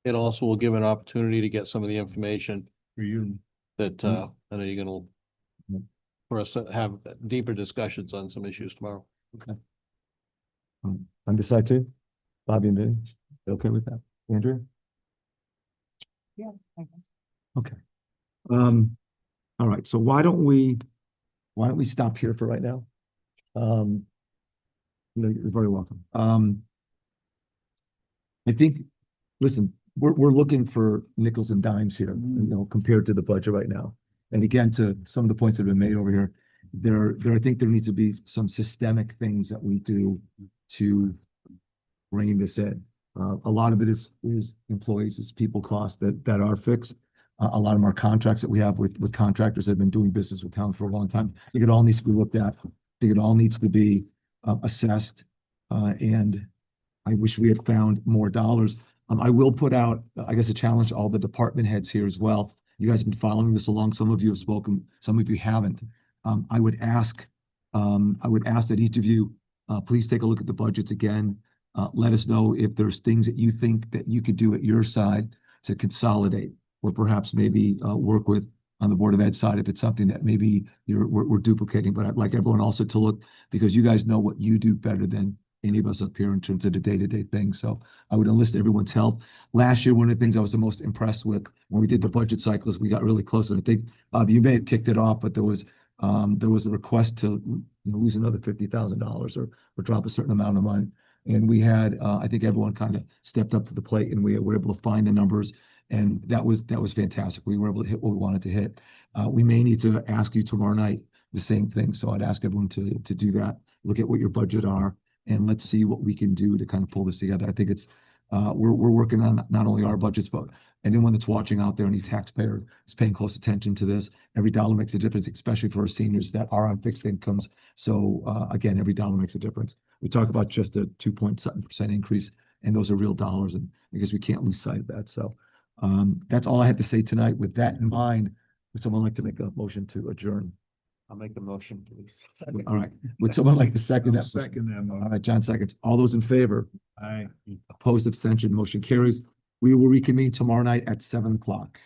It also will give an opportunity to get some of the information For you, that I know you're gonna for us to have deeper discussions on some issues tomorrow. Undecided too? Bobby and Vinny, okay with that? Andrea? Yeah. Okay. All right, so why don't we stop here for right now? You're very welcome. I think, listen, we're looking for nickels and dimes here, compared to the budget right now. And again, to some of the points that have been made over here, I think there needs to be some systemic things that we do to rein this in. A lot of it is employees, is people costs that are fixed. A lot of our contracts that we have with contractors that have been doing business with town for a long time. I think it all needs to be looked at. I think it all needs to be assessed. And I wish we had found more dollars. I will put out, I guess, a challenge to all the department heads here as well. You guys have been following this along. Some of you have spoken, some of you haven't. I would ask that each of you please take a look at the budgets again. Let us know if there's things that you think that you could do at your side to consolidate, or perhaps maybe work with on the Board of Ed side if it's something that maybe we're duplicating. But I'd like everyone also to look, because you guys know what you do better than any of us up here in terms of the day-to-day things. So I would enlist everyone's help. Last year, one of the things I was the most impressed with when we did the budget cycles, we got really close. And I think you may have kicked it off, but there was a request to lose another $50,000 or drop a certain amount of money. And we had, I think everyone kind of stepped up to the plate, and we were able to find the numbers. And that was fantastic. We were able to hit what we wanted to hit. We may need to ask you tomorrow night the same thing. So I'd ask everyone to do that. Look at what your budget are and let's see what we can do to kind of pull this together. I think it's, we're working on not only our budgets, but anyone that's watching out there, any taxpayer is paying close attention to this. Every dollar makes a difference, especially for our seniors that are on fixed incomes. So, again, every dollar makes a difference. We talk about just a 2.7% increase, and those are real dollars, and I guess we can't lose sight of that. So, that's all I have to say tonight. With that in mind, would someone like to make a motion to adjourn? I'll make a motion, please. All right. Would someone like to second that? motion? Second that All motion. right, John seconds. All those in favor? Aye. Opposed, abstention, motion carries. We will reconvene tomorrow night at 7 o'clock.